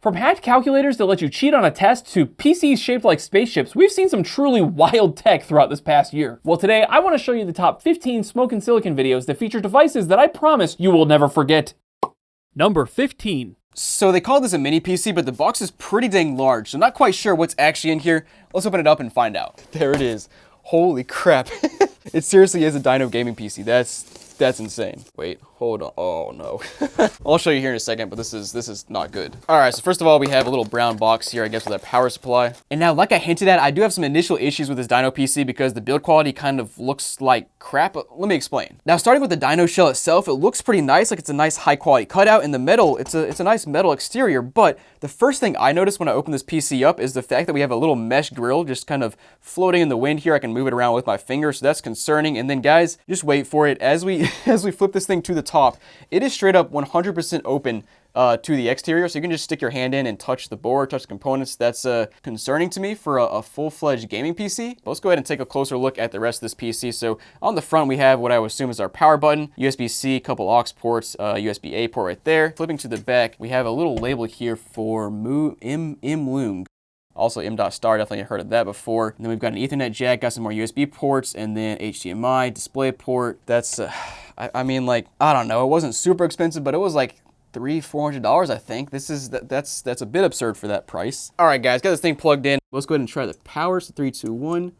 From hacked calculators that let you cheat on a test to PCs shaped like spaceships, we've seen some truly wild tech throughout this past year. Well, today I want to show you the top 15 Smokin Silicon videos that feature devices that I promise you will never forget. Number 15. So they call this a mini PC, but the box is pretty dang large, so not quite sure what's actually in here. Let's open it up and find out. There it is. Holy crap. It seriously is a dyno gaming PC. That's insane. Wait, hold on. Oh no. I'll show you here in a second, but this is not good. All right, so first of all, we have a little brown box here, I guess, with a power supply. And now, like I hinted at, I do have some initial issues with this dyno PC because the build quality kind of looks like crap. Let me explain. Now, starting with the dyno shell itself, it looks pretty nice, like it's a nice high quality cutout. In the metal, it's a nice metal exterior, but the first thing I noticed when I opened this PC up is the fact that we have a little mesh grill just kind of floating in the wind here. I can move it around with my finger, so that's concerning. And then guys, just wait for it. As we flip this thing to the top, it is straight up 100% open to the exterior, so you can just stick your hand in and touch the board, touch the components. That's concerning to me for a full-fledged gaming PC. But let's go ahead and take a closer look at the rest of this PC. So on the front, we have what I would assume is our power button, USB-C, couple aux ports, USB-A port right there. Flipping to the back, we have a little label here for Imlung. Also, M.star, definitely heard of that before. And then we've got an Ethernet jack, got some more USB ports, and then HDMI, display port. That's, I mean, like, I don't know. It wasn't super expensive, but it was like $300-400, I think. That's a bit absurd for that price. All right, guys, got this thing plugged in. Let's go ahead and try the power. So 3, 2, 1.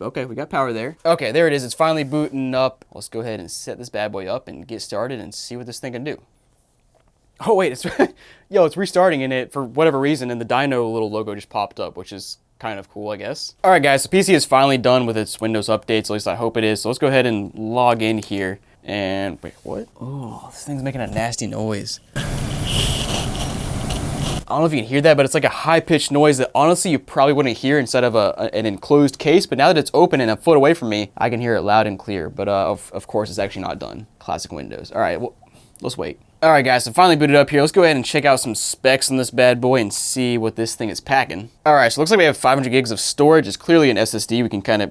Okay, we got power there. Okay, there it is. It's finally booting up. Let's go ahead and set this bad boy up and get started and see what this thing can do. Oh wait, it's it's restarting in it for whatever reason, and the dyno little logo just popped up, which is kind of cool, I guess. All right, guys, so PC is finally done with its Windows updates, at least I hope it is. So let's go ahead and log in here. And wait, what? Oh, this thing's making a nasty noise. I don't know if you can hear that, but it's like a high-pitched noise that honestly you probably wouldn't hear inside of an enclosed case. But now that it's open and a foot away from me, I can hear it loud and clear. But of course, it's actually not done. Classic Windows. All right, well, let's wait. All right, guys, so finally booted up here. Let's go ahead and check out some specs on this bad boy and see what this thing is packing. All right, so it looks like we have 500 gigs of storage. It's clearly an SSD.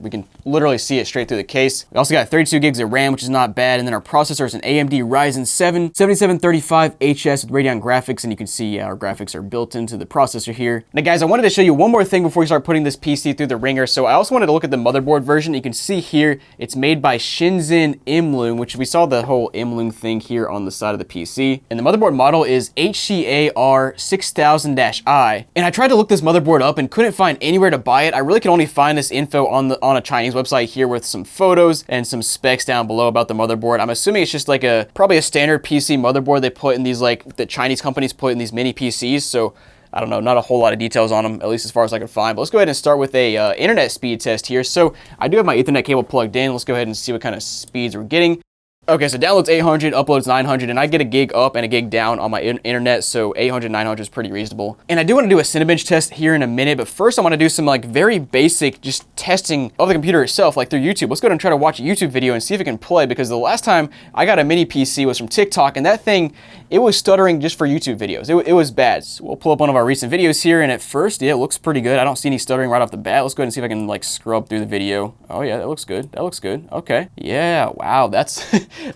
We can literally see it straight through the case. We also got 32 gigs of RAM, which is not bad. And then our processor is an AMD Ryzen 7 7735HS with Radeon graphics. And you can see our graphics are built into the processor here. Now, guys, I wanted to show you one more thing before we start putting this PC through the ringer. So I also wanted to look at the motherboard version. You can see here, it's made by Shenzhen Imlung, which we saw the whole Imlung thing here on the side of the PC. And the motherboard model is HCAR 6000-I. And I tried to look this motherboard up and couldn't find anywhere to buy it. I really could only find this info on a Chinese website here with some photos and some specs down below about the motherboard. I'm assuming it's just like probably a standard PC motherboard they put in these, like the Chinese companies put in these mini PCs. So I don't know, not a whole lot of details on them, at least as far as I can find. But let's go ahead and start with a internet speed test here. So I do have my Ethernet cable plugged in. Let's go ahead and see what kind of speeds we're getting. Okay, so downloads 800, uploads 900, and I get a gig up and a gig down on my internet, so 800, 900 is pretty reasonable. And I do want to do a Cinebench test here in a minute, but first I want to do some like very basic just testing of the computer itself, like through YouTube. Let's go ahead and try to watch a YouTube video and see if it can play, because the last time I got a mini PC was from TikTok, and that thing, it was stuttering just for YouTube videos. It was bad. So we'll pull up one of our recent videos here, and at first, yeah, it looks pretty good. I don't see any stuttering right off the bat. Let's go ahead and see if I can like scrub through the video. Oh yeah, that looks good. That looks good. Okay. Yeah, wow, that's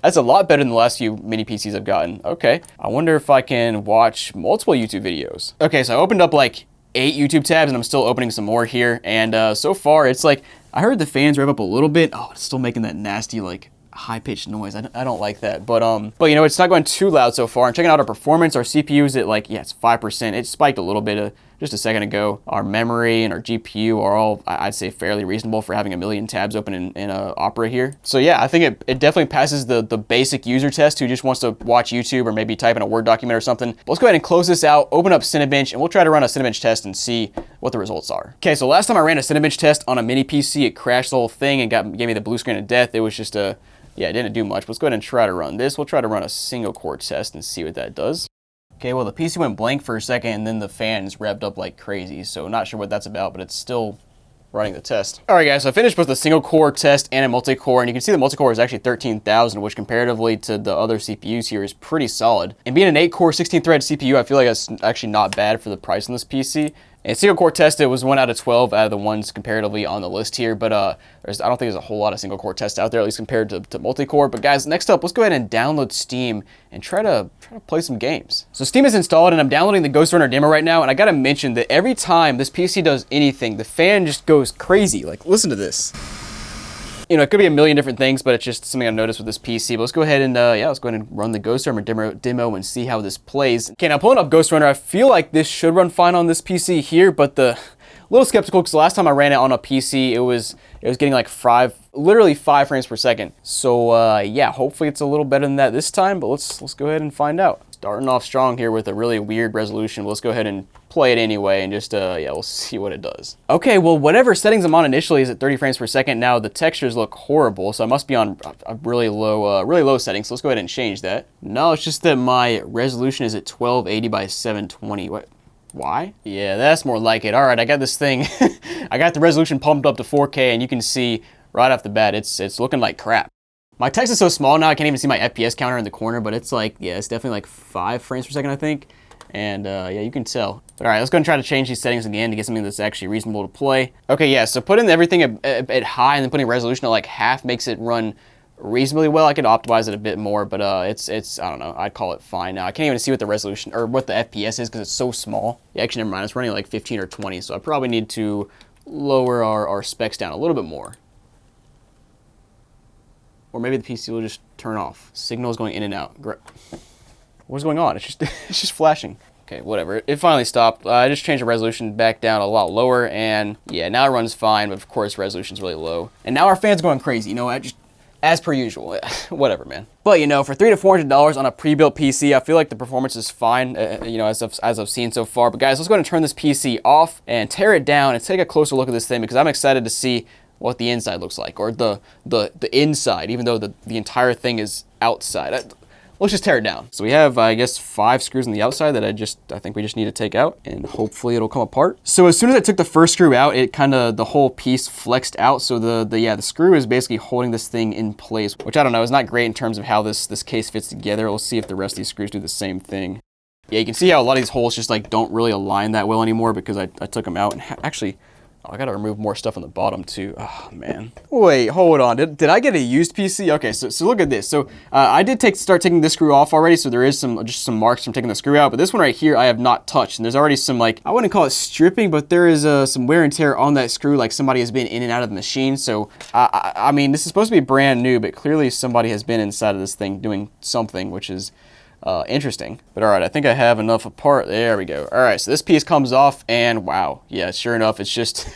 that's a lot better than the last few mini PCs I've gotten. Okay. I wonder if I can watch multiple YouTube videos. Okay, so I opened up like 8 YouTube tabs and I'm still opening some more here. And so far it's like, I heard the fans rev up a little bit. Oh, it's still making that nasty like high-pitched noise. I don't like that, but you know, it's not going too loud so far. I'm checking out our performance. Our CPU is at like, yeah, it's 5%. It spiked a little bit just a second ago. Our memory and our GPU are all, I'd say, fairly reasonable for having a million tabs open in Opera here. So yeah, I think it definitely passes the basic user test who just wants to watch YouTube or maybe type in a Word document or something. But let's go ahead and close this out, open up Cinebench, and we'll try to run a Cinebench test and see what the results are. Okay, so last time I ran a Cinebench test on a mini PC, it crashed the whole thing and gave me the blue screen of death. It was just yeah, it didn't do much. Let's go ahead and try to run this. We'll try to run a single core test and see what that does. Okay, well, the PC went blank for a second and then the fans revved up like crazy. So not sure what that's about, but it's still running the test. All right, guys, so I finished with a single core test and a multi-core, and you can see the multi-core is actually 13,000, which comparatively to the other CPUs here is pretty solid. And being an 8-core, 16-thread CPU, I feel like that's actually not bad for the price on this PC. And single core tested was 1 out of 12 out of the ones comparatively on the list here, but I don't think there's a whole lot of single core tests out there, at least compared to multi-core. But guys, next up, let's go ahead and download Steam and try to play some games. So Steam is installed and I'm downloading the Ghost Runner demo right now, and I gotta mention that every time this PC does anything, the fan just goes crazy. Like, listen to this. You know, it could be a million different things, but it's just something I've noticed with this PC. But let's go ahead and, let's go ahead and run the Ghost Runner demo and see how this plays. Okay, now pulling up Ghost Runner, I feel like this should run fine on this PC here, but a little skeptical because the last time I ran it on a PC, it was getting like literally 5 frames per second. So yeah, hopefully it's a little better than that this time, but let's go ahead and find out. Starting off strong here with a really weird resolution. Let's go ahead and play it anyway and just, we'll see what it does. Okay, well, whatever settings I'm on initially is at 30 frames per second. Now the textures look horrible, so I must be on a really low setting. So let's go ahead and change that. No, it's just that my resolution is at 1280 by 720. What? Why? Yeah, that's more like it. All right, I got this thing. I got the resolution pumped up to 4K, and you can see right off the bat, it's looking like crap. My text is so small now, I can't even see my FPS counter in the corner, but it's like, yeah, it's definitely like 5 frames per second, I think. And yeah, you can tell. All right, let's go and try to change these settings again to get something that's actually reasonable to play. Okay, yeah, so putting everything at high and then putting resolution at like half makes it run reasonably well. I could optimize it a bit more, but it's I don't know, I'd call it fine now. I can't even see what the resolution or what the FPS is because it's so small. Yeah, actually, never mind, it's running like 15 or 20, so I probably need to lower our specs down a little bit more. Or maybe the PC will just turn off. Signal is going in and out. What's going on? It's just flashing. Okay, whatever. It finally stopped. I just changed the resolution back down a lot lower, and yeah, now it runs fine, but of course resolution's really low. And now our fan's going crazy, you know, as per usual. Whatever, man. But you know, for $300 to $400 on a pre-built PC, I feel like the performance is fine, you know, as I've seen so far. But guys, let's go ahead and turn this PC off and tear it down and take a closer look at this thing because I'm excited to see what the inside looks like, or the inside, even though the entire thing is outside. Let's just tear it down. So we have, I guess, 5 screws on the outside that I think we just need to take out, and hopefully it'll come apart. So as soon as I took the first screw out, it the whole piece flexed out. So the screw is basically holding this thing in place, which I don't know, is not great in terms of how this case fits together. We'll see if the rest of these screws do the same thing. Yeah, you can see how a lot of these holes just like don't really align that well anymore because I took them out and actually, I gotta remove more stuff on the bottom too. Oh man. Wait, hold on. Did I get a used PC? Okay, so look at this. So I did start taking this screw off already. So there is just some marks from taking the screw out. But this one right here, I have not touched. And there's already some like, I wouldn't call it stripping, but there is some wear and tear on that screw. Like somebody has been in and out of the machine. So I mean, this is supposed to be brand new, but clearly somebody has been inside of this thing doing something, which is interesting. But all right, I think I have enough apart. There we go. All right, so this piece comes off, and wow, yeah, sure enough, it's just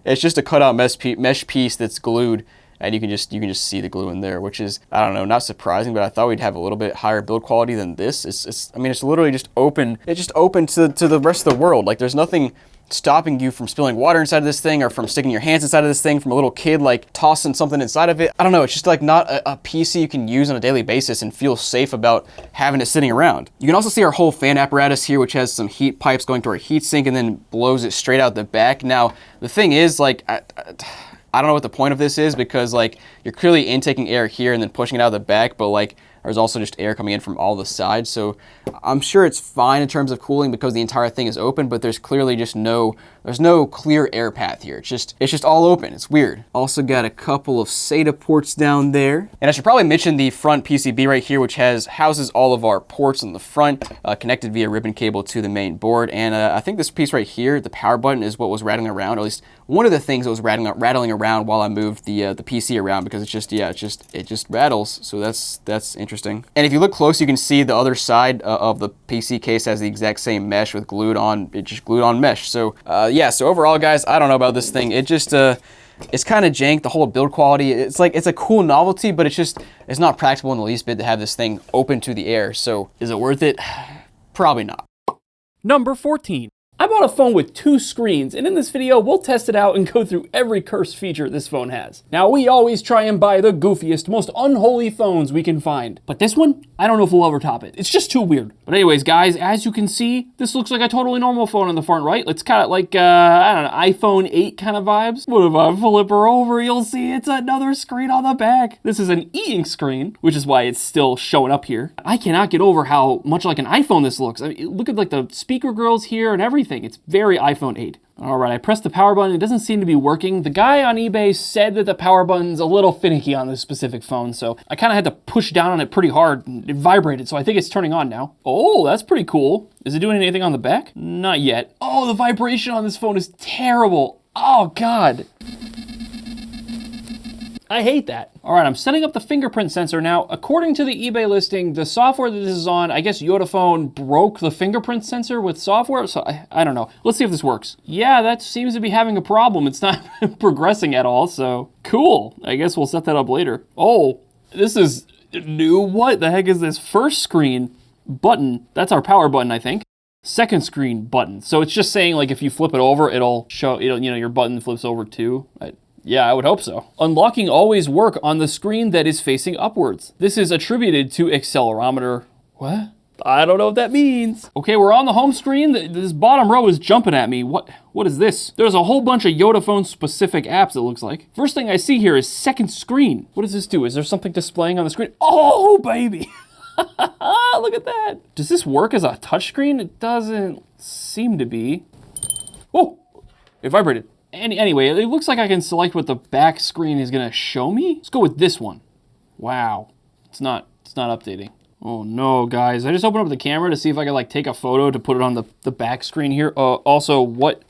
it's just a cutout mesh piece that's glued, and you can just see the glue in there, which is, I don't know, not surprising, but I thought we'd have a little bit higher build quality than this. I mean, it's literally just open. It's just open to the rest of the world. Like there's nothing stopping you from spilling water inside of this thing or from sticking your hands inside of this thing, from a little kid like tossing something inside of it. I don't know, it's just like not a PC you can use on a daily basis and feel safe about having it sitting around. You can also see our whole fan apparatus here, which has some heat pipes going to our heatsink and then blows it straight out the back. Now, the thing is, like, I don't know what the point of this is because like you're clearly intaking air here and then pushing it out of the back, but like there's also just air coming in from all the sides. So I'm sure it's fine in terms of cooling because the entire thing is open, but there's clearly just there's no clear air path here. It's just all open. It's weird. Also got a couple of SATA ports down there. And I should probably mention the front PCB right here, which houses all of our ports on the front, connected via ribbon cable to the main board. And I think this piece right here, the power button, is what was rattling around, or at least one of the things that was rattling around while I moved the PC around, because it just rattles. So that's interesting. And if you look close, you can see the other side of the PC case has the exact same mesh with glued on mesh. So yeah, so overall, guys, I don't know about this thing. It just it's kind of jank. The whole build quality, it's a cool novelty, but it's not practical in the least bit to have this thing open to the air. So is it worth it? Probably not. Number 14. I bought a phone with 2 screens, and in this video, we'll test it out and go through every cursed feature this phone has. Now, we always try and buy the goofiest, most unholy phones we can find. But this one, I don't know if we'll ever top it. It's just too weird. But anyways, guys, as you can see, this looks like a totally normal phone on the front, right? It's kind of like, I don't know, iPhone 8 kind of vibes. But if I flip her over, you'll see it's another screen on the back. This is an e-ink screen, which is why it's still showing up here. I cannot get over how much like an iPhone this looks. I mean, look at like the speaker grills here and everything. anything. It's very iPhone 8. All right, I pressed the power button. It doesn't seem to be working. The guy on eBay said that the power button's a little finicky on this specific phone, so I kind of had to push down on it pretty hard. It vibrated, so I think it's turning on now. Oh, that's pretty cool. Is it doing anything on the back? Not yet. Oh, the vibration on this phone is terrible. Oh, God. I hate that. All right, I'm setting up the fingerprint sensor now. According to the eBay listing, the software that this is on, I guess Yodaphone broke the fingerprint sensor with software, so I don't know. Let's see if this works. Yeah, that seems to be having a problem. It's not progressing at all, so cool. I guess we'll set that up later. Oh, this is new. What the heck is this? First screen button. That's our power button, I think. Second screen button. So it's just saying, like, if you flip it over, it'll show, your button flips over too. Yeah, I would hope so. Unlocking always work on the screen that is facing upwards. This is attributed to accelerometer. What? I don't know what that means. Okay, we're on the home screen. This bottom row is jumping at me. What is this? There's a whole bunch of Yodaphone specific apps, it looks like. First thing I see here is second screen. What does this do? Is there something displaying on the screen? Oh, baby. Look at that. Does this work as a touchscreen? It doesn't seem to be. Oh, it vibrated. Anyway, it looks like I can select what the back screen is gonna show me. Let's go with this one. Wow, it's not updating. Oh no, guys, I just opened up the camera to see if I could like take a photo to put it on the back screen here. Also, what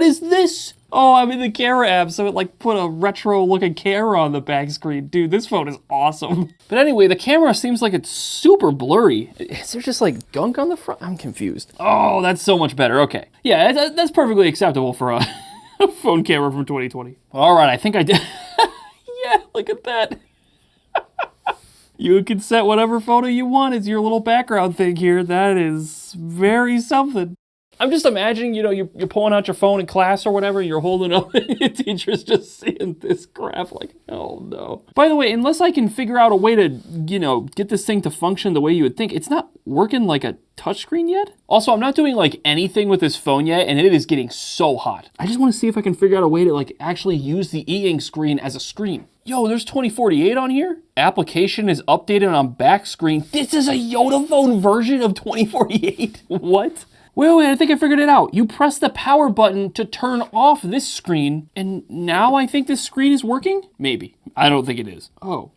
is this? Oh, I'm in the camera app, so it like put a retro looking camera on the back screen. Dude, this phone is awesome. But anyway, the camera seems like it's super blurry. Is there just like gunk on the front? I'm confused. Oh, that's so much better. Okay, yeah, that's perfectly acceptable for a phone camera from 2020. All right, I think I did. Yeah, look at that. You can set whatever photo you want as your little background thing here. That is very something. I'm just imagining, you're pulling out your phone in class or whatever, you're holding up, and your teacher's just seeing this crap like, oh no. By the way, unless I can figure out a way to, get this thing to function the way you would think, it's not working like a touchscreen yet. Also, I'm not doing like anything with this phone yet, and it is getting so hot. I just want to see if I can figure out a way to like actually use the e-ink screen as a screen. Yo, there's 2048 on here. Application is updated on back screen. This is a Yodaphone version of 2048. What? Wait, I think I figured it out. You press the power button to turn off this screen, and now I think this screen is working? Maybe. I don't think it is. Oh,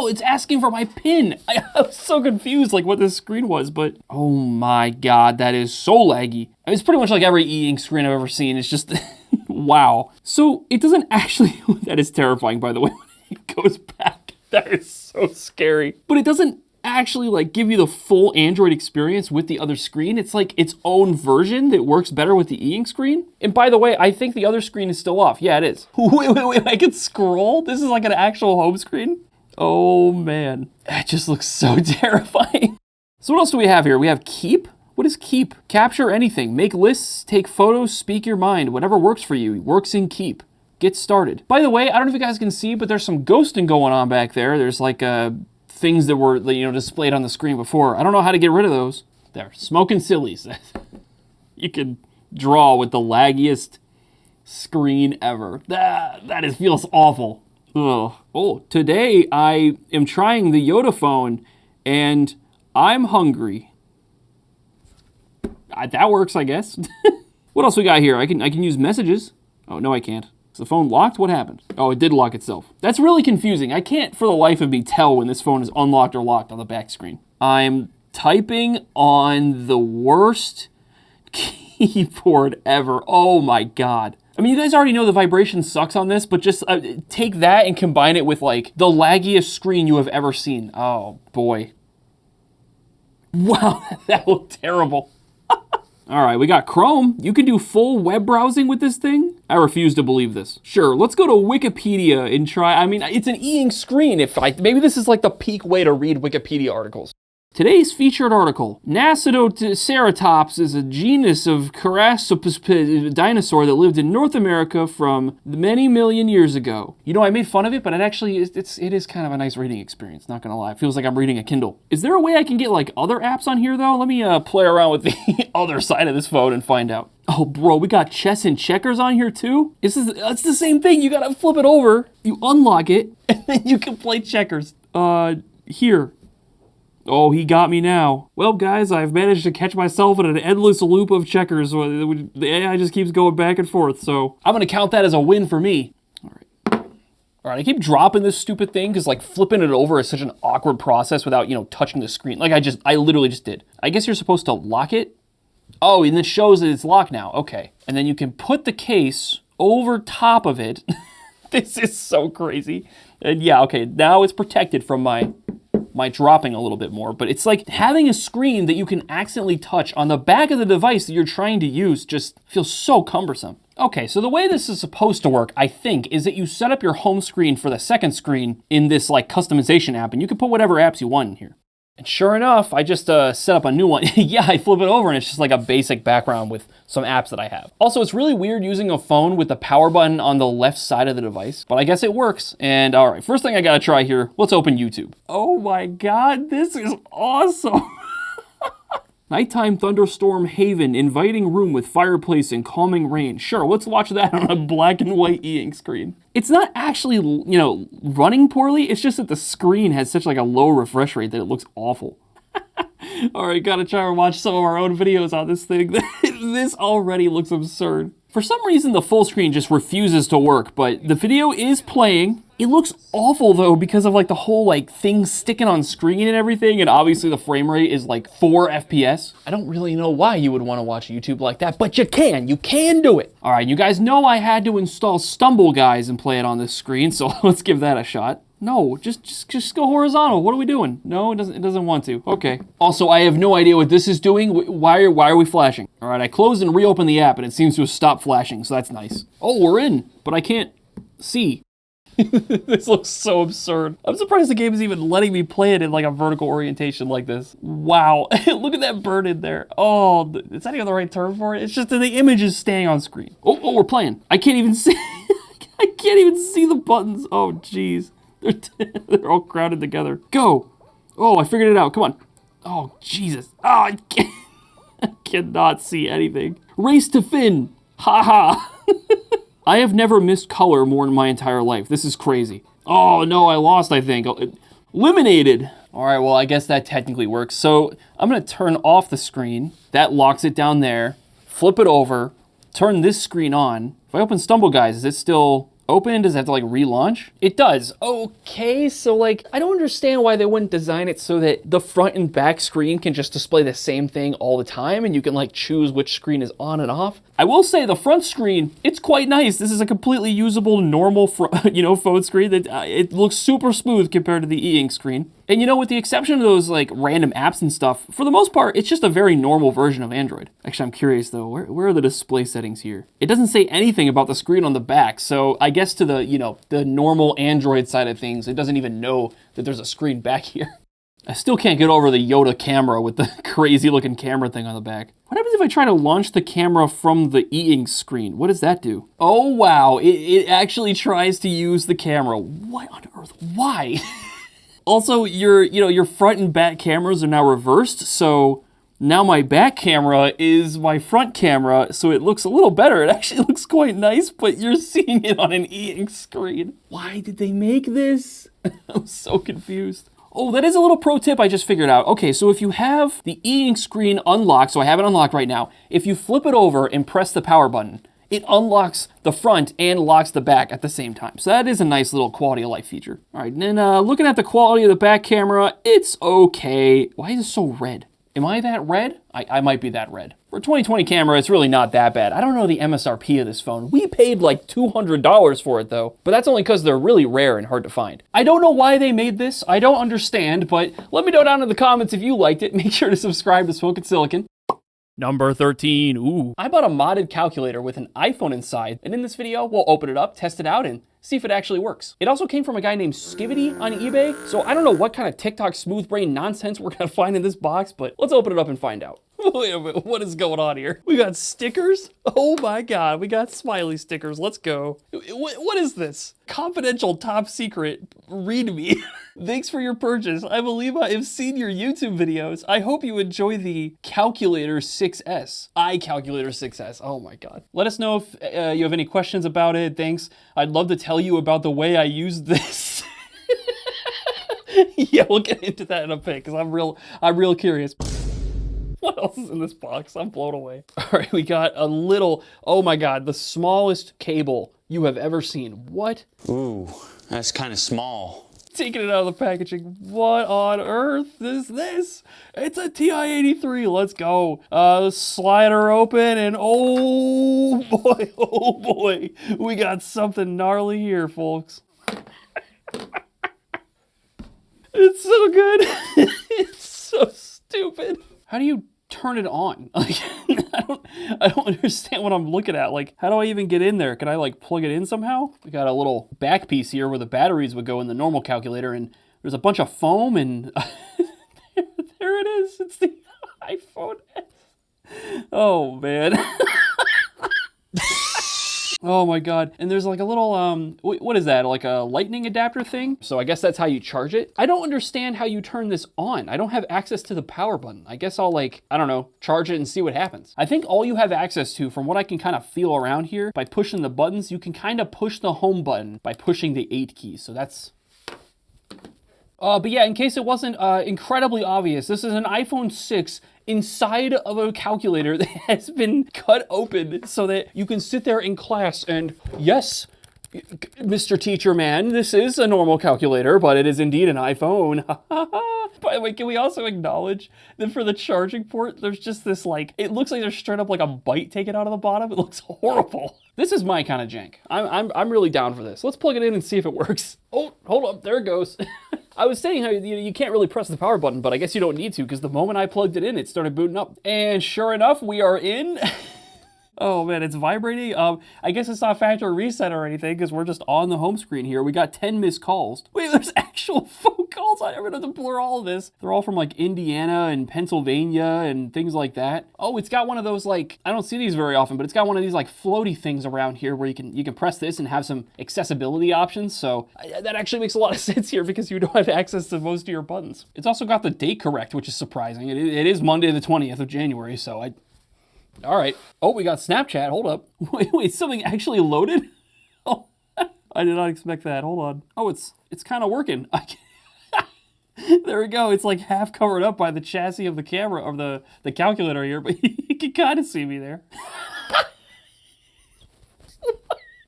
it's asking for my PIN. I was so confused like what this screen was, but oh my God, that is so laggy. It's pretty much like every e-ink screen I've ever seen. It's just, wow. So it doesn't actually, that is terrifying, by the way, when it goes back. That is so scary. But it doesn't actually like give you the full Android experience with the other screen. It's like its own version that works better with the e-ink screen. And by the way, I think the other screen is still off. Yeah, it is. Wait, I can scroll? This is like an actual home screen? Oh man, that just looks so terrifying. So what else do we have here? We have keep. What is keep? Capture anything, make lists, take photos, speak your mind, whatever works for you, works in keep. Get started. By the way, I don't know if you guys can see, but there's some ghosting going on back there. There's like things that were displayed on the screen before. I don't know how to get rid of those. There, Smokin sillies. You can draw with the laggiest screen ever. That feels awful. Ugh. Oh, today I am trying the Yodaphone and I'm hungry. That works, I guess. What else we got here? I can use messages. Oh, no, I can't. Is the phone locked? What happened? Oh, it did lock itself. That's really confusing. I can't for the life of me tell when this phone is unlocked or locked on the back screen. I'm typing on the worst keyboard ever. Oh my God. I mean, you guys already know the vibration sucks on this, but just take that and combine it with like the laggiest screen you have ever seen. Oh boy. Wow, that looked terrible. All right, we got Chrome. You can do full web browsing with this thing? I refuse to believe this. Sure, let's go to Wikipedia and try. I mean, it's an e-ink screen. Maybe this is like the peak way to read Wikipedia articles. Today's featured article, Nasoceratops is a genus of Carasopus dinosaur that lived in North America from many million years ago. I made fun of it, but it is kind of a nice reading experience, not gonna lie. It feels like I'm reading a Kindle. Is there a way I can get like other apps on here though? Let me play around with the other side of this phone and find out. Oh bro, we got chess and checkers on here too? It's the same thing, you gotta flip it over, you unlock it, and then you can play checkers. Here. Oh, he got me now. Well, guys, I've managed to catch myself in an endless loop of checkers. The AI just keeps going back and forth, so I'm gonna count that as a win for me. All right, I keep dropping this stupid thing because like flipping it over is such an awkward process without, touching the screen. Like I literally just did. I guess you're supposed to lock it. Oh, and it shows that it's locked now. Okay. And then you can put the case over top of it. This is so crazy. And yeah, okay, now it's protected from my dropping a little bit more, but it's like having a screen that you can accidentally touch on the back of the device that you're trying to use just feels so cumbersome. Okay, so the way this is supposed to work, I think, is that you set up your home screen for the second screen in this like customization app, and you can put whatever apps you want in here. And sure enough, I just set up a new one. Yeah, I flip it over and it's just like a basic background with some apps that I have. Also, it's really weird using a phone with the power button on the left side of the device, but I guess it works. And all right, first thing I gotta try here, let's open YouTube. Oh my God, this is awesome. Nighttime thunderstorm haven, inviting room with fireplace and calming rain. Sure, let's watch that on a black and white e-ink screen. It's not actually, running poorly. It's just that the screen has such like a low refresh rate that it looks awful. All right, gotta try and watch some of our own videos on this thing. This already looks absurd. For some reason, the full screen just refuses to work, but the video is playing. It looks awful though because of like the whole like thing sticking on screen and everything, and obviously the frame rate is like 4 FPS. I don't really know why you would want to watch YouTube like that, but you can do it. All right, you guys know I had to install Stumble Guys and play it on this screen, so let's give that a shot. No, just go horizontal. What are we doing? No, it doesn't want to. Okay. Also, I have no idea what this is doing. Why are we flashing? All right, I closed and reopened the app and it seems to have stopped flashing, so that's nice. Oh, we're in, but I can't see. This looks so absurd. I'm surprised the game is even letting me play it in like a vertical orientation like this. Wow, look at that bird in there. Oh, is that even the right term for it? It's just that the image is staying on screen. Oh, we're playing. I can't even see. I can't even see the buttons. Oh, jeez. They're all crowded together. Go. Oh, I figured it out. Come on. Oh, Jesus. Oh, I cannot see anything. Race to Finn. Ha ha. I have never missed color more in my entire life. This is crazy. Oh, no, I lost, I think. Eliminated. All right, well, I guess that technically works. So I'm going to turn off the screen. That locks it down there. Flip it over. Turn this screen on. If I open Stumble Guys, is it still open? Does it have to like relaunch? It does. Okay, so like I don't understand why they wouldn't design it so that the front and back screen can just display the same thing all the time and you can like choose which screen is on and off. I will say the front screen, it's quite nice. This is a completely usable normal phone screen that it looks super smooth compared to the e-ink screen. And with the exception of those like random apps and stuff, for the most part, it's just a very normal version of Android. Actually, I'm curious though, where are the display settings here? It doesn't say anything about the screen on the back, so I guess to the, the normal Android side of things, it doesn't even know that there's a screen back here. I still can't get over the Yoda camera with the crazy looking camera thing on the back. What happens if I try to launch the camera from the e-ink screen? What does that do? Oh wow, it actually tries to use the camera. What on earth? Why? Also, your front and back cameras are now reversed, so now my back camera is my front camera, so it looks a little better. It actually looks quite nice, but you're seeing it on an e-ink screen. Why did they make this? I'm so confused. Oh, that is a little pro tip I just figured out. Okay, so if you have the e-ink screen unlocked, so I have it unlocked right now, if you flip it over and press the power button, it unlocks the front and locks the back at the same time. So that is a nice little quality of life feature. All right, and then looking at the quality of the back camera, it's okay. Why is it so red? Am I that red? I might be that red. For a 2020 camera, it's really not that bad. I don't know the MSRP of this phone. We paid like $200 for it though, but that's only because they're really rare and hard to find. I don't know why they made this. I don't understand, but let me know down in the comments if you liked it. Make sure to subscribe to Smokin Silicon. Number 13, ooh. I bought a modded calculator with an iPhone inside, and in this video, we'll open it up, test it out, and see if it actually works. It also came from a guy named Skivity on eBay, so I don't know what kind of TikTok smooth brain nonsense we're gonna find in this box, but let's open it up and find out. Wait a minute, what is going on here? We got stickers? Oh my God, we got smiley stickers, let's go. What is this? Confidential top secret, read me. Thanks for your purchase. I believe I have seen your YouTube videos. I hope you enjoy the Calculator 6S. iCalculator 6S, oh my God. Let us know if you have any questions about it, thanks. I'd love to tell you about the way I use this. Yeah, we'll get into that in a bit because I'm real curious. What else is in this box? I'm blown away. All right, we got a little, oh my God, the smallest cable you have ever seen. What? Ooh, that's kind of small. Taking it out of the packaging. What on earth is this? It's a TI-83. Let's go. Slide her open and oh boy, we got something gnarly here, folks. It's so good. It's so stupid. How do you turn it on? Like, I don't understand what I'm looking at. Like, how do I even get in there? Can I like plug it in somehow? We got a little back piece here where the batteries would go in the normal calculator, and there's a bunch of foam, and there it is. It's the iPhone S. Oh man. Oh my God. And there's like a little, what is that? Like a lightning adapter thing? So I guess that's how you charge it. I don't understand how you turn this on. I don't have access to the power button. I guess I'll like, I don't know, charge it and see what happens. I think all you have access to, from what I can kind of feel around here, by pushing the buttons, you can kind of push the home button by pushing the 8 key. So that's... but yeah, in case it wasn't incredibly obvious, this is an iPhone 6 inside of a calculator that has been cut open so that you can sit there in class and, yes, Mr. Teacher Man, this is a normal calculator, but it is indeed an iPhone. By the way, can we also acknowledge that for the charging port, there's just this like, it looks like there's straight up like a bite taken out of the bottom. It looks horrible. This is my kind of jank. I'm really down for this. Let's plug it in and see if it works. Oh, hold up, there it goes. I was saying how you can't really press the power button, but I guess you don't need to because the moment I plugged it in, it started booting up. And sure enough, we are in. Oh man, it's vibrating. I guess it's not factory reset or anything because we're just on the home screen here. We got 10 missed calls. Wait, there's actual phone calls. I'm gonna have to blur all of this. They're all from like Indiana and Pennsylvania and things like that. Oh, it's got one of those like, I don't see these very often, but it's got one of these like floaty things around here where you can press this and have some accessibility options. So that actually makes a lot of sense here because you don't have access to most of your buttons. It's also got the date correct, which is surprising. It is Monday the 20th of January, so all right. Oh, we got Snapchat. Hold up. Wait, something actually loaded? Oh, I did not expect that. Hold on. Oh, it's kind of working. There we go. It's like half covered up by the chassis of the camera, or the calculator here, but you can kind of see me there.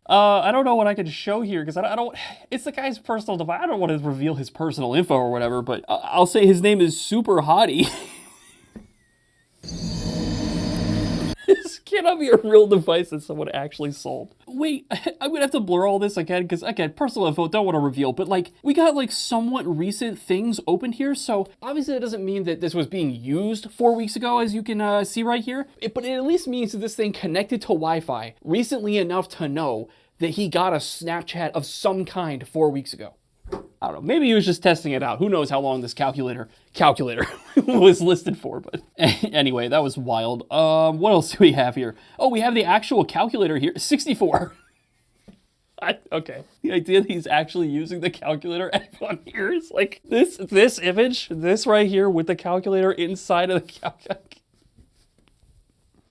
I don't know what I can show here because I don't, it's the guy's personal device. I don't want to reveal his personal info or whatever, but I'll say his name is Super Hottie. This cannot be a real device that someone actually sold. Wait, I'm gonna have to blur all this again because, again, personal info, don't want to reveal, but like, we got like somewhat recent things open here, so obviously that doesn't mean that this was being used 4 weeks ago, as you can see right here, but it at least means that this thing connected to Wi-Fi recently enough to know that he got a Snapchat of some kind 4 weeks ago. I don't know, maybe he was just testing it out. Who knows how long this calculator was listed for, but anyway, that was wild. What else do we have here? Oh, we have the actual calculator here, 64. Okay, the idea that he's actually using the calculator on here is like this image, this right here with the calculator inside of the calculator.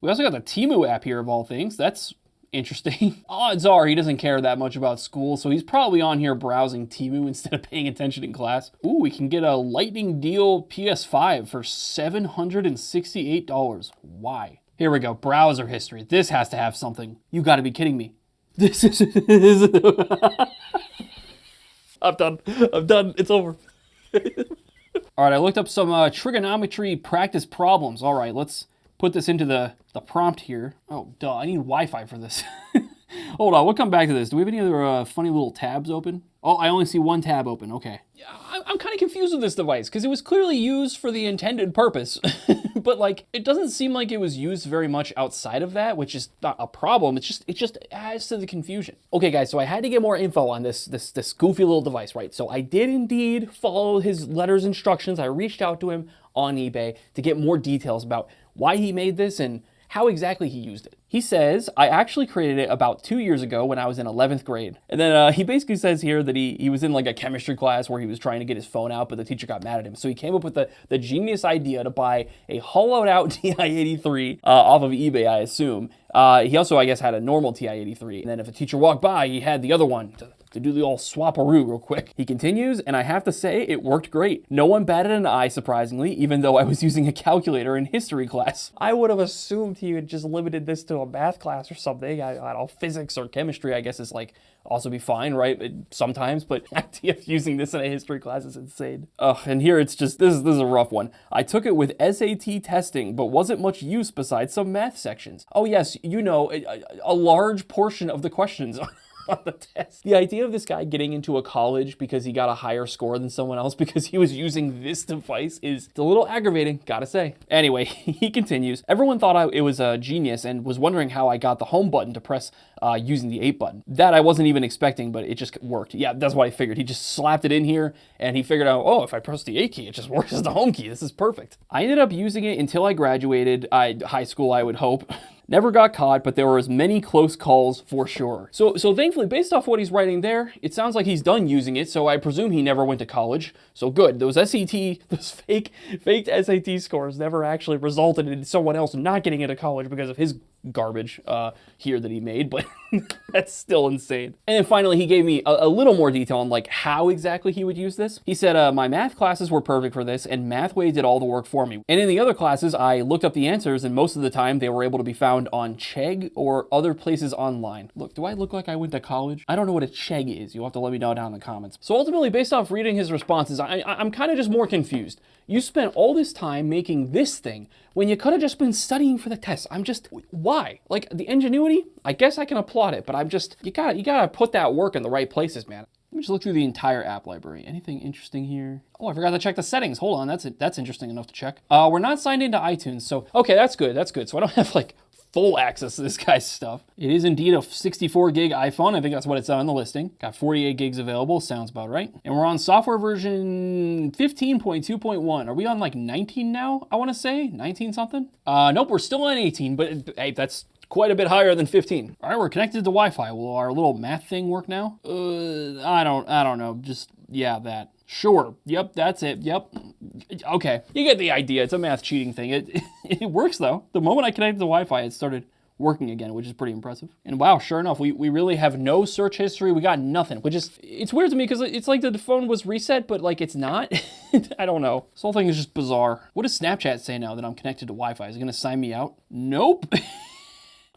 We also got the TEMU app here of all things. That's interesting. Odds are he doesn't care that much about school, so he's probably on here browsing TEMU instead of paying attention in class. Ooh, we can get a lightning deal PS5 for $768. Why? Here we go, browser history. This has to have something. You gotta be kidding me. This is... I'm done, it's over. All right, I looked up some trigonometry practice problems. All right, let's put this into the prompt here. Oh, duh, I need Wi-Fi for this. Hold on, we'll come back to this. Do we have any other funny little tabs open? Oh, I only see one tab open, okay. Yeah, I'm kind of confused with this device because it was clearly used for the intended purpose, but like, it doesn't seem like it was used very much outside of that, which is not a problem. It just adds to the confusion. Okay guys, so I had to get more info on this goofy little device, right? So I did indeed follow his letter's instructions. I reached out to him on eBay to get more details about why he made this and how exactly he used it. He says, I actually created it about 2 years ago when I was in 11th grade. And then he basically says here that he was in like a chemistry class where he was trying to get his phone out, but the teacher got mad at him. So he came up with the genius idea to buy a hollowed out TI-83 off of eBay, I assume. He also, I guess, had a normal TI-83. And then if a teacher walked by, he had the other one to do the old swap-a-roo real quick. He continues, and I have to say, it worked great. No one batted an eye, surprisingly, even though I was using a calculator in history class. I would have assumed he had just limited this to a math class or something. I don't know, physics or chemistry, I guess, is like also be fine, right? Sometimes, but the idea of using this in a history class is insane. Ugh, and here it's just, this is a rough one. I took it with SAT testing, but wasn't much use besides some math sections. Oh yes, you know, a large portion of the questions on the test. The idea of this guy getting into a college because he got a higher score than someone else because he was using this device is a little aggravating, gotta say. Anyway, he continues. Everyone thought it was a genius and was wondering how I got the home button to press using the 8 button. That I wasn't even expecting, but it just worked. Yeah, that's what I figured. He just slapped it in here and he figured out, oh, if I press the 8 key, it just works as the home key. This is perfect. I ended up using it until I graduated high school, I would hope. Never got caught, but there were as many close calls for sure. So thankfully, based off what he's writing there, it sounds like he's done using it, so I presume he never went to college. So good. Those faked SAT scores never actually resulted in someone else not getting into college because of his garbage here that he made, but that's still insane. And then finally, he gave me a little more detail on like how exactly he would use this. He said, my math classes were perfect for this, and Mathway did all the work for me. And in the other classes, I looked up the answers, and most of the time, they were able to be found on Chegg or other places online. Look, do I look like I went to college? I don't know what a Chegg is. You'll have to let me know down in the comments. So ultimately, based off reading his responses, I'm kind of just more confused. You spent all this time making this thing when you could have just been studying for the test. Why? Like, the ingenuity, I guess I can applaud it, but you gotta put that work in the right places, man. Let me just look through the entire app library. Anything interesting here? Oh, I forgot to check the settings. Hold on, that's interesting enough to check. We're not signed into iTunes, so, okay, that's good. So I don't have, like, full access to this guy's stuff. It is indeed a 64 gig iPhone. I think that's what it's on the listing. Got 48 gigs available, sounds about right. And we're on software version 15.2.1. Are we on like 19 now, I wanna say? 19 something? Nope, we're still on 18, but hey, that's quite a bit higher than 15. All right, we're connected to Wi-Fi. Will our little math thing work now? I don't know, just, yeah, that. Sure, yep, that's it, yep. Okay, you get the idea, it's a math cheating thing. It works though. The moment I connected to Wi-Fi, it started working again, which is pretty impressive. And wow, sure enough, we really have no search history, we got nothing, which is, it's weird to me because it's like the phone was reset, but like it's not. I don't know. This whole thing is just bizarre. What does Snapchat say now that I'm connected to Wi-Fi? Is it gonna sign me out? Nope.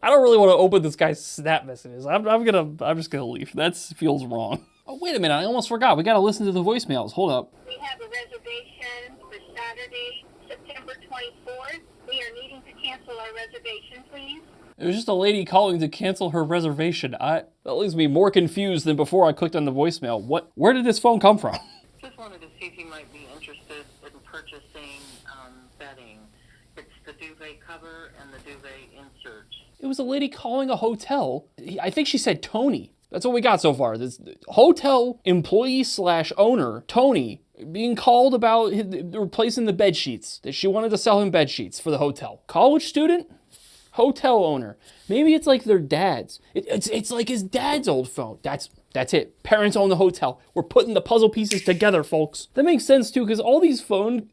I don't really want to open this guy's Snap messages. I'm just gonna leave. That feels wrong. Oh, wait a minute, I almost forgot. We gotta listen to the voicemails. Hold up. We have a reservation for Saturday, September 24th. We are needing to cancel our reservation, please. It was just a lady calling to cancel her reservation. That leaves me more confused than before I clicked on the voicemail. Where did this phone come from? Just wanted to see if you might be interested in purchasing bedding. It's the duvet cover and the duvet inserts. It was a lady calling a hotel. I think she said Tony. That's what we got so far. This hotel employee / owner, Tony, being called about replacing the bed sheets, that she wanted to sell him bed sheets for the hotel. College student? Hotel owner. Maybe it's like their dad's. It's like his dad's old phone. That's it. Parents own the hotel. We're putting the puzzle pieces together, folks. That makes sense too, because all these phone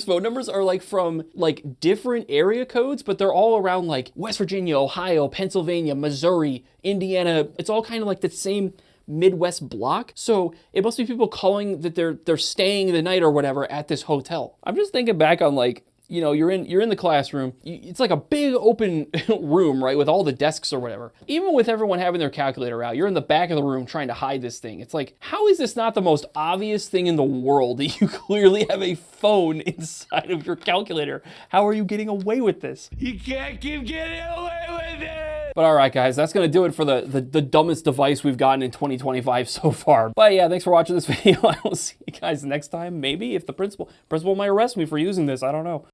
numbers are like from like different area codes, but they're all around like West Virginia, Ohio, Pennsylvania, Missouri, Indiana. It's all kind of like the same Midwest block. So it must be people calling that they're staying the night or whatever at this hotel. I'm just thinking back on like, you know, you're in the classroom. It's like a big open room, right, with all the desks or whatever. Even with everyone having their calculator out, you're in the back of the room trying to hide this thing. It's like, how is this not the most obvious thing in the world that you clearly have a phone inside of your calculator? How are you getting away with this? You can't keep getting away with it! But all right, guys, that's going to do it for the dumbest device we've gotten in 2025 so far. But yeah, thanks for watching this video. I will see you guys next time. Maybe if the principal might arrest me for using this. I don't know.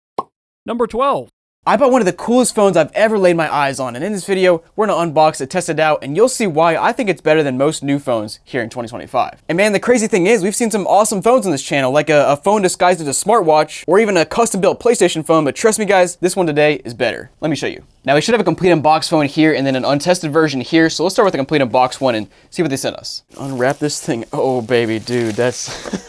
Number 12. I bought one of the coolest phones I've ever laid my eyes on, and in this video, we're gonna unbox it, test it out, and you'll see why I think it's better than most new phones here in 2025. And man, the crazy thing is, we've seen some awesome phones on this channel, like a phone disguised as a smartwatch, or even a custom-built PlayStation phone, but trust me guys, this one today is better. Let me show you. Now we should have a complete unboxed phone here, and then an untested version here, so let's start with the complete unboxed one and see what they sent us. Unwrap this thing. Oh baby, dude, that's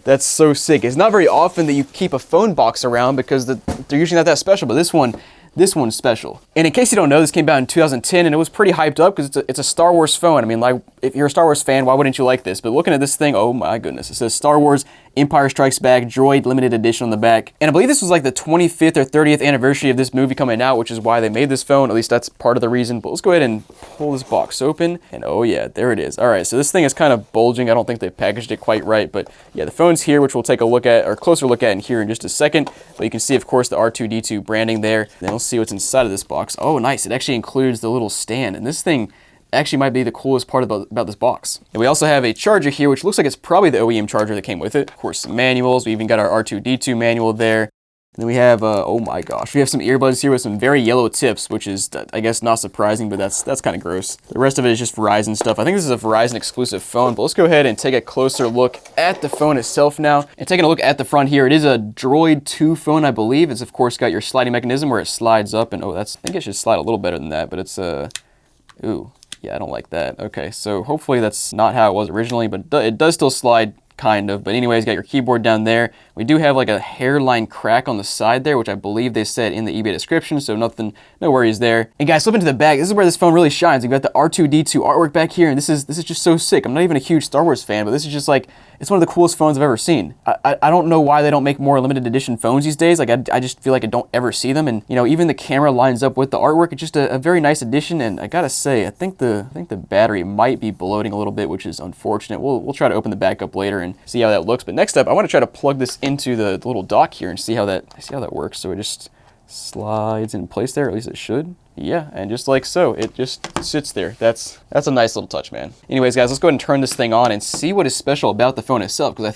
that's so sick. It's not very often that you keep a phone box around because they're usually not that special, but this one this one's special. And in case you don't know, this came out in 2010 and it was pretty hyped up because it's a Star Wars phone. I mean, like, if you're a Star Wars fan, why wouldn't you like this? But looking at this thing, oh my goodness. It says Star Wars Empire Strikes Back Droid Limited Edition on the back. And I believe this was like the 25th or 30th anniversary of this movie coming out, which is why they made this phone. At least that's part of the reason. But let's go ahead and pull this box open. And oh yeah, there it is. All right, so this thing is kind of bulging. I don't think they packaged it quite right. But yeah, the phone's here, which we'll take a look at, or closer look at in here in just a second. But you can see, of course, the R2-D2 branding there. Then we'll see what's inside of this box. Oh, nice. It actually includes the little stand. And this thing actually might be the coolest part about this box. And we also have a charger here, which looks like it's probably the OEM charger that came with it. Of course, some manuals. We even got our R2-D2 manual there. And then we have, oh my gosh, we have some earbuds here with some very yellow tips, which is, I guess, not surprising, but that's kind of gross. The rest of it is just Verizon stuff. I think this is a Verizon exclusive phone, but let's go ahead and take a closer look at the phone itself now. And taking a look at the front here, it is a Droid 2 phone, I believe. It's, of course, got your sliding mechanism where it slides up, and oh, I think it should slide a little better than that, but it's, ooh, yeah, I don't like that. Okay, so hopefully that's not how it was originally, but it does still slide, kind of. But anyways, got your keyboard down there. We do have like a hairline crack on the side there, which I believe they said in the eBay description, so nothing, no worries there. And guys, slip into the back. This is where this phone really shines. We've got the R2-D2 artwork back here, and this is just so sick. I'm not even a huge Star Wars fan, but this is just like, it's one of the coolest phones I've ever seen. I don't know why they don't make more limited edition phones these days. Like, I just feel like I don't ever see them. And, you know, even the camera lines up with the artwork. It's just a very nice addition. And I gotta say, I think the battery might be bloating a little bit, which is unfortunate. We'll try to open the back up later and see how that looks. But next up, I want to try to plug this into the little dock here and see how that works. So it just slides in place there, at least it should. Yeah, and just like so, it just sits there. That's a nice little touch, man. Anyways, guys, let's go ahead and turn this thing on and see what is special about the phone itself, because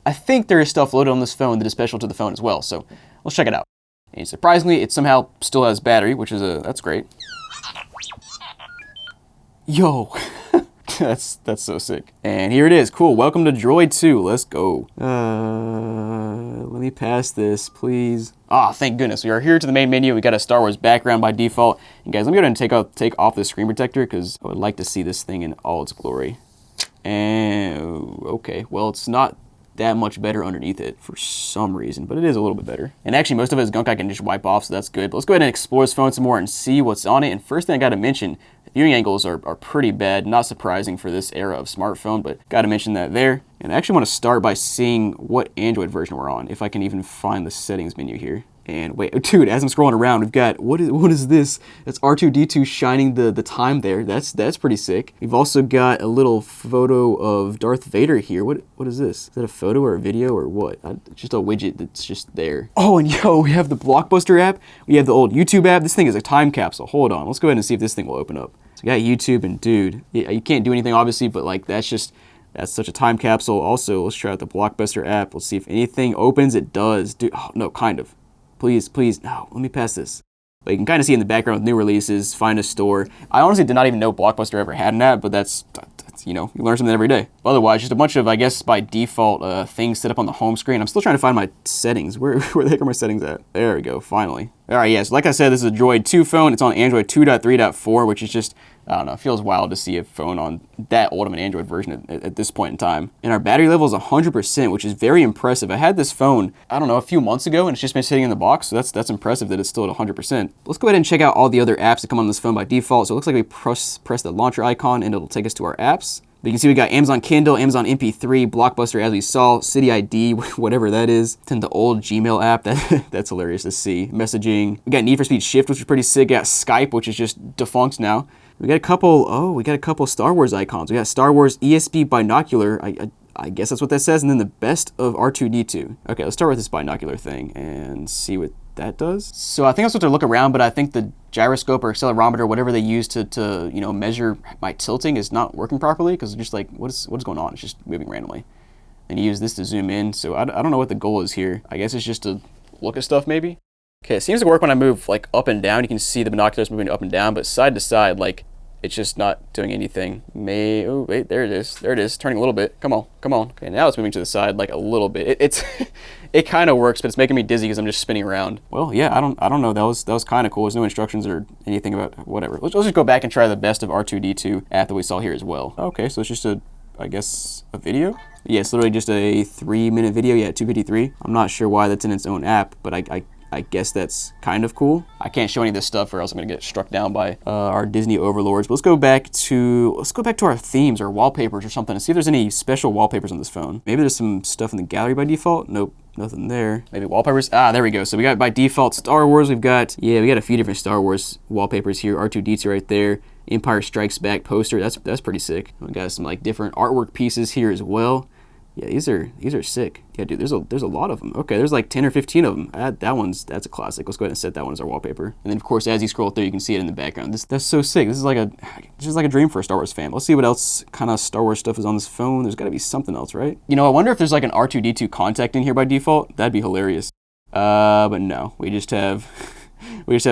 I think there is stuff loaded on this phone that is special to the phone as well. So let's check it out. And surprisingly, it somehow still has battery, which is that's great. Yo, that's so sick. And here it is. Cool. Welcome to Droid 2. Let's go. Let me pass this, please. Ah, thank goodness. We are here to the main menu. We got a Star Wars background by default. And guys, let me go ahead and take off the screen protector because I would like to see this thing in all its glory. And okay, well, it's not that much better underneath it for some reason, but it is a little bit better. And actually, most of it is gunk I can just wipe off, so that's good. But let's go ahead and explore this phone some more and see what's on it. And first thing I got to mention, the viewing angles are pretty bad. Not surprising for this era of smartphone, but got to mention that there. And I actually want to start by seeing what Android version we're on, if I can even find the settings menu here. And wait, dude, as I'm scrolling around, we've got, what is this? That's R2-D2 shining the time there. That's pretty sick. We've also got a little photo of Darth Vader here. What is this? Is that a photo or a video or what? It's just a widget that's just there. Oh, and yo, we have the Blockbuster app. We have the old YouTube app. This thing is a time capsule. Hold on, let's go ahead and see if this thing will open up. So we got YouTube, and dude, yeah, you can't do anything obviously, but like that's such a time capsule. Also, let's try out the Blockbuster app. Let's see if anything opens. It does. Dude, oh, no, kind of. Please, no, let me pass this. But you can kind of see in the background with new releases, find a store. I honestly did not even know Blockbuster ever had an app, but that's you know, you learn something every day. But otherwise, just a bunch of, I guess, by default things set up on the home screen. I'm still trying to find my settings. Where the heck are my settings at? There we go, finally. All right, yes, like I said, this is a Droid 2 phone. It's on Android 2.3.4, which is just, I don't know, it feels wild to see a phone on that old of an Android version at this point in time. And our battery level is 100%, which is very impressive. I had this phone, I don't know, a few months ago, and it's just been sitting in the box, so that's impressive that it's still at 100%. Let's go ahead and check out all the other apps that come on this phone by default. So it looks like we press the launcher icon, and it'll take us to our apps. But you can see we got Amazon Kindle, Amazon MP3, Blockbuster as we saw, City ID, whatever that is. Then the old Gmail app, that's hilarious to see. Messaging. We got Need for Speed Shift, which is pretty sick. We got Skype, which is just defunct now. We got a couple Star Wars icons. We got Star Wars ESP binocular. I guess that's what that says. And then the best of R2-D2. Okay, let's start with this binocular thing and see what that does. So I think I'm supposed to look around, but I think the gyroscope or accelerometer, whatever they use to you know, measure my tilting is not working properly, because it's just like, what is going on? It's just moving randomly. And you use this to zoom in, so I don't know what the goal is here. I guess it's just to look at stuff maybe. Okay, it seems to work when I move like up and down. You can see the binoculars moving up and down, but side to side, like, it's just not doing anything. Oh wait, there it is, turning a little bit. Come on. Okay, now it's moving to the side like a little bit. It kind of works, but it's making me dizzy because I'm just spinning around. Well, yeah, I don't know. That was kind of cool. There's no instructions or anything about whatever. Let's just go back and try the best of R2-D2 app that we saw here as well. Okay, so it's just I guess a video. Yeah, it's literally just a 3-minute video. Yeah, 2:53. I'm not sure why that's in its own app, but I I guess that's kind of cool. I can't show any of this stuff or else I'm gonna get struck down by our Disney overlords. But let's go back to our themes or wallpapers or something and see if there's any special wallpapers on this phone. Maybe there's some stuff in the gallery by default. Nope. Nothing there. Maybe wallpapers. Ah, there we go. So we got by default Star Wars. We got a few different Star Wars wallpapers here. R2-D2 right there. Empire Strikes Back poster. That's pretty sick. We got some like different artwork pieces here as well. Yeah, these are sick. Yeah, dude, there's a lot of them. Okay, there's like 10 or 15 of them. That's a classic. Let's go ahead and set that one as our wallpaper. And then of course, as you scroll through, you can see it in the background. That's so sick. This is like a dream for a Star Wars fan. Let's see what else kind of Star Wars stuff is on this phone. There's got to be something else, right? You know, I wonder if there's like an R2-D2 contact in here by default. That'd be hilarious. But no, we just have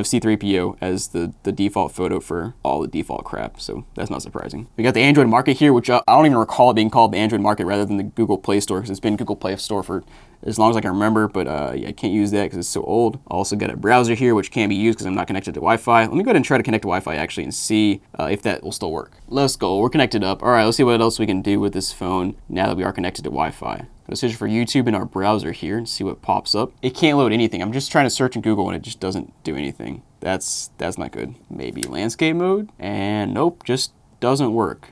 C-3PO as the default photo for all the default crap, so that's not surprising. We got the Android Market here, which I don't even recall it being called the Android Market rather than the Google Play Store, because it's been Google Play Store for as long as I can remember, but yeah, I can't use that because it's so old. Also got a browser here, which can't be used because I'm not connected to Wi-Fi. Let me go ahead and try to connect to Wi-Fi actually and see if that will still work. Let's go, we're connected up. All right, let's see what else we can do with this phone now that we are connected to Wi-Fi. Let's search for YouTube in our browser here and see what pops up. It can't load anything. I'm just trying to search in Google and it just doesn't do anything. That's not good. Maybe landscape mode, and nope, just doesn't work.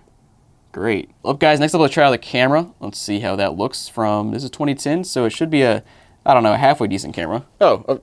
Great. Well, guys, next up let's try out the camera. Let's see how that looks from, this is 2010, so it should be a halfway decent camera. Oh,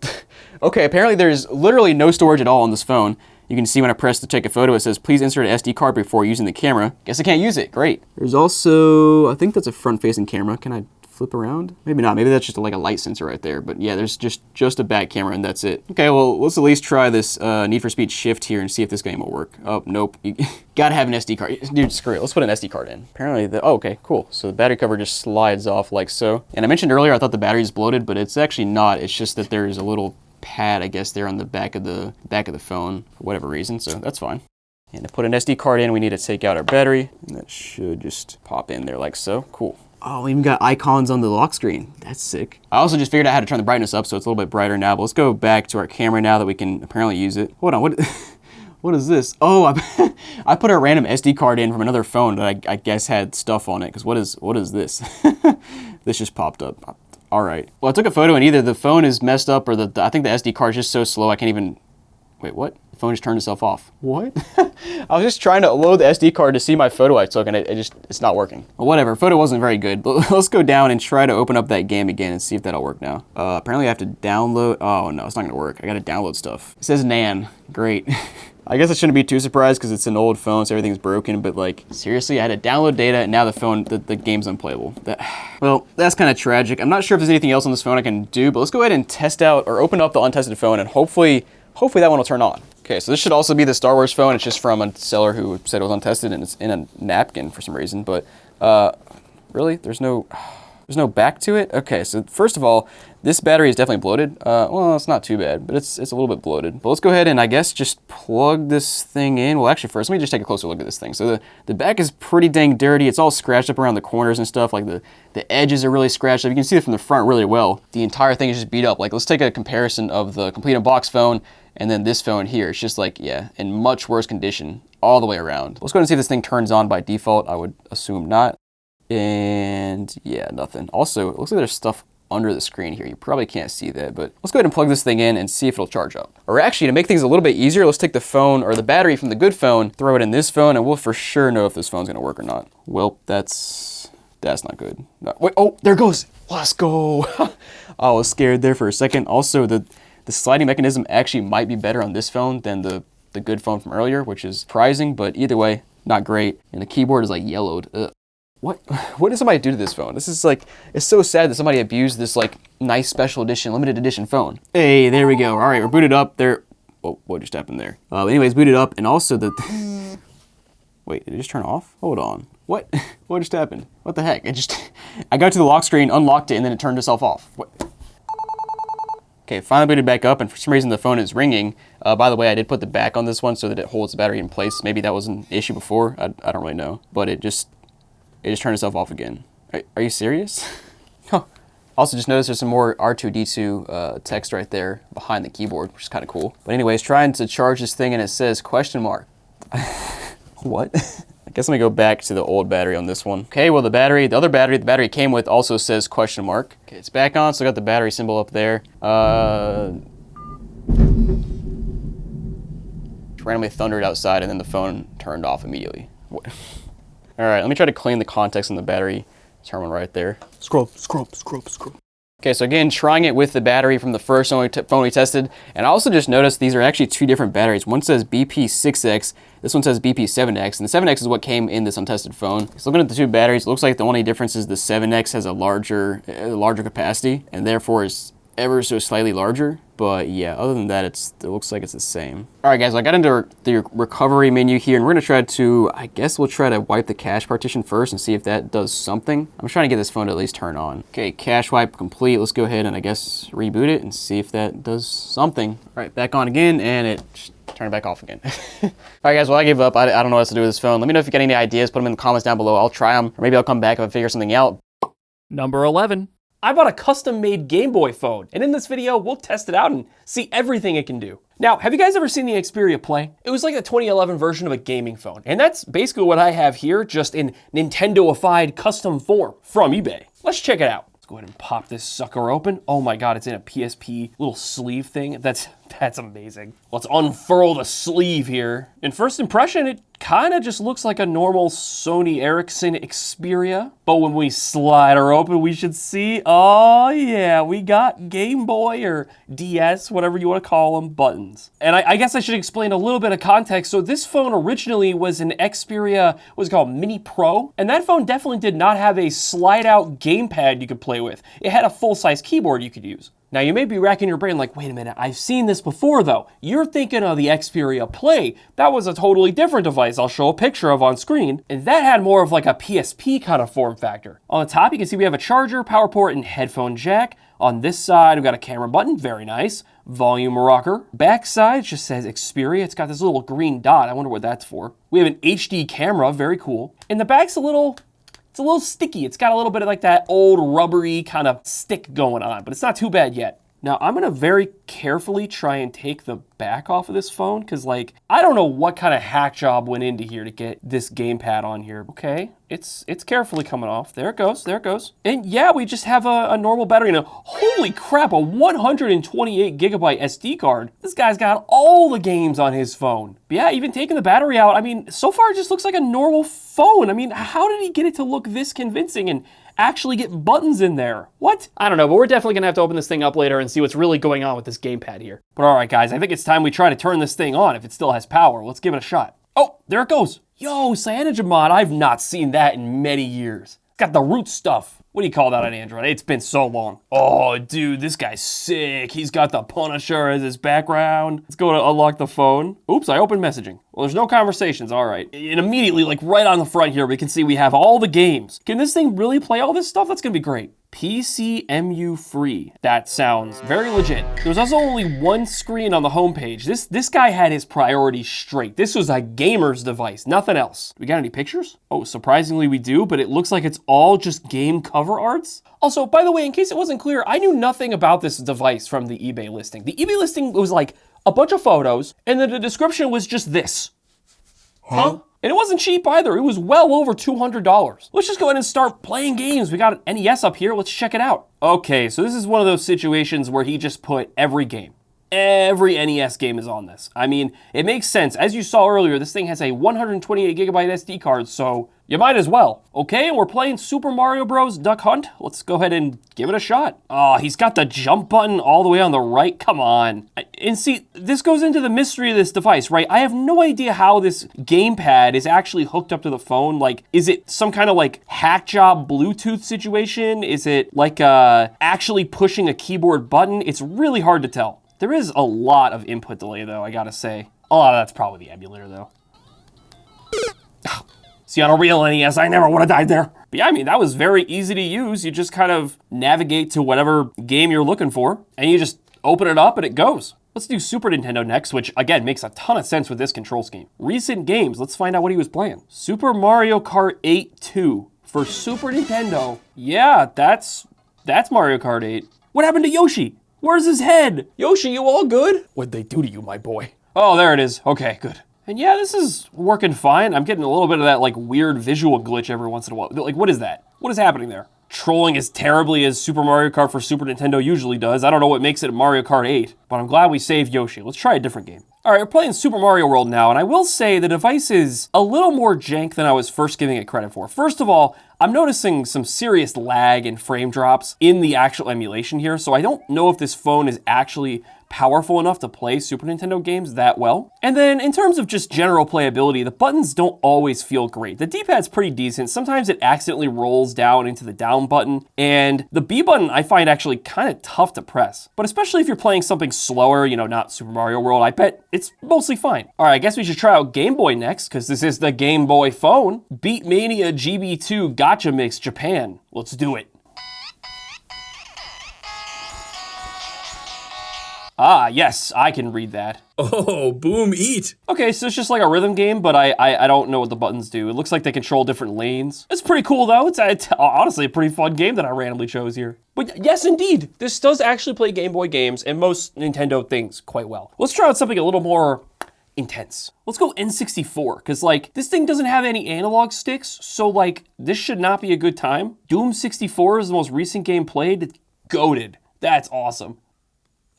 okay, apparently there's literally no storage at all on this phone. You can see when I press to take a photo, it says, please insert an SD card before using the camera. Guess I can't use it, great. There's also, I think that's a front-facing camera. Can I flip around? Maybe not, maybe that's just like a light sensor right there, but yeah, there's just a back camera and that's it. Okay, well, let's at least try this Need for Speed Shift here and see if this game will work. Oh, nope, you gotta have an SD card. Dude, screw it, let's put an SD card in. Apparently, oh, okay, cool. So the battery cover just slides off like so. And I mentioned earlier I thought the battery is bloated, but it's actually not. It's just that there's a little pad, I guess, there on the back of the phone for whatever reason, so that's fine. And to put an SD card in, we need to take out our battery, and that should just pop in there like so. Cool. Oh, we even got icons on the lock screen. That's sick. I also just figured out how to turn the brightness up so it's a little bit brighter now, but let's go back to our camera now that we can apparently use it. Hold on, what is this? Oh, I put a random SD card in from another phone that I guess had stuff on it, because what is this? This just popped up. All right. Well, I took a photo and either the phone is messed up or I think the SD card is just so slow I can't even, wait, what? The phone just turned itself off. What? I was just trying to load the SD card to see my photo I took and it's not working. Well, whatever, photo wasn't very good. Let's go down and try to open up that game again and see if that'll work now. Apparently I have to download, oh no, it's not gonna work. I gotta download stuff. It says NAN, great. I guess I shouldn't be too surprised because it's an old phone, so everything's broken, but like, seriously, I had to download data and now the game's unplayable. Well, that's kind of tragic. I'm not sure if there's anything else on this phone I can do, but let's go ahead and test out or open up the untested phone and hopefully that one will turn on. Okay, so this should also be the Star Wars phone. It's just from a seller who said it was untested and it's in a napkin for some reason, but really, there's no back to it? Okay, so first of all, this battery is definitely bloated. Well, it's not too bad, but it's a little bit bloated. But let's go ahead and I guess just plug this thing in. Well, actually first, let me just take a closer look at this thing. So the back is pretty dang dirty. It's all scratched up around the corners and stuff. Like the edges are really scratched up. You can see it from the front really well. The entire thing is just beat up. Like let's take a comparison of the complete unboxed phone and then this phone here. It's just like, yeah, in much worse condition all the way around. Let's go ahead and see if this thing turns on by default. I would assume not. And yeah, nothing. Also, it looks like there's stuff under the screen here. You probably can't see that, but let's go ahead and plug this thing in and see if it'll charge up. Or actually, to make things a little bit easier, let's take the phone or the battery from the good phone, throw it in this phone, and we'll for sure know if this phone's gonna work or not. Well, that's not good. No, wait, oh, there it goes. Let's go. I was scared there for a second. Also, the sliding mechanism actually might be better on this phone than the good phone from earlier, which is surprising, but either way, not great. And the keyboard is like yellowed. Ugh. What did somebody do to this phone? This is like, it's so sad that somebody abused this like nice special edition, limited edition phone. Hey, there we go. All right, we're booted up there. Whoa, what just happened there? Anyways, booted up, and also wait, did it just turn off? Hold on. What? What just happened? What the heck? I got to the lock screen, unlocked it, and then it turned itself off. What? Okay, finally booted back up, and for some reason the phone is ringing. By the way, I did put the back on this one so that it holds the battery in place. Maybe that was an issue before. I don't really know, but it just turned itself off again. Are you serious? Huh. Also, just notice there's some more R2-D2 text right there behind the keyboard, which is kind of cool. But anyways, trying to charge this thing and it says question mark. What? I guess let me go back to the old battery on this one. Okay, well the other battery the battery came with also says question mark. Okay, it's back on, so I got the battery symbol up there. Randomly thundered outside and then the phone turned off immediately. All right, let me try to clean the contacts in the battery terminal right there. Scrub. Okay, so again, trying it with the battery from the first phone we tested, and I also just noticed these are actually two different batteries. One says BP6X, this one says BP7X, and the 7X is what came in this untested phone. So looking at the two batteries, it looks like the only difference is the 7X has a larger capacity, and therefore is ever so slightly larger. But yeah, other than that, it looks like it's the same. All right, guys, I got into the recovery menu here, and we're gonna try to, I guess we'll try to wipe the cache partition first and see if that does something. I'm trying to get this phone to at least turn on. Okay, cache wipe complete. Let's go ahead and I guess reboot it and see if that does something. All right, back on again, and it turned back off again. All right, guys, well, I gave up. I don't know what else to do with this phone. Let me know if you got any ideas. Put them in the comments down below. I'll try them, or maybe I'll come back if I figure something out. Number 11. I bought a custom-made Game Boy phone, and in this video, we'll test it out and see everything it can do. Now, have you guys ever seen the Xperia Play? It was like a 2011 version of a gaming phone, and that's basically what I have here, just in Nintendo-ified custom form from eBay. Let's check it out. Let's go ahead and pop this sucker open. Oh my God, it's in a PSP little sleeve thing. That's amazing. Let's unfurl the sleeve here. In first impression, it kind of just looks like a normal Sony Ericsson Xperia. But when we slide her open, we should see, oh yeah, we got Game Boy or DS, whatever you want to call them, buttons. And I guess I should explain a little bit of context. So this phone originally was an Xperia, what's it called, Mini Pro. And that phone definitely did not have a slide out gamepad you could play with. It had a full-size keyboard you could use. Now you may be racking your brain like, wait a minute, I've seen this before though. You're thinking of the Xperia Play. That was a totally different device I'll show a picture of on screen, and that had more of like a PSP kind of form factor. On the top you can see we have a charger, power port, and headphone jack. On this side we've got a camera button, very nice. Volume rocker. Back side just says Xperia. It's got this little green dot, I wonder what that's for. We have an HD camera, very cool. And the back's a little sticky. It's got a little bit of like that old rubbery kind of stick going on, but it's not too bad yet. Now I'm gonna very carefully try and take the back off of this phone, because like, I don't know what kind of hack job went into here to get this gamepad on here. Okay, it's carefully coming off. There it goes, there it goes. And yeah, we just have a normal battery and holy crap, a 128 gigabyte SD card. This guy's got all the games on his phone. But yeah, even taking the battery out, I mean, so far it just looks like a normal phone. I mean, how did he get it to look this convincing and actually get buttons in there? What? I don't know, but we're definitely gonna have to open this thing up later and see what's really going on with this gamepad here. But all right, guys, I think it's time we try to turn this thing on if it still has power. Let's give it a shot. Oh, there it goes. Yo, CyanogenMod, I've not seen that in many years. It's got the root stuff. What do you call that on Android? It's been so long. Oh, dude, this guy's sick. He's got the Punisher as his background. Let's go to unlock the phone. Oops, I opened messaging. Well, there's no conversations, all right. And immediately, like right on the front here, we can see we have all the games. Can this thing really play all this stuff? That's gonna be great. PCMU free. That sounds very legit. There's also only one screen on the homepage. This guy had his priorities straight. This was a gamer's device, nothing else. We got any pictures? Oh, surprisingly we do, but it looks like it's all just game cover arts. Also, by the way, in case it wasn't clear, I knew nothing about this device from the eBay listing. The eBay listing was like a bunch of photos, and then the description was just this. Huh? And it wasn't cheap either. It was well over $200. Let's just go ahead and start playing games. We got an NES up here. Let's check it out. Okay, so this is one of those situations where he just put every game. Every NES game is on this. I mean, it makes sense. As you saw earlier, this thing has a 128 gigabyte SD card, so you might as well. Okay, and we're playing Super Mario Bros. Duck Hunt. Let's go ahead and give it a shot. Oh, he's got the jump button all the way on the right. Come on. And see, this goes into the mystery of this device, right? I have no idea how this gamepad is actually hooked up to the phone. Like, is it some kind of like hack job Bluetooth situation? Is it like actually pushing a keyboard button? It's really hard to tell. There is a lot of input delay though, I gotta say. A lot of that's probably the emulator though. See, on a real NES, I never would have died there. But yeah, I mean, that was very easy to use. You just kind of navigate to whatever game you're looking for, and you just open it up and it goes. Let's do Super Nintendo next, which again, makes a ton of sense with this control scheme. Recent games, let's find out what he was playing. Super Mario Kart 8 2 for Super Nintendo. Yeah, that's Mario Kart 8. What happened to Yoshi? Where's his head? Yoshi, you all good? What'd they do to you, my boy? Oh, there it is. Okay, good. And yeah, this is working fine. I'm getting a little bit of that like weird visual glitch every once in a while. Like, what is that? What is happening there? trolling as terribly as Super Mario Kart for Super Nintendo usually does. I don't know what makes it Mario Kart 8, but I'm glad we saved Yoshi. Let's try a different game. All right, we're playing Super Mario World now, and I will say the device is a little more jank than I was first giving it credit for. First of all, I'm noticing some serious lag and frame drops in the actual emulation here, so I don't know if this phone is actually powerful enough to play Super Nintendo games that well. And then in terms of just general playability, the buttons don't always feel great. The D-pad's pretty decent. Sometimes it accidentally rolls down into the down button, and the B button I find actually kind of tough to press. But especially if you're playing something slower, you know, not Super Mario World, I bet it's mostly fine. All right, I guess we should try out Game Boy next, because this is the Game Boy phone. Beatmania GB2 Gotcha Mix Japan. Let's do it. Ah, yes, I can read that. Oh, boom, eat. Okay, so it's just like a rhythm game, but I don't know what the buttons do. It looks like they control different lanes. It's pretty cool, though. It's honestly a pretty fun game that I randomly chose here. But yes, indeed, this does actually play Game Boy games and most Nintendo things quite well. Let's try out something a little more intense. Let's go N64, because, like, this thing doesn't have any analog sticks, so, like, this should not be a good time. Doom 64 is the most recent game played. It's goated. That's awesome.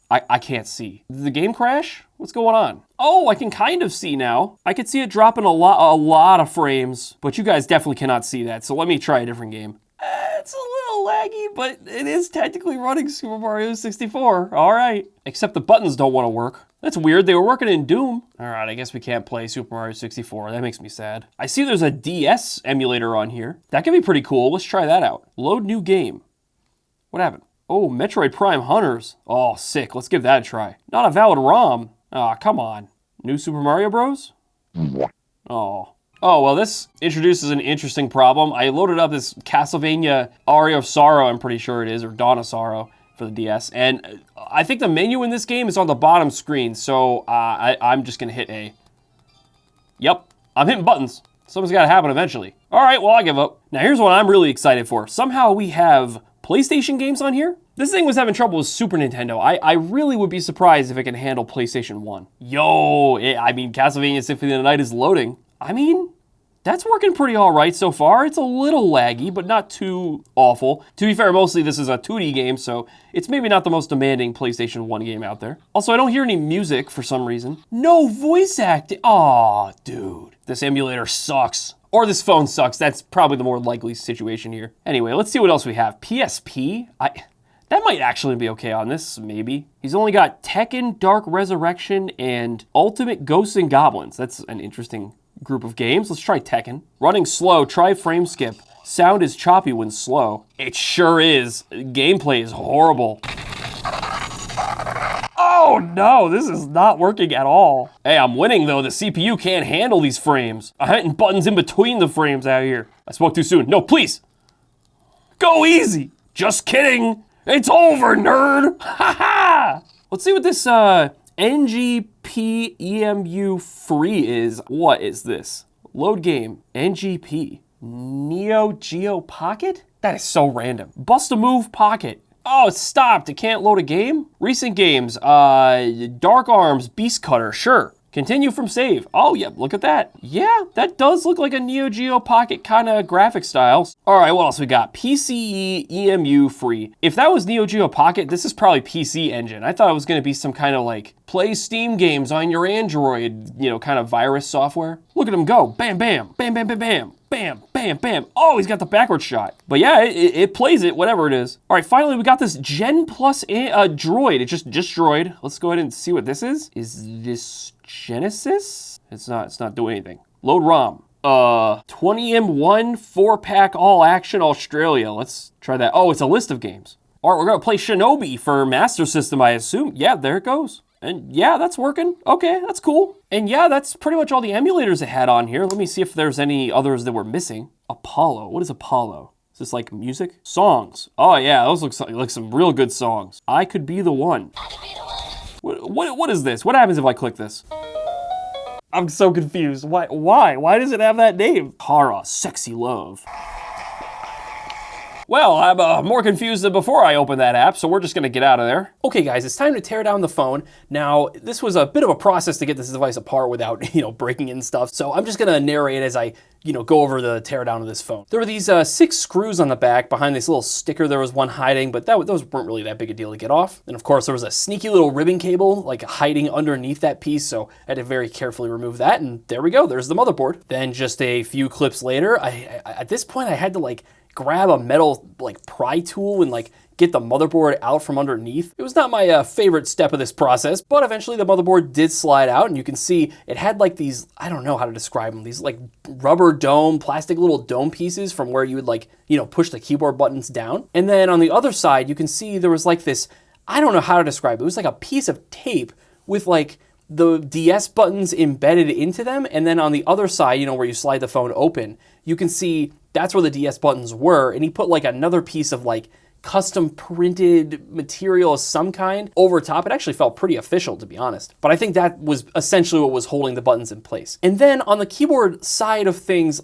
I can't see. Did the game crash? What's going on? Oh, I can kind of see now. I can see it dropping a lot of frames, but you guys definitely cannot see that, so let me try a different game. It's a little laggy, but it is technically running Super Mario 64. All right. Except the buttons don't want to work. That's weird. They were working in Doom. All right, I guess we can't play Super Mario 64. That makes me sad. I see there's a DS emulator on here. That could be pretty cool. Let's try that out. Load new game. What happened? Oh, Metroid Prime Hunters. Oh, sick. Let's give that a try. Not a valid ROM. Aw, come on. New Super Mario Bros? Oh. Oh, well, this introduces an interesting problem. I loaded up this Castlevania Aria of Sorrow, I'm pretty sure it is, or Dawn of Sorrow for the DS. And I think the menu in this game is on the bottom screen, so I'm just going to hit A. Yep, I'm hitting buttons. Something's got to happen eventually. All right, well, I give up. Now, here's what I'm really excited for. Somehow we have PlayStation games on here? This thing was having trouble with Super Nintendo. I really would be surprised if it can handle PlayStation 1. Yo, I mean, Castlevania Symphony of the Night is loading. I mean, that's working pretty all right so far. It's a little laggy, but not too awful. To be fair, mostly this is a 2D game, so it's maybe not the most demanding PlayStation 1 game out there. Also, I don't hear any music for some reason. No voice acting. Aw, dude. This emulator sucks. Or this phone sucks. That's probably the more likely situation here. Anyway, let's see what else we have. PSP? That might actually be okay on this, maybe. He's only got Tekken, Dark Resurrection, and Ultimate Ghosts and Goblins. That's an interesting group of games. Let's try Tekken. Running slow, try frame skip. Sound is choppy when slow. It sure is. Gameplay is horrible. Oh no, this is not working at all. Hey, I'm winning though. The CPU can't handle these frames. I'm hitting buttons in between the frames out here. I spoke too soon. No, please. Go easy. Just kidding. It's over, nerd. Ha ha. Let's see what this NGP EMU free is. What is this? Load game. NGP. Neo Geo Pocket? That is so random. Bust a Move Pocket. Oh, it stopped. It can't load a game? Recent games. Dark Arms, Beast Cutter. Sure. Continue from save. Oh, yeah, look at that. Yeah, that does look like a Neo Geo Pocket kind of graphic style. All right, what else we got? PCE EMU free. If that was Neo Geo Pocket, this is probably PC Engine. I thought it was going to be some kind of like play Steam games on your Android, you know, kind of virus software. Look at him go. Bam, bam, bam, bam, bam, bam. Bam, bam, bam. Oh, he's got the backward shot. But yeah, it plays it, whatever it is. All right, finally, we got this Gen Plus droid. It just droid. Let's go ahead and see what this is. Is this Genesis? It's not doing anything. Load ROM. 20M1 4-pack all action Australia. Let's try that. Oh, it's a list of games. All right, we're gonna play Shinobi for Master System, I assume. Yeah, there it goes. And yeah, that's working. Okay, that's cool. And yeah, that's pretty much all the emulators it had on here. Let me see if there's any others that were missing. Apollo. What is Apollo? Is this like music? Songs. Oh yeah, those look like some real good songs. I Could Be the One. What is this? What happens if I click this? I'm so confused. Why? Why does it have that name? Kara, Sexy Love. Well, I'm more confused than before I opened that app, so we're just gonna get out of there. Okay guys, it's time to tear down the phone. Now, this was a bit of a process to get this device apart without, breaking in stuff. So I'm just gonna narrate as I, go over the teardown of this phone. There were these 6 screws on the back behind this little sticker. There was one hiding, but those weren't really that big a deal to get off. And of course, there was a sneaky little ribbon cable, like hiding underneath that piece. So I had to very carefully remove that. And there we go, there's the motherboard. Then just a few clips later, at this point I had to grab a metal pry tool and get the motherboard out from underneath. It was not my favorite step of this process, but eventually the motherboard did slide out, and you can see it had these, I don't know how to describe them, these rubber dome, plastic little dome pieces from where you would push the keyboard buttons down. And then on the other side, you can see there was this, I don't know how to describe it. It was like a piece of tape with the DS buttons embedded into them, and then on the other side, where you slide the phone open, you can see that's where the DS buttons were, and he put another piece of custom printed material of some kind over top. It actually felt pretty official, to be honest. But I think that was essentially what was holding the buttons in place. And then on the keyboard side of things,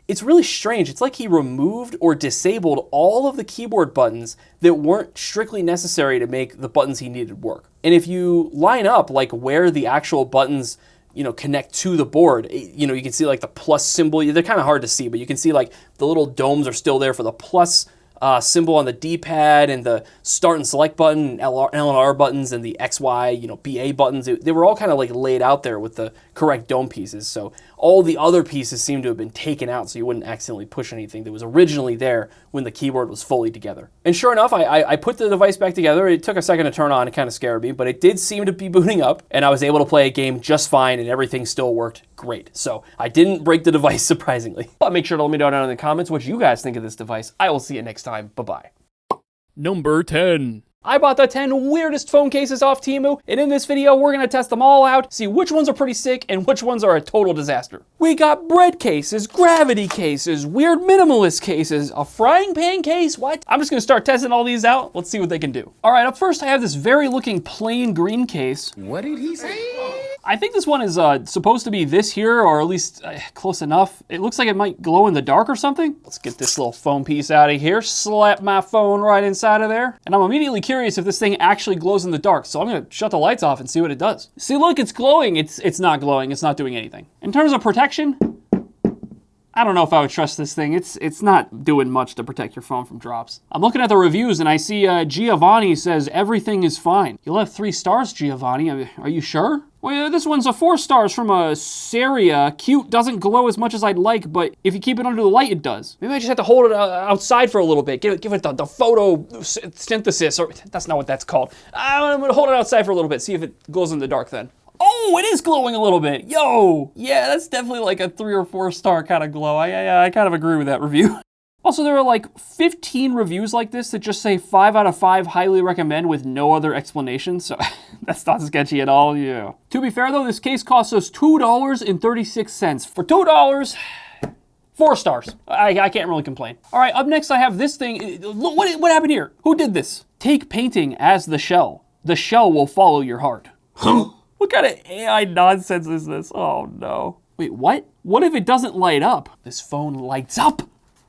it's really strange. It's like he removed or disabled all of the keyboard buttons that weren't strictly necessary to make the buttons he needed work. And if you line up where the actual buttons connect to the board, you can see the plus symbol. They're kind of hard to see, but you can see the little domes are still there for the plus symbol on the D-pad, and the start and select button, and L and R buttons, and the X, Y, BA buttons. They were all kind of laid out there with the correct dome pieces. So all the other pieces seem to have been taken out so you wouldn't accidentally push anything that was originally there when the keyboard was fully together. And sure enough, I put the device back together. It took a second to turn on. It kind of scared me, but it did seem to be booting up, and I was able to play a game just fine, and everything still worked great. So I didn't break the device, surprisingly. But make sure to let me know down in the comments what you guys think of this device. I will see you next time. Bye-bye. Number 10. I bought the 10 weirdest phone cases off TEMU, and in this video, we're gonna test them all out, see which ones are pretty sick and which ones are a total disaster. We got bread cases, gravity cases, weird minimalist cases, a frying pan case, what? I'm just gonna start testing all these out. Let's see what they can do. All right, up first, I have this very looking plain green case. What did he say? I think this one is supposed to be this here, or at least close enough. It looks like it might glow in the dark or something. Let's get this little foam piece out of here, slap my phone right inside of there. And I'm immediately curious if this thing actually glows in the dark, so I'm gonna shut the lights off and see what it does. See, look, it's glowing. It's not glowing, it's not doing anything. In terms of protection, I don't know if I would trust this thing. It's not doing much to protect your phone from drops. I'm looking at the reviews and I see Giovanni says everything is fine. You'll have 3 stars, Giovanni. Are you sure? Well, yeah, this one's a 4 stars from a Saria. Cute, doesn't glow as much as I'd like, but if you keep it under the light, it does. Maybe I just have to hold it outside for a little bit. Give it the photosynthesis, or that's not what that's called. I'm gonna hold it outside for a little bit, see if it glows in the dark then. Oh, it is glowing a little bit. Yo, yeah, that's definitely a 3 or 4 star kind of glow. I kind of agree with that review. Also, there are 15 reviews like this that just say 5 out of 5 highly recommend with no other explanation, so that's not sketchy at all, yeah. To be fair though, this case cost us $2.36. For $2, 4 stars. I can't really complain. All right, up next I have this thing. Look, what happened here? Who did this? Take painting as the shell. The shell will follow your heart. What kind of AI nonsense is this? Oh no. Wait, what? What if it doesn't light up? This phone lights up.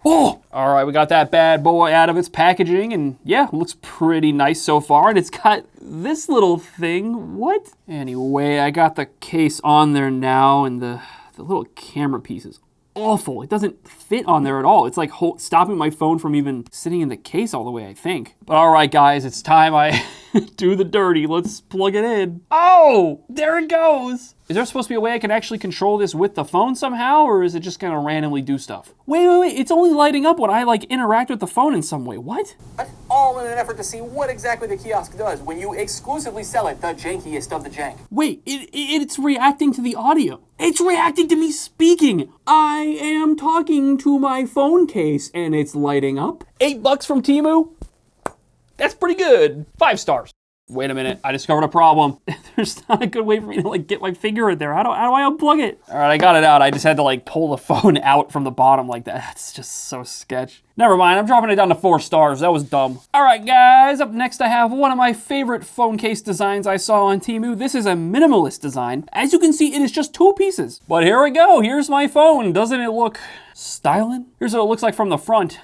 Oh! All right, we got that bad boy out of its packaging, and yeah, looks pretty nice so far, and it's got this little thing. What? Anyway, I got the case on there now, and the little camera piece is awful. It doesn't fit on there at all. It's stopping my phone from even sitting in the case all the way, I think. But all right, guys, it's time I do the dirty. Let's plug it in. Oh, there it goes. Is there supposed to be a way I can actually control this with the phone somehow, or is it just gonna randomly do stuff? Wait, it's only lighting up when I interact with the phone in some way. What? All in an effort to see what exactly the kiosk does when you exclusively sell it the jankiest of the jank. Wait, it's reacting to the audio. It's reacting to me speaking. I am talking to my phone case and it's lighting up. $8 from TEMU? That's pretty good. 5 stars. Wait a minute, I discovered a problem. There's not a good way for me to get my finger in there. How do I unplug it? All right, I got it out. I just had to pull the phone out from the bottom like that. That's just so sketch. Never mind, I'm dropping it down to 4 stars. That was dumb. All right, guys, up next I have one of my favorite phone case designs I saw on TEMU. This is a minimalist design. As you can see, it is just 2 pieces. But here we go, here's my phone. Doesn't it look styling? Here's what it looks like from the front.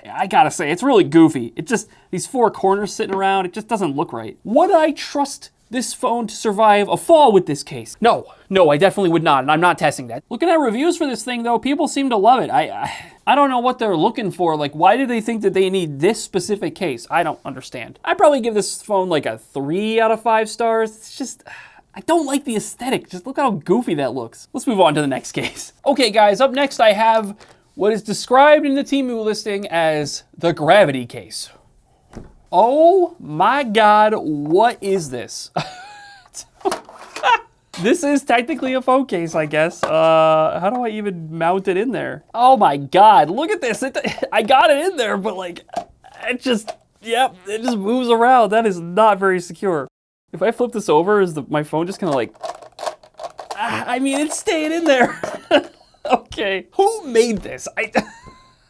I gotta say, it's really goofy. It just, these four corners sitting around, it just doesn't look right. Would I trust this phone to survive a fall with this case? No, I definitely would not, and I'm not testing that. Looking at reviews for this thing though, people seem to love it. I don't know what they're looking for. Like, why do they think that they need this specific case? I don't understand. I'd probably give this phone like a 3 out of 5 stars. It's just, I don't like the aesthetic. Just look how goofy that looks. Let's move on to the next case. Okay guys, up next I have what is described in the TEMU listing as the gravity case. Oh my God, what is this? This is technically a phone case, I guess. How do I even mount it in there? Oh my God, look at this. I got it in there, but like, it just moves around. That is not very secure. If I flip this over, is my phone just gonna like, I mean, it's staying in there. Okay, who made this?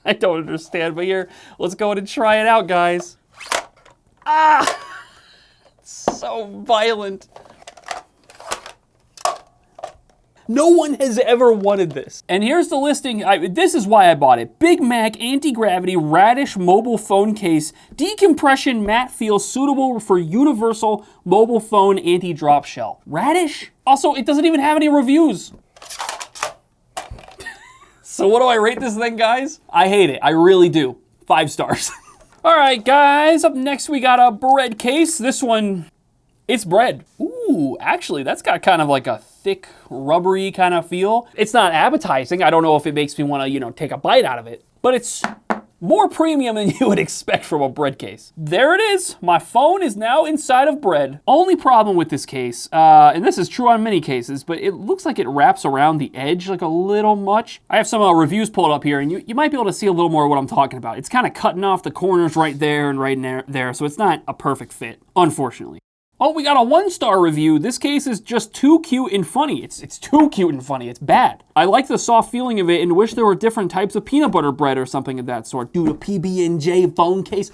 I don't understand, but here, let's go ahead and try it out, guys. It's so violent. No one has ever wanted this. And here's the listing. This is why I bought it. Big Mac anti-gravity radish mobile phone case. Decompression matte feel suitable for universal mobile phone anti-drop shell. Radish? Also, it doesn't even have any reviews. So what do I rate this thing, guys? I hate it. I really do. 5 stars. All right, guys. Up next, we got a bread case. This one, it's bread. Ooh, actually, that's got kind of like a thick, rubbery kind of feel. It's not appetizing. I don't know if it makes me want to, take a bite out of it, but it's more premium than you would expect from a bread case. There it is. My phone is now inside of bread. Only problem with this case, and this is true on many cases, but it looks like it wraps around the edge like a little much. I have some reviews pulled up here, and you might be able to see a little more of what I'm talking about. It's kind of cutting off the corners right there and right there, so it's not a perfect fit, unfortunately. Oh, we got a 1-star review. This case is just too cute and funny. It's too cute and funny. It's bad. I like the soft feeling of it and wish there were different types of peanut butter bread or something of that sort. Dude, a PB&J phone case.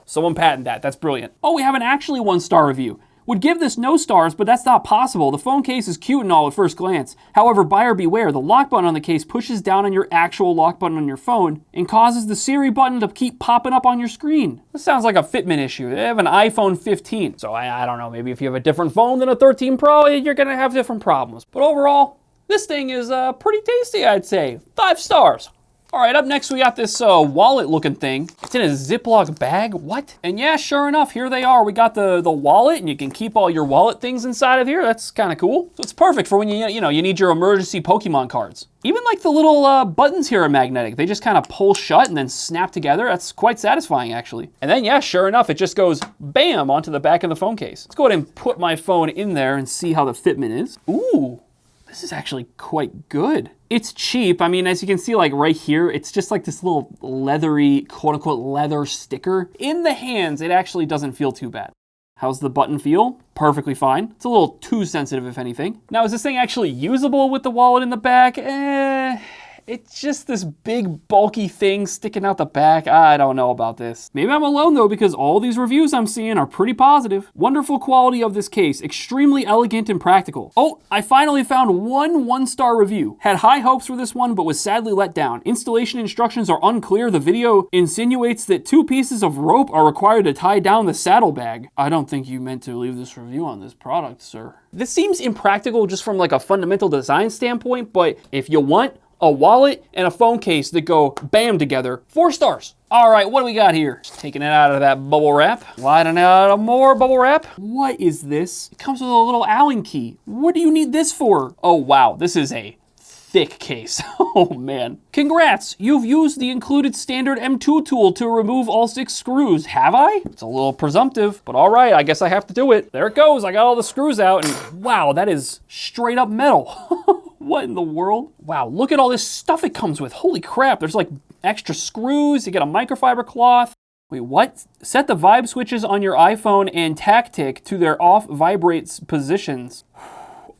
Someone patent that. That's brilliant. Oh, we have an actually 1-star review. Would give this no stars, but that's not possible. The phone case is cute and all at first glance. However, buyer beware, the lock button on the case pushes down on your actual lock button on your phone and causes the Siri button to keep popping up on your screen. This sounds like a fitment issue. They have an iPhone 15, so I don't know, maybe if you have a different phone than a 13 Pro, you're gonna have different problems. But overall, this thing is pretty tasty, I'd say. 5 stars. All right, up next we got this wallet-looking thing. It's in a Ziploc bag, what? And yeah, sure enough, here they are. We got the wallet, and you can keep all your wallet things inside of here. That's kind of cool. So it's perfect for when you need your emergency Pokemon cards. Even like the little buttons here are magnetic. They just kind of pull shut and then snap together. That's quite satisfying, actually. And then, yeah, sure enough, it just goes bam onto the back of the phone case. Let's go ahead and put my phone in there and see how the fitment is. Ooh. This is actually quite good. It's cheap. I mean, as you can see, like right here, it's just like this little leathery, quote unquote, leather sticker. In the hands, it actually doesn't feel too bad. How's the button feel? Perfectly fine. It's a little too sensitive, if anything. Now, is this thing actually usable with the wallet in the back? It's just this big, bulky thing sticking out the back. I don't know about this. Maybe I'm alone though, because all these reviews I'm seeing are pretty positive. Wonderful quality of this case, extremely elegant and practical. Oh, I finally found one 1-star review. Had high hopes for this one, but was sadly let down. Installation instructions are unclear. The video insinuates that 2 pieces of rope are required to tie down the saddlebag. I don't think you meant to leave this review on this product, sir. This seems impractical just from like a fundamental design standpoint, but if you want a wallet and a phone case that go bam together, 4 stars. All right, what do we got here? Just taking it out of that bubble wrap. Sliding out more bubble wrap. What is this? It comes with a little Allen key. What do you need this for? Oh wow, this is a thick case. Oh man. Congrats, you've used the included standard M2 tool to remove all 6 screws. Have I? It's a little presumptive, but all right, I guess I have to do it. There it goes, I got all the screws out, and wow, that is straight up metal. What in the world? Wow, look at all this stuff it comes with. Holy crap, there's like extra screws, you get a microfiber cloth. Wait, what? Set the vibe switches on your iPhone and tactic to their off vibrates positions.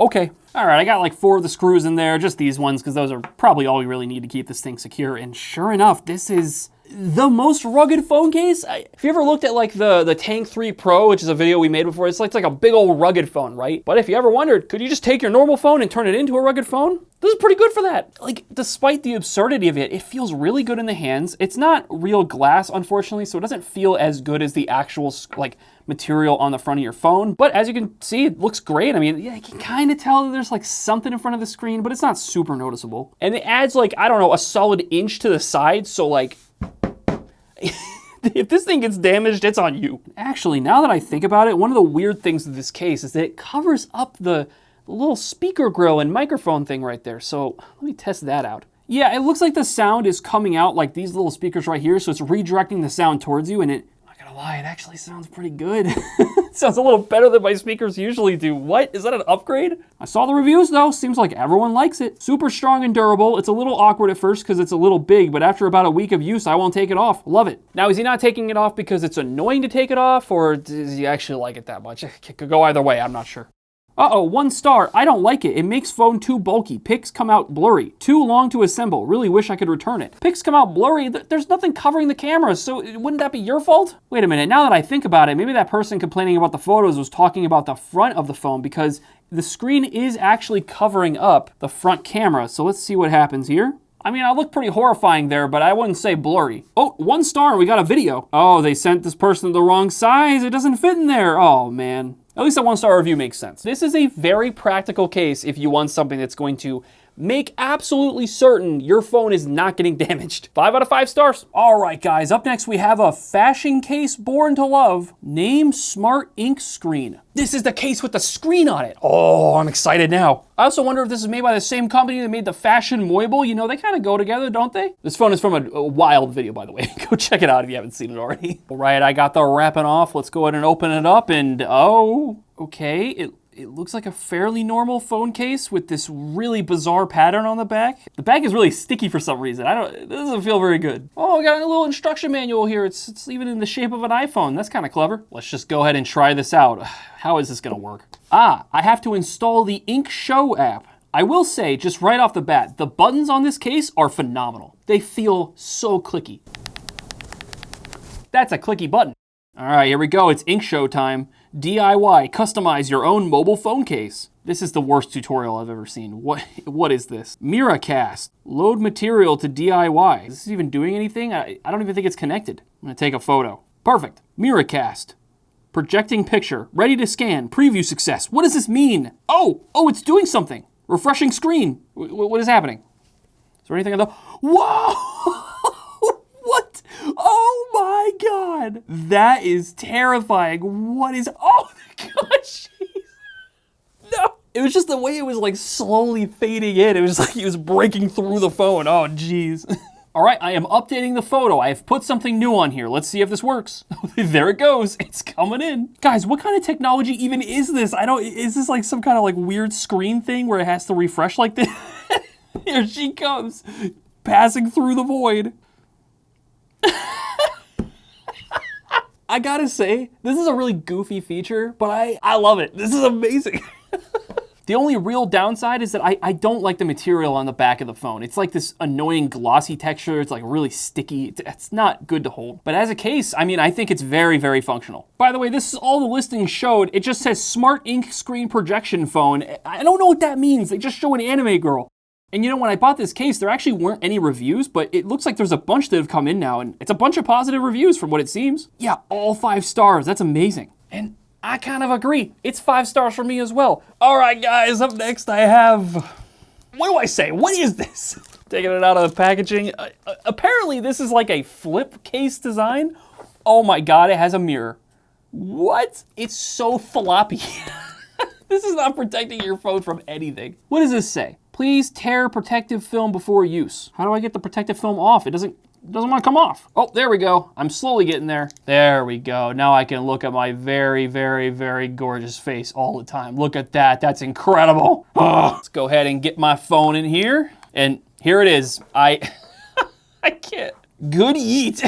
Okay, all right, I got like 4 of the screws in there, just these ones, because those are probably all we really need to keep this thing secure. And sure enough, this is the most rugged phone case. If you ever looked at like the Tank 3 Pro, which is a video we made before, it's like a big old rugged phone, right? But if you ever wondered, could you just take your normal phone and turn it into a rugged phone? This is pretty good for that. Like, despite the absurdity of it, it feels really good in the hands. It's not real glass, unfortunately, so it doesn't feel as good as the actual, like, material on the front of your phone. But as you can see, it looks great. I mean, yeah, you can kind of tell that there's like something in front of the screen, but it's not super noticeable. And it adds like, I don't know, a solid inch to the side, so like, if this thing gets damaged, it's on you. Actually, now that I think about it, one of the weird things of this case is that it covers up the little speaker grill and microphone thing right there. So let me test that out. Yeah, it looks like the sound is coming out like these little speakers right here, so it's redirecting the sound towards you, and I'm not gonna lie, it actually sounds pretty good. It sounds a little better than my speakers usually do. What? Is that an upgrade? I saw the reviews though, seems like everyone likes it. Super strong and durable. It's a little awkward at first because it's a little big, but after about a week of use, I won't take it off. Love it. Now, is he not taking it off because it's annoying to take it off, or does he actually like it that much? It could go either way, I'm not sure. Uh-oh, 1 star. I don't like it. It makes phone too bulky. Pics come out blurry. Too long to assemble. Really wish I could return it. Pics come out blurry. There's nothing covering the camera, so wouldn't that be your fault? Wait a minute. Now that I think about it, maybe that person complaining about the photos was talking about the front of the phone, because the screen is actually covering up the front camera. So let's see what happens here. I mean, I look pretty horrifying there, but I wouldn't say blurry. Oh, 1 star, we got a video. Oh, they sent this person the wrong size. It doesn't fit in there. Oh, man. At least a 1-star review makes sense. This is a very practical case if you want something that's going to make absolutely certain your phone is not getting damaged. 5 out of 5 stars. All right, guys, up next we have a fashion case born to love. Name Smart Ink Screen. This is the case with the screen on it. Oh, I'm excited now. I also wonder if this is made by the same company that made the Fashion Moible. You know, they kind of go together, don't they? This phone is from a wild video, by the way. Go check it out if you haven't seen it already. All right, I got the wrapping off. Let's go ahead and open it up, and oh, okay. It looks like a fairly normal phone case with this really bizarre pattern on the back. The back is really sticky for some reason. It doesn't feel very good. Oh, I got a little instruction manual here. It's even in the shape of an iPhone. That's kind of clever. Let's just go ahead and try this out. How is this gonna work? I have to install the Ink Show app. I will say, just right off the bat, the buttons on this case are phenomenal. They feel so clicky. That's a clicky button. All right, here we go. It's Ink Show time. DIY, customize your own mobile phone case. This is the worst tutorial I've ever seen. What is this? Miracast, load material to DIY. Is this even doing anything? I don't even think it's connected. I'm gonna take a photo. Perfect. Miracast, projecting picture, ready to scan, preview success. What does this mean? Oh, it's doing something. Refreshing screen. What is happening? Is there anything on the, whoa! What? Oh my God. That is terrifying. What is, oh my gosh. No. It was just the way it was like slowly fading in. It was like he was breaking through the phone. Oh geez. All right, I am updating the photo. I have put something new on here. Let's see if this works. There it goes. It's coming in. Guys, what kind of technology even is this? Is this like some kind of like weird screen thing where it has to refresh like this? Here she comes, passing through the void. I gotta say, this is a really goofy feature, but I love it. This is amazing. The only real downside is that I don't like the material on the back of the phone. It's like this annoying glossy texture. It's like really sticky. It's not good to hold. But as a case, I mean, I think it's very, very functional. By the way, this is all the listings showed. It just says Smart Ink Screen Projection Phone. I don't know what that means. They just show an anime girl. And you know, when I bought this case, there actually weren't any reviews, but it looks like there's a bunch that have come in now, and it's a bunch of positive reviews from what it seems. Yeah, all 5 stars. That's amazing. And I kind of agree. It's 5 stars for me as well. All right, guys, up next I have, what do I say? What is this? Taking it out of the packaging. Apparently this is like a flip case design. Oh my God, it has a mirror. What? It's so floppy. This is not protecting your phone from anything. What does this say? Please tear protective film before use. How do I get the protective film off? It doesn't want to come off. Oh, there we go. I'm slowly getting there. There we go. Now I can look at my very, very, very gorgeous face all the time. Look at that. That's incredible. Oh. Let's go ahead and get my phone in here. And here it is. I can't. Good eat.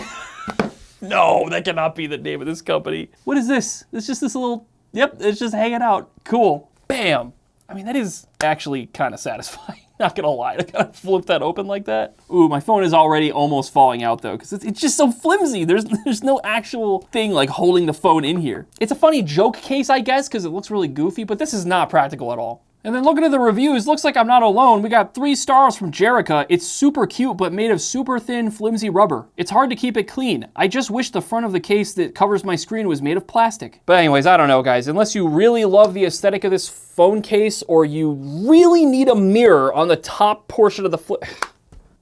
No, that cannot be the name of this company. What is this? It's just this little, yep, it's just hanging out. Cool. Bam. I mean, that is actually kind of satisfying. Not gonna lie, I gotta flip that open like that. Ooh, my phone is already almost falling out though, because it's just so flimsy. There's no actual thing like holding the phone in here. It's a funny joke case, I guess, because it looks really goofy, but this is not practical at all. And then looking at the reviews, looks like I'm not alone. We got 3 stars from Jerica. It's super cute, but made of super thin, flimsy rubber. It's hard to keep it clean. I just wish the front of the case that covers my screen was made of plastic. But anyways, I don't know, guys. Unless you really love the aesthetic of this phone case, or you really need a mirror on the top portion of the flip.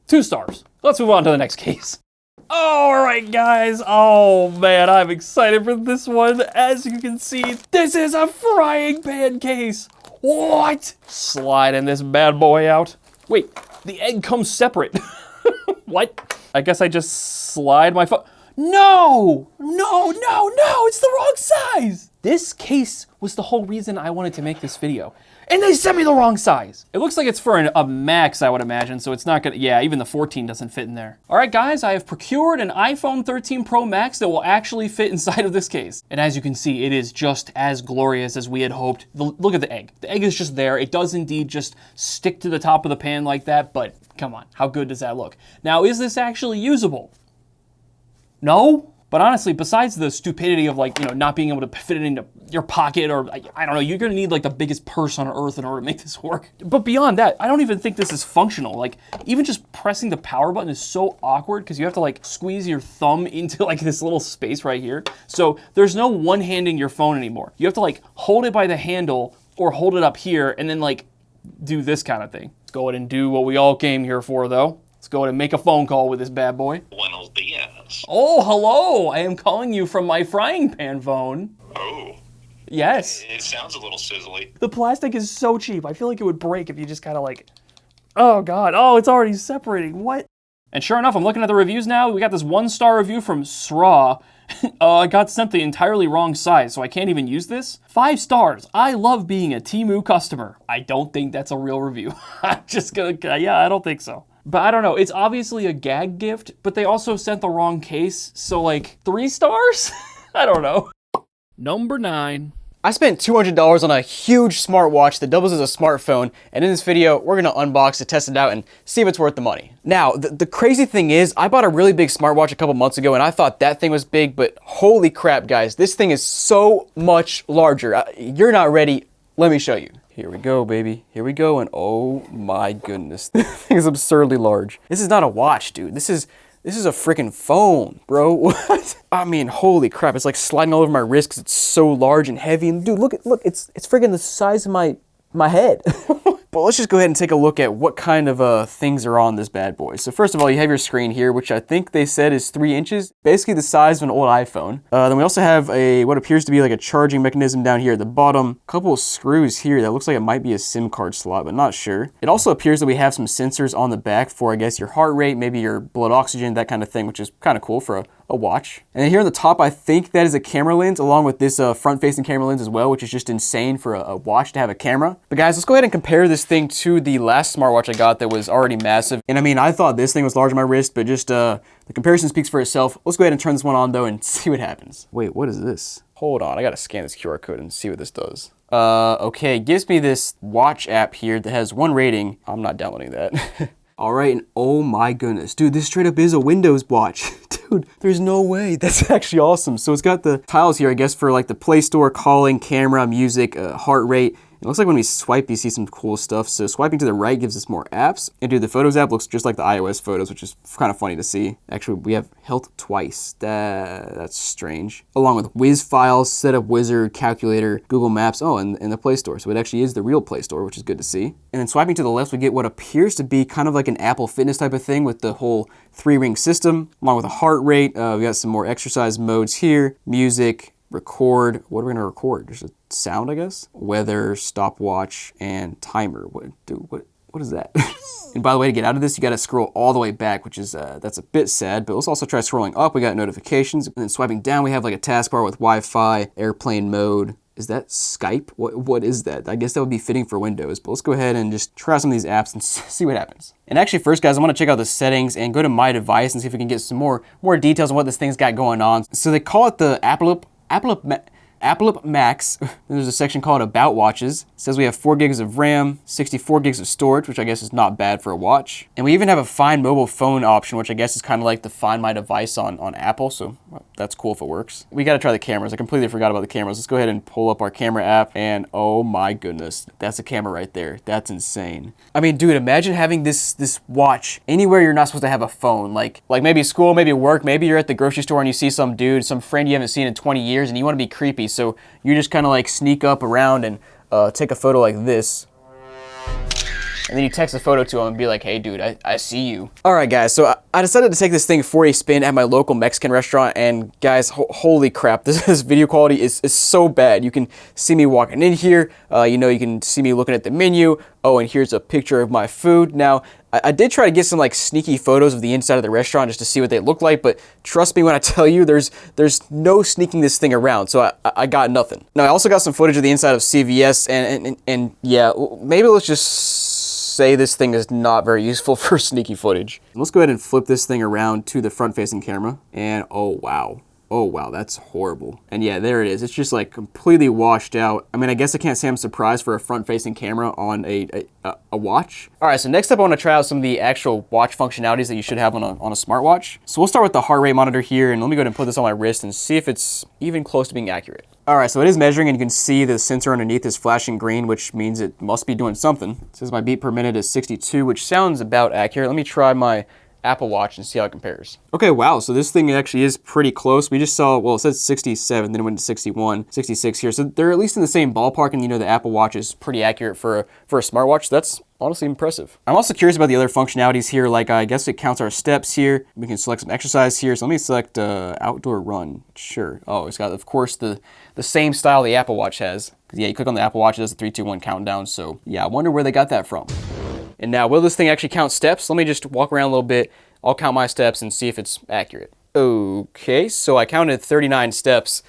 2 stars. Let's move on to the next case. All right, guys. Oh, man, I'm excited for this one. As you can see, this is a frying pan case. What? Sliding this bad boy out. Wait, the egg comes separate. What? I guess I just slide my phone. No, it's the wrong size. This case was the whole reason I wanted to make this video. And they sent me the wrong size. It looks like it's for a Max, I would imagine, so it's not gonna, yeah, even the 14 doesn't fit in there. All right, guys, I have procured an iPhone 13 Pro Max that will actually fit inside of this case. And as you can see, it is just as glorious as we had hoped. Look at the egg. The egg is just there. It does indeed just stick to the top of the pan like that, but come on, how good does that look? Now, is this actually usable? No? But honestly, besides the stupidity of like, you know, not being able to fit it into your pocket, or I don't know, you're gonna need like the biggest purse on earth in order to make this work. But beyond that, I don't even think this is functional. Like, even just pressing the power button is so awkward because you have to like squeeze your thumb into like this little space right here. So there's no one-handing your phone anymore. You have to like hold it by the handle or hold it up here and then like do this kind of thing. Let's go ahead and do what we all came here for though. Let's go ahead and make a phone call with this bad boy. Buenos dias. Oh, hello. I am calling you from my frying pan phone. Oh. Yes. It sounds a little sizzly. The plastic is so cheap. I feel like it would break if you just kind of like, oh God. Oh, it's already separating. What? And sure enough, I'm looking at the reviews now. We got this 1-star review from Sraw. I got sent the entirely wrong size, so I can't even use this. 5 stars. I love being a TEMU customer. I don't think that's a real review. I'm just gonna, yeah, I don't think so. But I don't know, it's obviously a gag gift, but they also sent the wrong case, so like 3 stars? I don't know. Number 9. I spent $200 on a huge smartwatch that doubles as a smartphone, and in this video, we're gonna unbox it, test it out, and see if it's worth the money. Now, the crazy thing is, I bought a really big smartwatch a couple months ago, and I thought that thing was big, but holy crap, guys, this thing is so much larger. You're not ready, let me show you. Here we go, baby. Here we go, and oh my goodness, this thing is absurdly large. This is not a watch, dude. This is a freaking phone, bro. What? I mean, holy crap! It's like sliding all over my wrist because it's so large and heavy. And dude, look, it's freaking the size of my head. But let's just go ahead and take a look at what kind of things are on this bad boy. So first of all, you have your screen here, which I think they said is 3 inches, basically the size of an old iPhone. Then we also have what appears to be like a charging mechanism down here at the bottom. A couple of screws here that looks like it might be a SIM card slot, but not sure. It also appears that we have some sensors on the back for, I guess, your heart rate, maybe your blood oxygen, that kind of thing, which is kind of cool for a watch. And then here on the top, I think that is a camera lens, along with this front-facing camera lens as well, which is just insane for a watch to have a camera. But guys, let's go ahead and compare this thing to the last smartwatch I got that was already massive. And I mean, I thought this thing was large on my wrist, but just the comparison speaks for itself. Let's go ahead and turn this one on though and see what happens. Wait, what is this? Hold on, I gotta scan this QR code and see what this does. Okay, it gives me this watch app here that has 1 rating. I'm not downloading that. All right, and oh my goodness, dude, this straight up is a Windows watch. Dude, there's no way. That's actually awesome. So it's got the tiles here, I guess, for like the Play Store, calling, camera, music, heart rate. It looks like when we swipe, you see some cool stuff. So swiping to the right gives us more apps. And dude, the Photos app looks just like the iOS photos, which is kind of funny to see. Actually, we have health twice. That's strange. Along with Wiz Files, Setup Wizard, Calculator, Google Maps, oh, and the Play Store. So it actually is the real Play Store, which is good to see. And then swiping to the left, we get what appears to be kind of like an Apple Fitness type of thing with the whole 3-ring system, along with a heart rate. We got some more exercise modes here, music, record. What are we gonna record? Just a sound, I guess. Weather, stopwatch, and timer. What is that? And by the way, to get out of this, you gotta scroll all the way back, which is, that's a bit sad, but let's also try scrolling up. We got notifications, and then swiping down, we have like a taskbar with Wi-Fi, airplane mode. Is that Skype? What is that? I guess that would be fitting for Windows, but let's go ahead and just try some of these apps and see what happens. And actually first, guys, I want to check out the settings and go to My Device and see if we can get some more details on what this thing's got going on. So they call it the Apple Max. There's a section called About Watches. It says we have 4 gigs of RAM, 64 gigs of storage, which I guess is not bad for a watch. And we even have a Find Mobile Phone option, which I guess is kind of like the Find My Device on Apple, so well, that's cool if it works. We gotta try the cameras. I completely forgot about the cameras. Let's go ahead and pull up our camera app, and oh my goodness, that's a camera right there. That's insane. I mean, dude, imagine having this watch anywhere you're not supposed to have a phone. Like maybe school, maybe work, maybe you're at the grocery store and you see some dude, some friend you haven't seen in 20 years, and you want to be creepy, so you just kind of like sneak up around and take a photo like this. And then you text a photo to him and be like, hey dude, I see you. All right guys, so I decided to take this thing for a spin at my local Mexican restaurant, and guys, holy crap, this video quality is so bad. You can see me walking in here, you know, you can see me looking at the menu. Oh, and here's a picture of my food. Now, I did try to get some like sneaky photos of the inside of the restaurant just to see what they look like, but trust me when I tell you, there's no sneaking this thing around, so I got nothing. Now, I also got some footage of the inside of CVS, and yeah, maybe let's just say this thing is not very useful for sneaky footage. Let's go ahead and flip this thing around to the front-facing camera, and oh wow. Oh wow, that's horrible. And yeah, there it is. It's just like completely washed out. I mean, I guess I can't say I'm surprised for a front-facing camera on a watch. All right, so next up I want to try out some of the actual watch functionalities that you should have on a smartwatch. So we'll start with the heart rate monitor here, and let me go ahead and put this on my wrist and see if it's even close to being accurate. All right, so it is measuring, and you can see the sensor underneath is flashing green, which means it must be doing something. It says my beat per minute is 62, which sounds about accurate. Let me try my Apple Watch and see how it compares. Okay, wow, so this thing actually is pretty close. We just saw, well, it says 67, then it went to 61, 66 here. So they're at least in the same ballpark, and you know the Apple Watch is pretty accurate for a smartwatch. So that's honestly impressive. I'm also curious about the other functionalities here, like I guess it counts our steps here. We can select some exercise here. So let me select outdoor run. Sure. Oh, it's got, of course, the same style the Apple Watch has. Yeah, you click on the Apple Watch, it does a 3, 2, 1 countdown. So yeah, I wonder where they got that from. And now, will this thing actually count steps? Let me just walk around a little bit. I'll count my steps and see if it's accurate. Okay, so I counted 39 steps.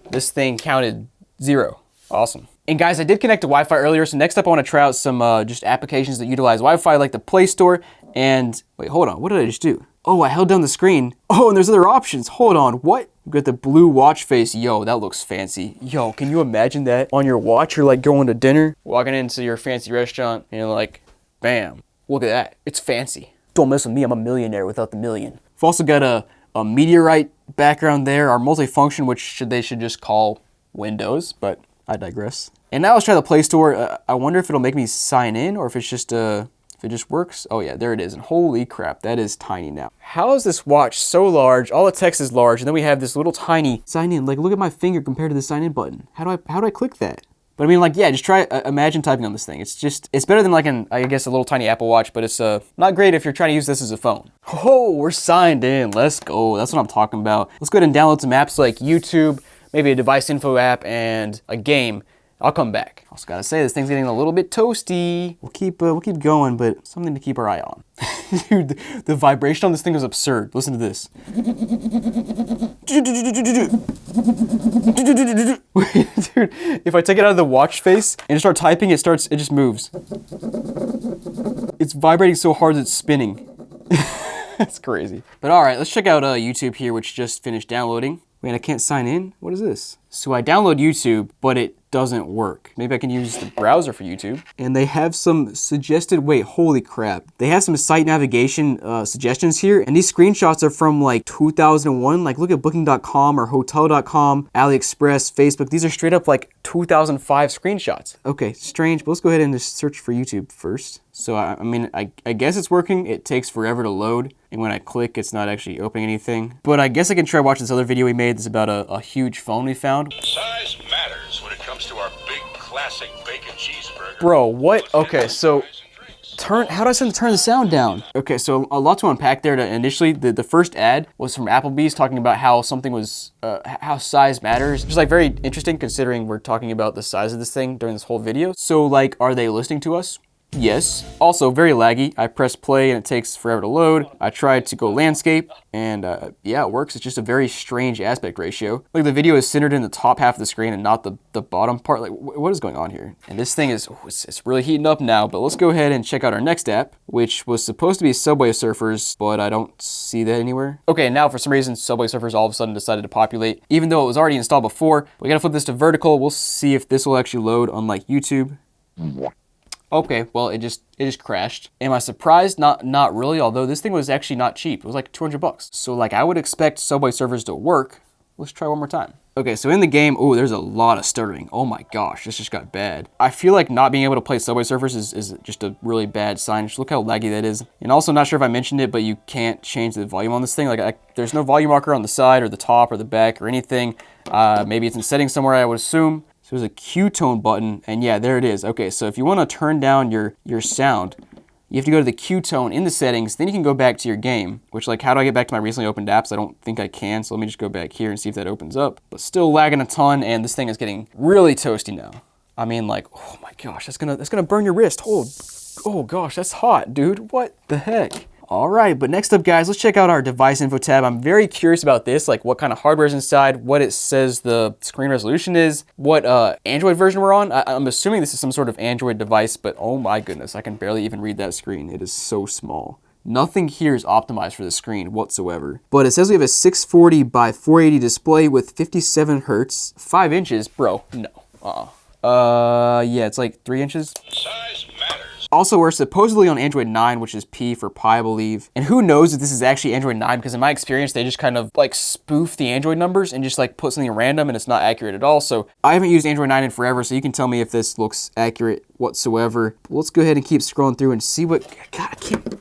This thing counted 0. Awesome. And guys, I did connect to Wi-Fi earlier, so next up I want to try out some just applications that utilize Wi-Fi, like the Play Store. And wait, hold on, what did I just do? Oh, I held down the screen. Oh, and there's other options. Hold on, what? You got the blue watch face. Yo, that looks fancy. Yo, can you imagine that on your watch? You're like going to dinner, walking into your fancy restaurant, and you're like, bam, look at that, it's fancy. Don't mess with me, I'm a millionaire without the million. We've also got a meteorite background there, our multifunction, which they should just call Windows, but I digress. And now let's try the Play Store. I wonder if it'll make me sign in, or if it's just if it just works. Oh yeah, there it is, and holy crap, that is tiny now. How is this watch so large? All the text is large, and then we have this little tiny sign in. Like, look at my finger compared to the sign in button. How do I click that? But I mean, like, yeah, just try, imagine typing on this thing. It's better than like I guess a little tiny Apple Watch, but it's not great if you're trying to use this as a phone. Oh, we're signed in, let's go. That's what I'm talking about. Let's go ahead and download some apps like YouTube, maybe a device info app, and a game. I'll come back. Also gotta say, this thing's getting a little bit toasty. We'll keep going, but something to keep our eye on. Dude, the vibration on this thing is absurd. Listen to this. Dude, if I take it out of the watch face and start typing, it just moves. It's vibrating so hard that it's spinning. That's crazy. But all right, let's check out YouTube here, which just finished downloading. Wait, I can't sign in? What is this? So I download YouTube, but it doesn't work. Maybe I can use the browser for YouTube. And they have some suggested, wait, holy crap. They have some site navigation suggestions here, and these screenshots are from like 2001. Like, look at booking.com or hotel.com, AliExpress, Facebook. These are straight up like 2005 screenshots. Okay, strange, but let's go ahead and just search for YouTube first. So I mean, I guess it's working. It takes forever to load, and when I click, it's not actually opening anything. But I guess I can try watching this other video we made. That's about a huge phone we found. Size matters when it comes to our big classic bacon cheeseburger. Bro, what? Okay, so how do I turn the sound down? Okay, so a lot to unpack there. Initially, the first ad was from Applebee's talking about how something was, how size matters. Just like very interesting considering we're talking about the size of this thing during this whole video. So like, are they listening to us? Yes. Also very laggy. I press play and it takes forever to load. I tried to go landscape and yeah, it works. It's just a very strange aspect ratio. Like the video is centered in the top half of the screen and not the bottom part. Like what is going on here? And this thing is, it's really heating up now, but let's go ahead and check out our next app, which was supposed to be Subway Surfers, but I don't see that anywhere. Okay, now for some reason, Subway Surfers all of a sudden decided to populate, even though it was already installed before. We gotta flip this to vertical. We'll see if this will actually load, unlike YouTube. Okay, well, it just crashed. Am I surprised? Not really, although this thing was actually not cheap. It was like 200 bucks. So like I would expect Subway Surfers to work. Let's try one more time. Okay, so in the game, oh, there's a lot of stuttering. Oh my gosh, this just got bad. I feel like not being able to play Subway Surfers is just a really bad sign. Just look how laggy that is. And also, not sure if I mentioned it, but you can't change the volume on this thing. Like, there's no volume marker on the side or the top or the back or anything. Maybe it's in settings somewhere, I would assume. So there's a Q-tone button, and yeah, there it is. Okay, so if you want to turn down your sound, you have to go to the Q-tone in the settings, then you can go back to your game, which like, how do I get back to my recently opened apps? I don't think I can, so let me just go back here and see if that opens up. But still lagging a ton, and this thing is getting really toasty now. I mean, like, oh my gosh, that's gonna burn your wrist. Oh gosh, that's hot, dude. What the heck? All right, but next up, guys, let's check out our device info tab. I'm very curious about this, like what kind of hardware is inside, what it says the screen resolution is, what Android version we're on. I'm assuming this is some sort of Android device, but oh my goodness, I can barely even read that screen. It is so small. Nothing here is optimized for the screen whatsoever. But it says we have a 640 by 480 display with 57 hertz, 5 inches. Bro, no. Yeah, it's like 3 inches. Size matters. Also, we're supposedly on Android 9, which is P for Pi, I believe. And who knows if this is actually Android 9, because in my experience, they just kind of like spoof the Android numbers and just like put something random and it's not accurate at all. So I haven't used Android 9 in forever, so you can tell me if this looks accurate whatsoever. But let's go ahead and keep scrolling through and see what, God, I can't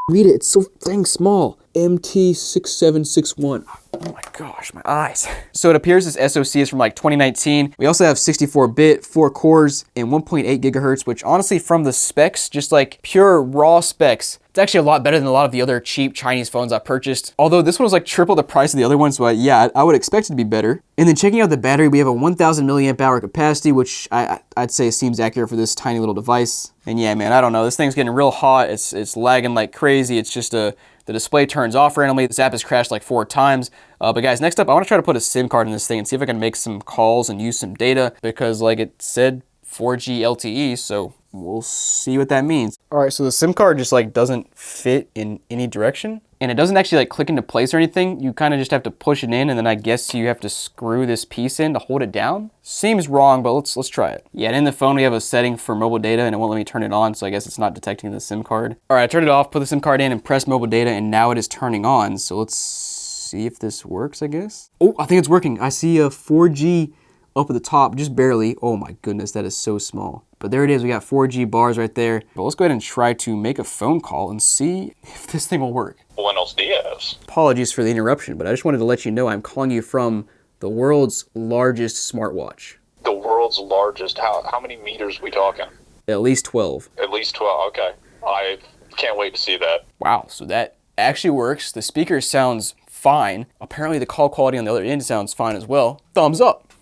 read it. It's so dang small. MT6761. Oh my gosh, my eyes. So it appears this SoC is from like 2019. We also have 64-bit, 4 cores, and 1.8 gigahertz, which honestly from the specs, just like pure raw specs, it's actually a lot better than a lot of the other cheap Chinese phones I purchased. Although this one was like triple the price of the other ones, so yeah, I would expect it to be better. And then checking out the battery, we have a 1000 milliamp hour capacity, which I'd say seems accurate for this tiny little device. And yeah, man, I don't know. This thing's getting real hot. It's lagging like crazy. It's just the display turns off randomly. This app has crashed like 4 times. But guys, next up, I want to try to put a SIM card in this thing and see if I can make some calls and use some data, because like it said 4G LTE, so we'll see what that means. All right, so the SIM card just like doesn't fit in any direction, and it doesn't actually like click into place or anything. You kind of just have to push it in, and then I guess you have to screw this piece in to hold it down. Seems wrong, but let's try it. Yeah, and in the phone we have a setting for mobile data, and it won't let me turn it on, so I guess it's not detecting the SIM card. All right, I turned it off, put the SIM card in, and pressed mobile data, and now it is turning on. So let's see if this works, I guess. Oh, I think it's working. I see a 4G up at the top, just barely. Oh my goodness, that is so small. But there it is, we got 4G bars right there. But let's go ahead and try to make a phone call and see if this thing will work. Buenos dias. Apologies for the interruption, but I just wanted to let you know I'm calling you from the world's largest smartwatch. The world's largest. How many meters we talking? At least 12. At least 12. Okay. I can't wait to see that. Wow, so that actually works. The speaker sounds fine. Apparently the call quality on the other end sounds fine as well. Thumbs up.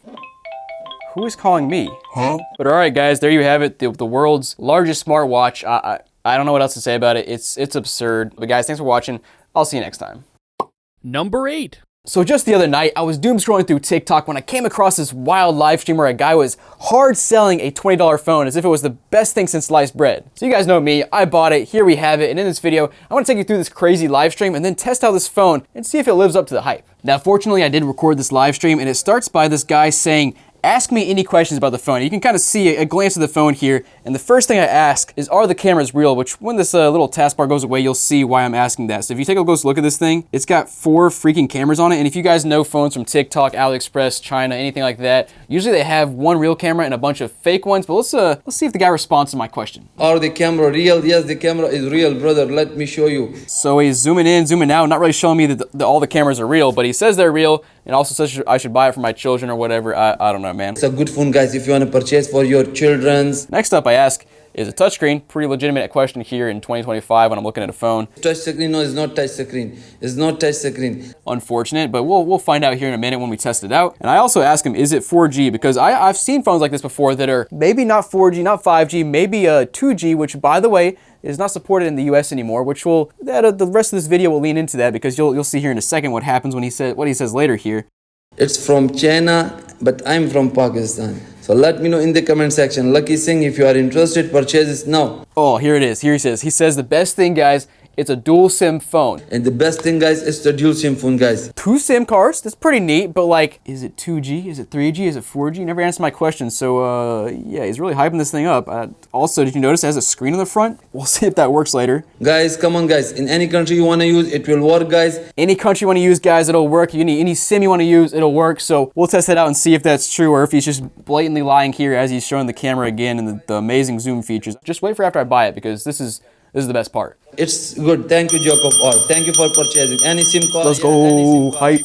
Who is calling me? Huh? But all right, guys, there you have it. The world's largest smartwatch. I don't know what else to say about it. It's absurd. But guys, thanks for watching. I'll see you next time. Number 8. So just the other night, I was doom scrolling through TikTok when I came across this wild live stream where a guy was hard selling a $20 phone as if it was the best thing since sliced bread. So you guys know me, I bought it, here we have it, and in this video, I want to take you through this crazy live stream and then test out this phone and see if it lives up to the hype. Now, fortunately, I did record this live stream, and it starts by this guy saying, "Ask me any questions about the phone." You can kind of see a glance of the phone here, and the first thing I ask is, are the cameras real? Which, when this little taskbar goes away, you'll see why I'm asking that. So if you take a close look at this thing, it's got 4 freaking cameras on it, and if you guys know phones from TikTok, AliExpress, China, anything like that, usually they have 1 real camera and a bunch of fake ones, but let's see if the guy responds to my question. Are the camera real? Yes, the camera is real, brother. Let me show you. So he's zooming in, zooming out, not really showing me that all the cameras are real, but he says they're real, and also says I should buy it for my children or whatever. I don't know, man. It's a good phone, guys, if you want to purchase for your children's. Next up, I ask, is a touchscreen. Pretty legitimate question here in 2025 when I'm looking at a phone. Touch screen? No, it's not touch screen. It's not touch screen. Unfortunate, but we'll find out here in a minute when we test it out. And I also asked him, is it 4G? Because I've seen phones like this before that are maybe not 4G, not 5G, maybe 2G, which by the way, is not supported in the US anymore, which will, the rest of this video will lean into that because you'll see here in a second what happens when what he says later here. It's from China, but I'm from Pakistan. So let me know in the comment section. Lucky Singh, if you are interested, purchase it now. Oh, here it is. Here he says the best thing, guys, it's a dual SIM phone. And the best thing, guys, is the dual SIM phone, guys. 2 SIM cards, that's pretty neat, but like, is it 2G? Is it 3G? Is it 4G? Never answered my question, so yeah, he's really hyping this thing up. Also, did you notice it has a screen on the front? We'll see if that works later. Guys, come on, guys. In any country you want to use, it will work, guys. Any country you want to use, guys, it'll work. Any SIM you want to use, it'll work. So we'll test it out and see if that's true or if he's just blatantly lying here as he's showing the camera again and the amazing zoom features. Just wait for after I buy it because this is the best part. It's good. Thank you, Jacob. Thank you for purchasing. Any SIM card. Let's go. Hype.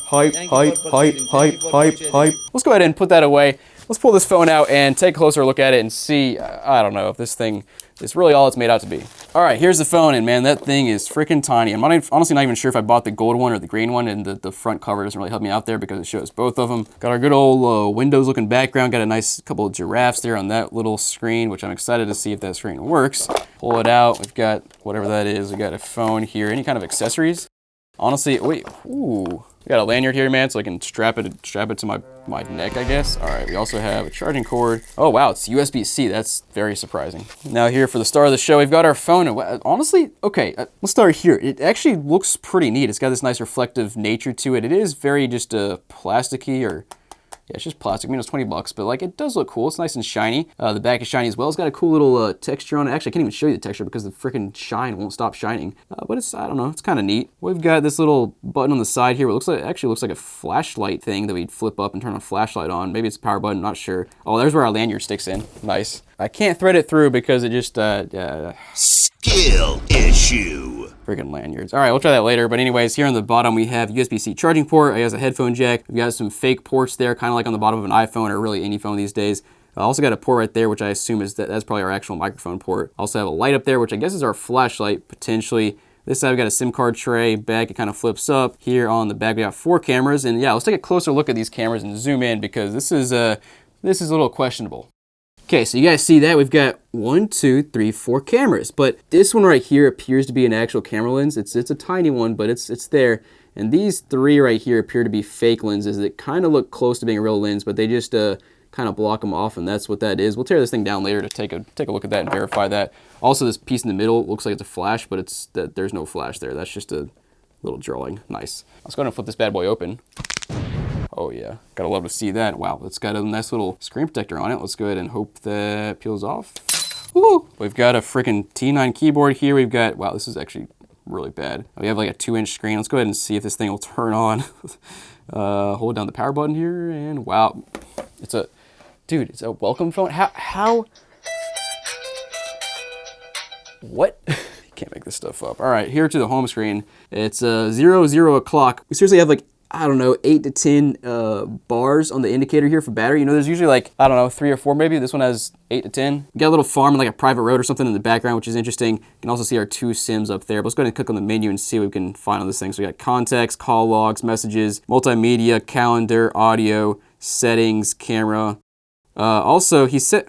Let's go ahead and put that away. Let's pull this phone out and take a closer look at it and see, I don't know if this thing is really all it's made out to be. All right, here's the phone, and man, that thing is freaking tiny. I'm honestly not even sure if I bought the gold one or the green one, and the front cover doesn't really help me out there because it shows both of them. Got our good old Windows looking background, got a nice couple of giraffes there on that little screen, which I'm excited to see if that screen works. Pull it out, we've got whatever that is, we got a phone here, any kind of accessories. Honestly, wait, ooh. We got a lanyard here, man, so I can strap it to my neck, I guess. All right, we also have a charging cord. Oh, wow, it's USB-C. That's very surprising. Now here for the star of the show, we've got our phone. Honestly, okay, let's start here. It actually looks pretty neat. It's got this nice reflective nature to it. It is very just plasticky or... yeah, it's just plastic. I mean, it's 20 bucks, but like it does look cool. It's nice and shiny. The back is shiny as well. It's got a cool little texture on it. Actually, I can't even show you the texture because the freaking shine won't stop shining. But it's, I don't know, it's kind of neat. We've got this little button on the side here. It looks like, actually looks like a flashlight thing that we'd flip up and turn a flashlight on. Maybe it's a power button, not sure. Oh, there's where our lanyard sticks in. Nice. I can't thread it through because it just, skill issue. Freaking lanyards. All right, we'll try that later. But anyways, here on the bottom, we have USB-C charging port. It has a headphone jack. We've got some fake ports there, kind of like on the bottom of an iPhone or really any phone these days. I also got a port right there, which I assume is that's probably our actual microphone port. Also have a light up there, which I guess is our flashlight, potentially. This side, we got a SIM card tray. Back, it kind of flips up. Here on the back, we got 4 cameras. And yeah, let's take a closer look at these cameras and zoom in because this is a little questionable. Okay, so you guys see that? We've got 1, 2, 3, 4 cameras, but this one right here appears to be an actual camera lens. It's a tiny one, but it's there. And these 3 right here appear to be fake lenses that kind of look close to being a real lens, but they just kind of block them off, and that's what that is. We'll tear this thing down later to take a look at that and verify that. Also, this piece in the middle looks like it's a flash, but there's no flash there. That's just a little drawing. Nice. Let's go ahead and flip this bad boy open. Oh yeah, gotta love to see that. Wow, it's got a nice little screen protector on it. Let's go ahead and hope that peels off. Woo! We've got a freaking T9 keyboard here. We've got, wow, this is actually really bad. We have like a 2-inch screen. Let's go ahead and see if this thing will turn on. Hold down the power button here, and wow, it's a welcome phone. How? What? Can't make this stuff up. All right, here to the home screen. It's 00 o'clock. We seriously have like, I don't know, 8 to 10 bars on the indicator here for battery. You know, there's usually like, I don't know, 3 or 4 maybe. This one has 8 to 10. We got a little farm and like a private road or something in the background, which is interesting. You can also see our 2 SIMs up there. But let's go ahead and click on the menu and see what we can find on this thing. So we got contacts, call logs, messages, multimedia, calendar, audio, settings, camera. Also, he said,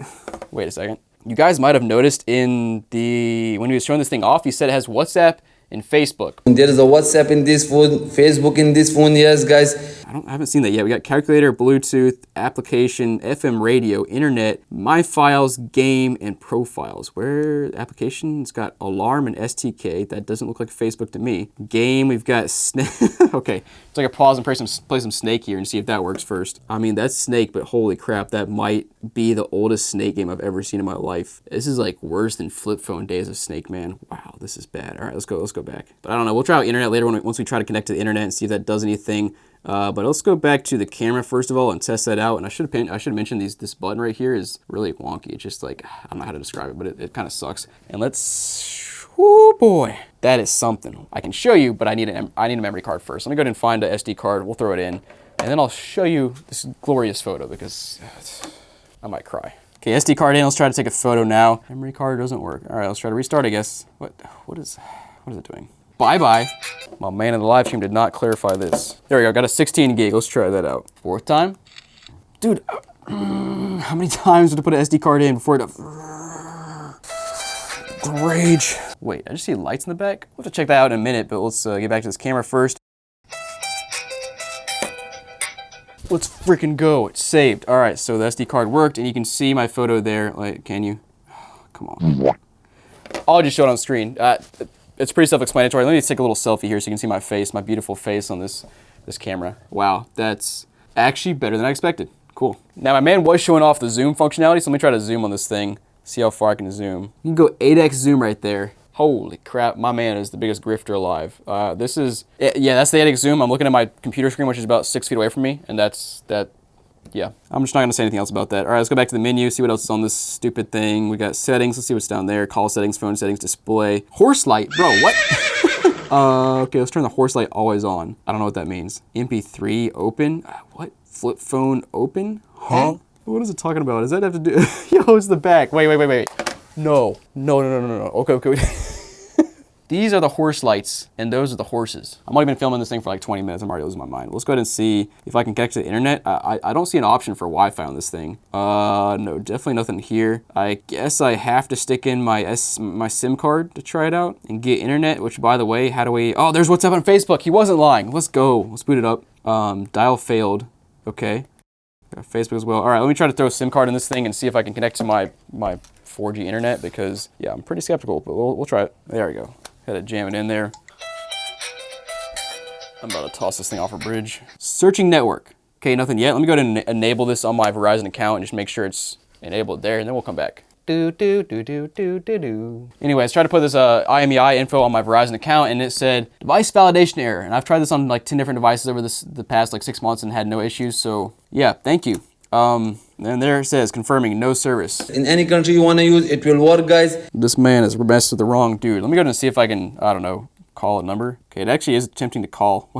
wait a second. You guys might have noticed when he was showing this thing off, he said it has WhatsApp and Facebook. There is a WhatsApp in this phone, Facebook in this phone, yes, guys. I haven't seen that yet. We got calculator, Bluetooth, application, FM radio, internet, my files, game, and profiles. Where the application's got alarm and STK. That doesn't look like Facebook to me. Game, we've got Snake. Okay, so I can pause and play some Snake here and see if that works first. I mean, that's Snake, but holy crap, that might be the oldest Snake game I've ever seen in my life. This is like worse than flip phone days of Snake, man. Wow, this is bad. All right, let's go back. But I don't know, we'll try out internet later once we try to connect to the internet and see if that does anything. But let's go back to the camera first of all and test that out. And I should have mentioned this button right here is really wonky. It's just like, I don't know how to describe it, but it kind of sucks. And let's, oh boy, that is something. I can show you, but I need a memory card first. Let me go ahead and find a SD card. We'll throw it in, and then I'll show you this glorious photo because I might cry. Okay, SD card in. Let's try to take a photo now. Memory card doesn't work. All right, let's try to restart, I guess. What is it doing? Bye-bye. My man in the live stream did not clarify this. There we go, got a 16 gig. Let's try that out. Fourth time. Dude, how many times did I put an SD card in before it... Rage. Wait, I just see lights in the back. We'll have to check that out in a minute, but let's get back to this camera first. Let's freaking go. It's saved. All right, so the SD card worked, and you can see my photo there. Like, can you? Come on. I'll just show it on screen. It's pretty self-explanatory. Let me take a little selfie here so you can see my face, my beautiful face on this camera. Wow, that's actually better than I expected. Cool. Now, my man was showing off the zoom functionality, so let me try to zoom on this thing. See how far I can zoom. You can go 8x zoom right there. Holy crap, my man is the biggest grifter alive. This is, yeah, that's the 8x zoom. I'm looking at my computer screen, which is about 6 feet away from me, and yeah. I'm just not gonna say anything else about that. All right, let's go back to the menu, see what else is on this stupid thing. We got settings, let's see what's down there. Call settings, phone settings, display. Horse light, bro, what? Okay, let's turn the horse light always on. I don't know what that means. MP3 open, what? Flip phone open, huh? What is it talking about? Does that have to do, yo, it's the back. Wait. No. Okay. These are the horse lights, and those are the horses. I've only been filming this thing for like 20 minutes. I'm already losing my mind. Let's go ahead and see if I can connect to the internet. I don't see an option for Wi-Fi on this thing. No, definitely nothing here. I guess I have to stick in my SIM card to try it out and get internet, which by the way, how do we, oh, there's WhatsApp on Facebook. He wasn't lying. Let's go. Let's boot it up. Dial failed. Okay. Got Facebook as well. All right, let me try to throw a SIM card in this thing and see if I can connect to my 4G internet because, yeah, I'm pretty skeptical, but we'll try it. There we go. Had to jam it in there. I'm about to toss this thing off a bridge. Searching network. Okay, nothing yet. Let me go ahead and enable this on my Verizon account and just make sure it's enabled there, and then we'll come back. Anyways, try to put this IMEI info on my Verizon account, and it said device validation error. And I've tried this on like 10 different devices over the past like 6 months and had no issues. So yeah, thank you. And there it says confirming no service. In any country you want to use, it will work, guys. This man is messed with the wrong dude. Let me go ahead and see if I can, I don't know, call a number. Okay, it actually is attempting to call.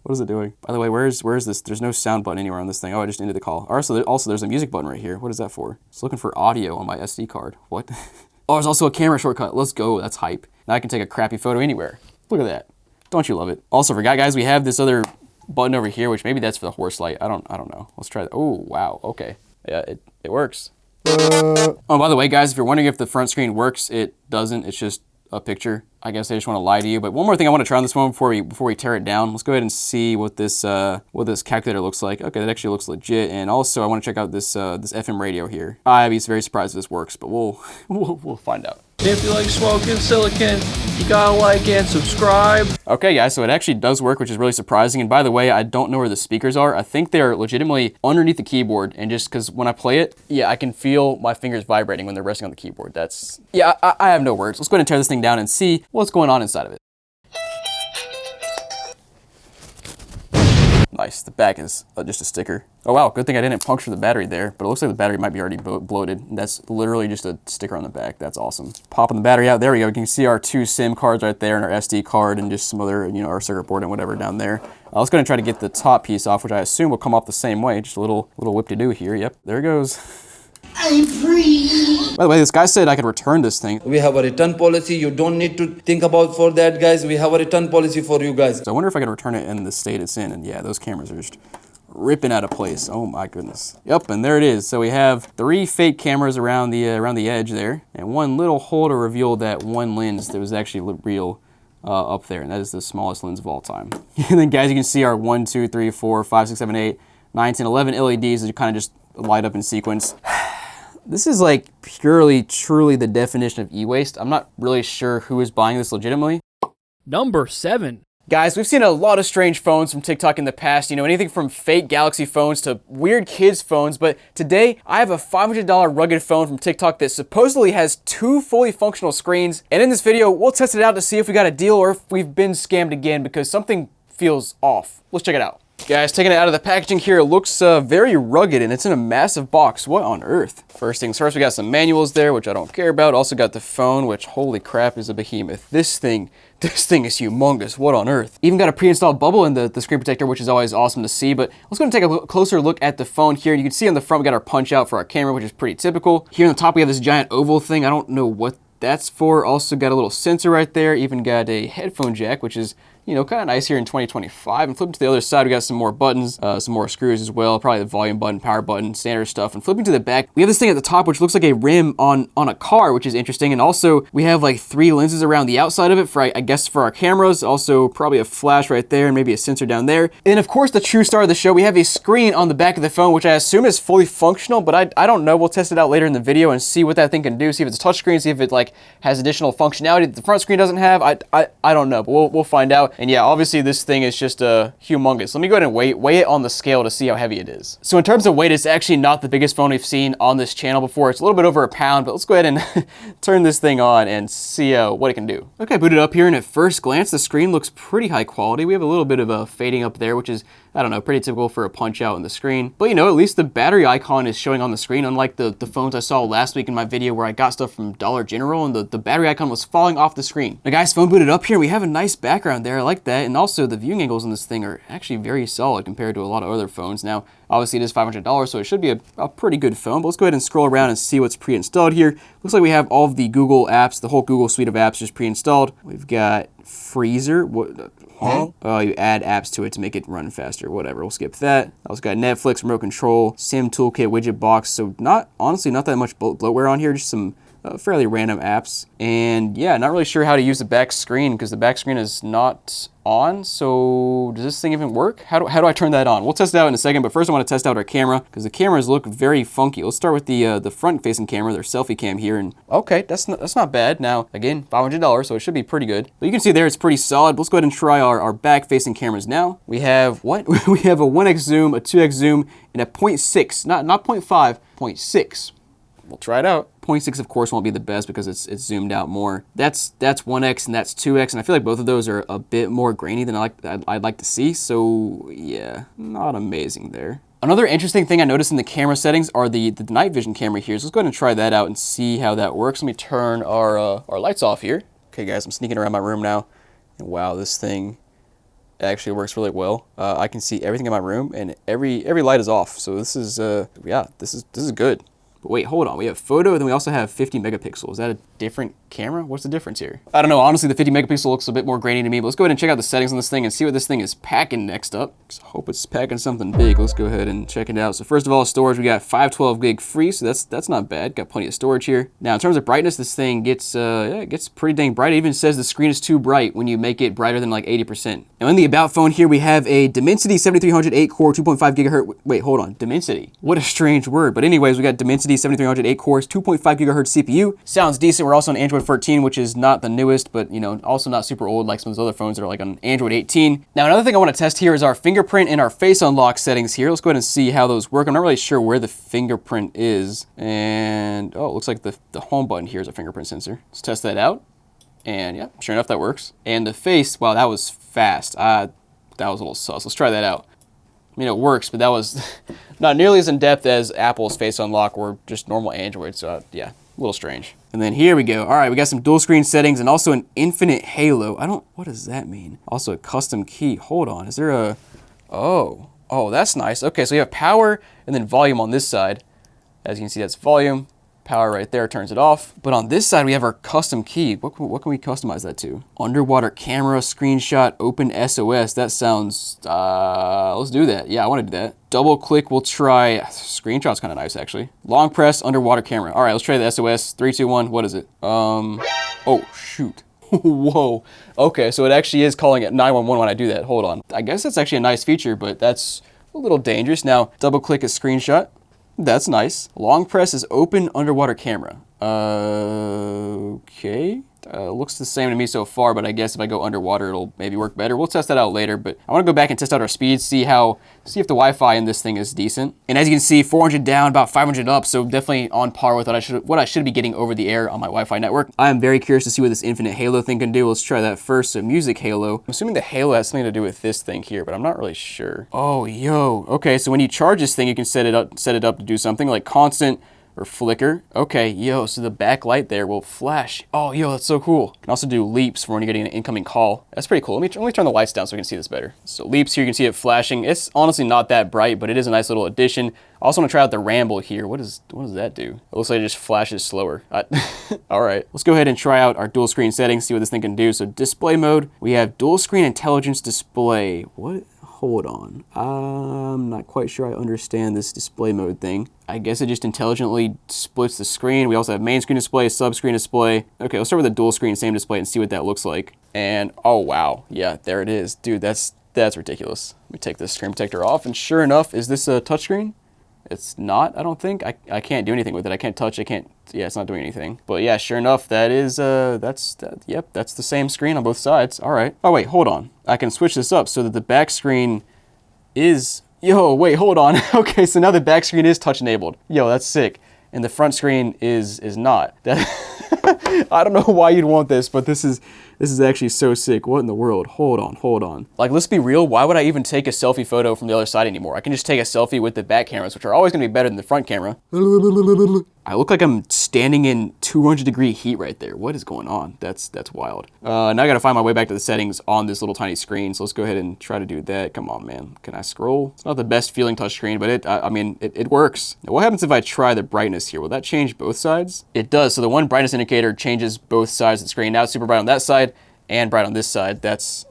What is it doing? By the way, where is this? There's no sound button anywhere on this thing. Oh, I just ended the call. Also, there's a music button right here. What is that for? It's looking for audio on my SD card. What? Oh, there's also a camera shortcut. Let's go. That's hype. Now I can take a crappy photo anywhere. Look at that. Don't you love it? Also, forgot, guys, we have this other button over here, which maybe that's for the horse light. I don't know. Let's try that. Oh, wow. Okay. Yeah, it works. Oh, by the way, guys, if you're wondering if the front screen works, it doesn't. It's just a picture. I guess I just want to lie to you. But one more thing I want to try on this phone before we tear it down. Let's go ahead and see what this calculator looks like. Okay, that actually looks legit. And also, I want to check out this FM radio here. I'd be very surprised if this works, but we'll find out. If you like Smokin Silicon, you gotta like and subscribe. Okay, guys, so it actually does work, which is really surprising. And by the way, I don't know where the speakers are. I think they're legitimately underneath the keyboard. And just because when I play it, yeah, I can feel my fingers vibrating when they're resting on the keyboard. That's, yeah, I have no words. Let's go ahead and tear this thing down and see what's going on inside of it. Nice, the back is just a sticker. Oh wow, good thing I didn't puncture the battery there, but it looks like the battery might be already bloated. That's literally just a sticker on the back. That's awesome. Popping the battery out, there we go. You can see our 2 SIM cards right there and our SD card and just some other, our circuit board and whatever down there. Let's go ahead and try to get the top piece off, which I assume will come off the same way. Just a little whip-de-doo here. Yep, there it goes. I'm free. By the way, this guy said I could return this thing. We have a return policy. You don't need to think about for that, guys. We have a return policy for you guys. So I wonder if I could return it in the state it's in. And yeah, those cameras are just ripping out of place. Oh my goodness. Yep, and there it is. So we have 3 fake cameras around the edge there, and one little hole to reveal that one lens that was actually real up there, and that is the smallest lens of all time. And then, guys, you can see our 1, 2, 3, 4, 5, 6, 7, 8, 9, 10, 11 LEDs that kind of just light up in sequence. This is like purely, truly the definition of e-waste. I'm not really sure who is buying this legitimately. Number 7. Guys, we've seen a lot of strange phones from TikTok in the past, anything from fake Galaxy phones to weird kids phones, but today I have a $500 rugged phone from TikTok that supposedly has 2 fully functional screens, and in this video, we'll test it out to see if we got a deal or if we've been scammed again because something feels off. Let's check it out. Guys, taking it out of the packaging here, it looks very rugged and it's in a massive box. What on earth? First things first, we got some manuals there, which I don't care about. Also got the phone, which holy crap is a behemoth. This thing This thing is humongous. What on earth? Even got a pre-installed bubble in the screen protector, which is always awesome to see. But let's go and take a closer look at the phone here. And you can see on the front, we got our punch out for our camera, which is pretty typical. Here on the top, we have this giant oval thing. I don't know what that's for. Also got a little sensor right there. Even got a headphone jack, which is, you know, kind of nice here in 2025. And flipping to the other side, we got some more buttons, some more screws as well. Probably the volume button, power button, standard stuff. And flipping to the back, we have this thing at the top, which looks like a rim on a car, which is interesting. And also, we have like 3 lenses around the outside of it for, I guess, for our cameras. Also, probably a flash right there and maybe a sensor down there. And of course, the true star of the show, we have a screen on the back of the phone, which I assume is fully functional, but I don't know. We'll test it out later in the video and see what that thing can do. See if it's a touchscreen, see if it like has additional functionality that the front screen doesn't have. I don't know, but we'll find out. And yeah, obviously this thing is just humongous. Let me go ahead and weigh it on the scale to see how heavy it is. So in terms of weight, it's actually not the biggest phone we've seen on this channel before. It's a little bit over a pound, but let's go ahead and turn this thing on and see what it can do. Okay, boot it up here, and at first glance, the screen looks pretty high quality. We have a little bit of a fading up there, which is, I don't know, pretty typical for a punch out in the screen. But you know, at least the battery icon is showing on the screen, unlike the phones I saw last week in my video where I got stuff from Dollar General and the battery icon was falling off the screen. Now guys, phone booted up here, we have a nice background there. I like that. And also the viewing angles on this thing are actually very solid compared to a lot of other phones. Now, obviously it is $500, so it should be a pretty good phone, but let's go ahead and scroll around and see what's pre-installed here. Looks like we have all of the Google apps, the whole Google suite of apps just pre-installed. We've got Freezer. What? Huh? Oh, you add apps to it to make it run faster. Whatever, we'll skip that. Also got Netflix, remote control, Sim Toolkit, widget box. So honestly, not that much bloatware on here, just some fairly random apps. And yeah, not really sure how to use the back screen because the back screen is not on. So does this thing even work? How do I turn that on? We'll test it out in a second, but first I want to test out our camera because the cameras look very funky. Let's start with the front facing camera, their selfie cam here, and okay, that's not bad. Now again, $500, so it should be pretty good. But you can see there it's pretty solid. Let's go ahead and try our back facing cameras now. We have what? We have a 1x zoom, a 2x zoom, and a 0.6, not 0.5, 0.6. We'll try it out. 0.6 of course won't be the best because it's zoomed out more. That's 1x and that's 2x, and I feel like both of those are a bit more grainy than I'd like to see. So yeah, not amazing there. Another interesting thing I noticed in the camera settings are the night vision camera here. So let's go ahead and try that out and see how that works. Let me turn our lights off here. Okay guys, I'm sneaking around my room now, and wow, this thing actually works really well. I can see everything in my room, and every light is off. So this is yeah, this is good. But wait, hold on. We have photo, and then we also have 50 megapixels. Is that a different camera? What's the difference here? I don't know. Honestly, the 50 megapixel looks a bit more grainy to me, but let's go ahead and check out the settings on this thing and see what this thing is packing next up. I hope it's packing something big. Let's go ahead and check it out. So first of all, storage, we got 512 gig free, so that's not bad. Got plenty of storage here. Now, in terms of brightness, this thing gets yeah, it gets pretty dang bright. It even says the screen is too bright when you make it brighter than like 80%. Now, in the About phone here, we have a Dimensity 7300 8-core, 2.5 gigahertz. Wait, hold on. Dimensity. What a strange word. But anyways, we got Dimensity 7300 8-core, 2.5 gigahertz CPU. Sounds decent. We're also on Android 13, which is not the newest, but you know, also not super old like some of those other phones that are like on Android 18. Now, another thing I want to test here is our fingerprint and our face unlock settings here. Let's go ahead and see how those work. I'm not really sure where the fingerprint is. And oh, it looks like the home button here is a fingerprint sensor. Let's test that out. And yeah, sure enough, that works. And the face, wow, that was fast. That was a little sus. Let's try that out. I mean, it works, but that was not nearly as in-depth as Apple's Face Unlock or just normal Android, so yeah, a little strange. And then here we go. All right, we got some dual screen settings and also an infinite halo. What does that mean? Also a custom key. Hold on, is there a, oh, that's nice. Okay, so you have power and then volume on this side. As you can see, that's volume. Power right there turns it off. But on this side, we have our custom key. What can we customize that to? Underwater camera, screenshot, open SOS. That sounds, let's do that. Yeah, I want to do that. Double click, we'll try, screenshot's kind of nice actually. Long press, underwater camera. All right, let's try the SOS. 3, 2, 1, what is it? Oh, shoot. Whoa. Okay, so it actually is calling it 911 when I do that. Hold on. I guess that's actually a nice feature, but that's a little dangerous. Now, double click is screenshot. That's nice. Long press is open underwater camera. Okay. Looks the same to me so far, but I guess if I go underwater, it'll maybe work better. We'll test that out later, but I want to go back and test out our speeds, see if the Wi-Fi in this thing is decent. And as you can see, 400 down, about 500 up, so definitely on par with what I should be getting over the air on my Wi-Fi network. I am very curious to see what this infinite halo thing can do. Let's try that first. So music halo. I'm assuming the halo has something to do with this thing here, but I'm not really sure. Oh, yo. Okay, so when you charge this thing, you can set it up to do something like constant or flicker. Okay, yo, so the backlight there will flash. Oh, yo, that's so cool. You can also do leaps for when you're getting an incoming call. That's pretty cool. Let me turn the lights down so we can see this better. So leaps here, you can see it flashing. It's honestly not that bright, but it is a nice little addition. I also want to try out the ramble here. What does that do? It looks like it just flashes slower. All right, let's go ahead and try out our dual screen settings, see what this thing can do. So display mode, we have dual screen intelligence display. What? Hold on. I'm not quite sure I understand this display mode thing. I guess it just intelligently splits the screen. We also have main screen display, sub-screen display. Okay, let's start with the dual screen same display and see what that looks like. And oh wow, yeah, there it is. Dude, that's ridiculous. Let me take this screen protector off, and sure enough, is this a touchscreen? It's not, I don't think. I can't do anything with it. I can't touch, yeah, it's not doing anything. But yeah, sure enough, that is, yep, that's the same screen on both sides. All right. Oh wait, hold on. I can switch this up so that the back screen is, yo, wait, hold on. Okay, so now the back screen is touch enabled. Yo, that's sick. And the front screen is not. I don't know why you'd want this, but this is actually so sick. What in the world? Hold on. Like, let's be real. Why would I even take a selfie photo from the other side anymore? I can just take a selfie with the back cameras, which are always going to be better than the front camera. I look like I'm standing in 200-degree heat right there. What is going on? That's wild. Now I got to find my way back to the settings on this little tiny screen. So let's go ahead and try to do that. Come on, man. Can I scroll? It's not the best feeling touchscreen, but it works. Now, what happens if I try the brightness here? Will that change both sides? It does. So the one brightness indicator changes both sides of the screen. Now it's super bright on that side and bright on this side. That's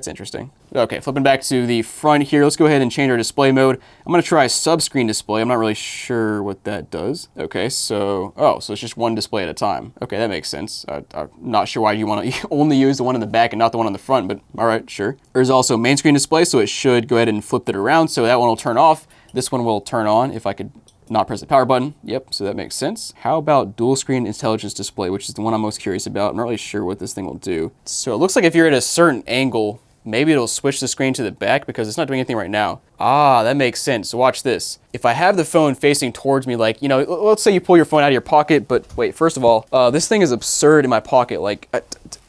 interesting. Okay, flipping back to the front here, let's go ahead and change our display mode. I'm gonna try sub-screen display. I'm not really sure what that does. Okay, so it's just one display at a time. Okay, that makes sense. I'm not sure why you wanna only use the one in the back and not the one on the front, but all right, sure. There's also main screen display, so it should go ahead and flip it around, so that one will turn off. This one will turn on if I could not press the power button. Yep, so that makes sense. How about dual screen intelligence display, which is the one I'm most curious about. I'm not really sure what this thing will do. So it looks like if you're at a certain angle, maybe it'll switch the screen to the back because it's not doing anything right now. Ah, that makes sense. So watch this. If I have the phone facing towards me, like, you know, let's say you pull your phone out of your pocket, but wait, first of all, this thing is absurd in my pocket. Like,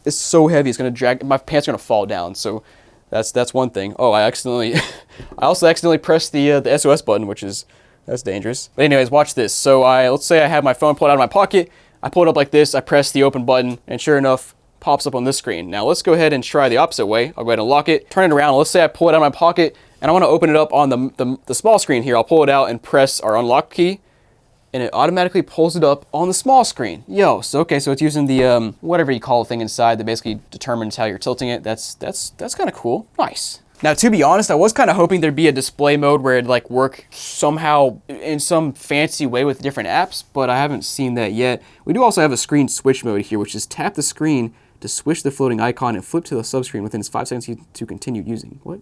it's so heavy, it's gonna drag, my pants are gonna fall down. So that's one thing. Oh, I also accidentally pressed the SOS button, which is, that's dangerous. But anyways, watch this. So let's say I have my phone pulled out of my pocket. I pull it up like this. I press the open button, and sure enough, pops up on this screen. Now let's go ahead and try the opposite way. I'll go ahead and lock it, turn it around. Let's say I pull it out of my pocket, and I want to open it up on the small screen here. I'll pull it out and press our unlock key, and it automatically pulls it up on the small screen. Yo, so okay, so it's using the whatever you call the thing inside that basically determines how you're tilting it. That's kind of cool. Nice. Now, to be honest, I was kind of hoping there'd be a display mode where it'd like work somehow in some fancy way with different apps, but I haven't seen that yet. We do also have a screen switch mode here, which is tap the screen to switch the floating icon and flip to the subscreen within 5 seconds to continue using. What?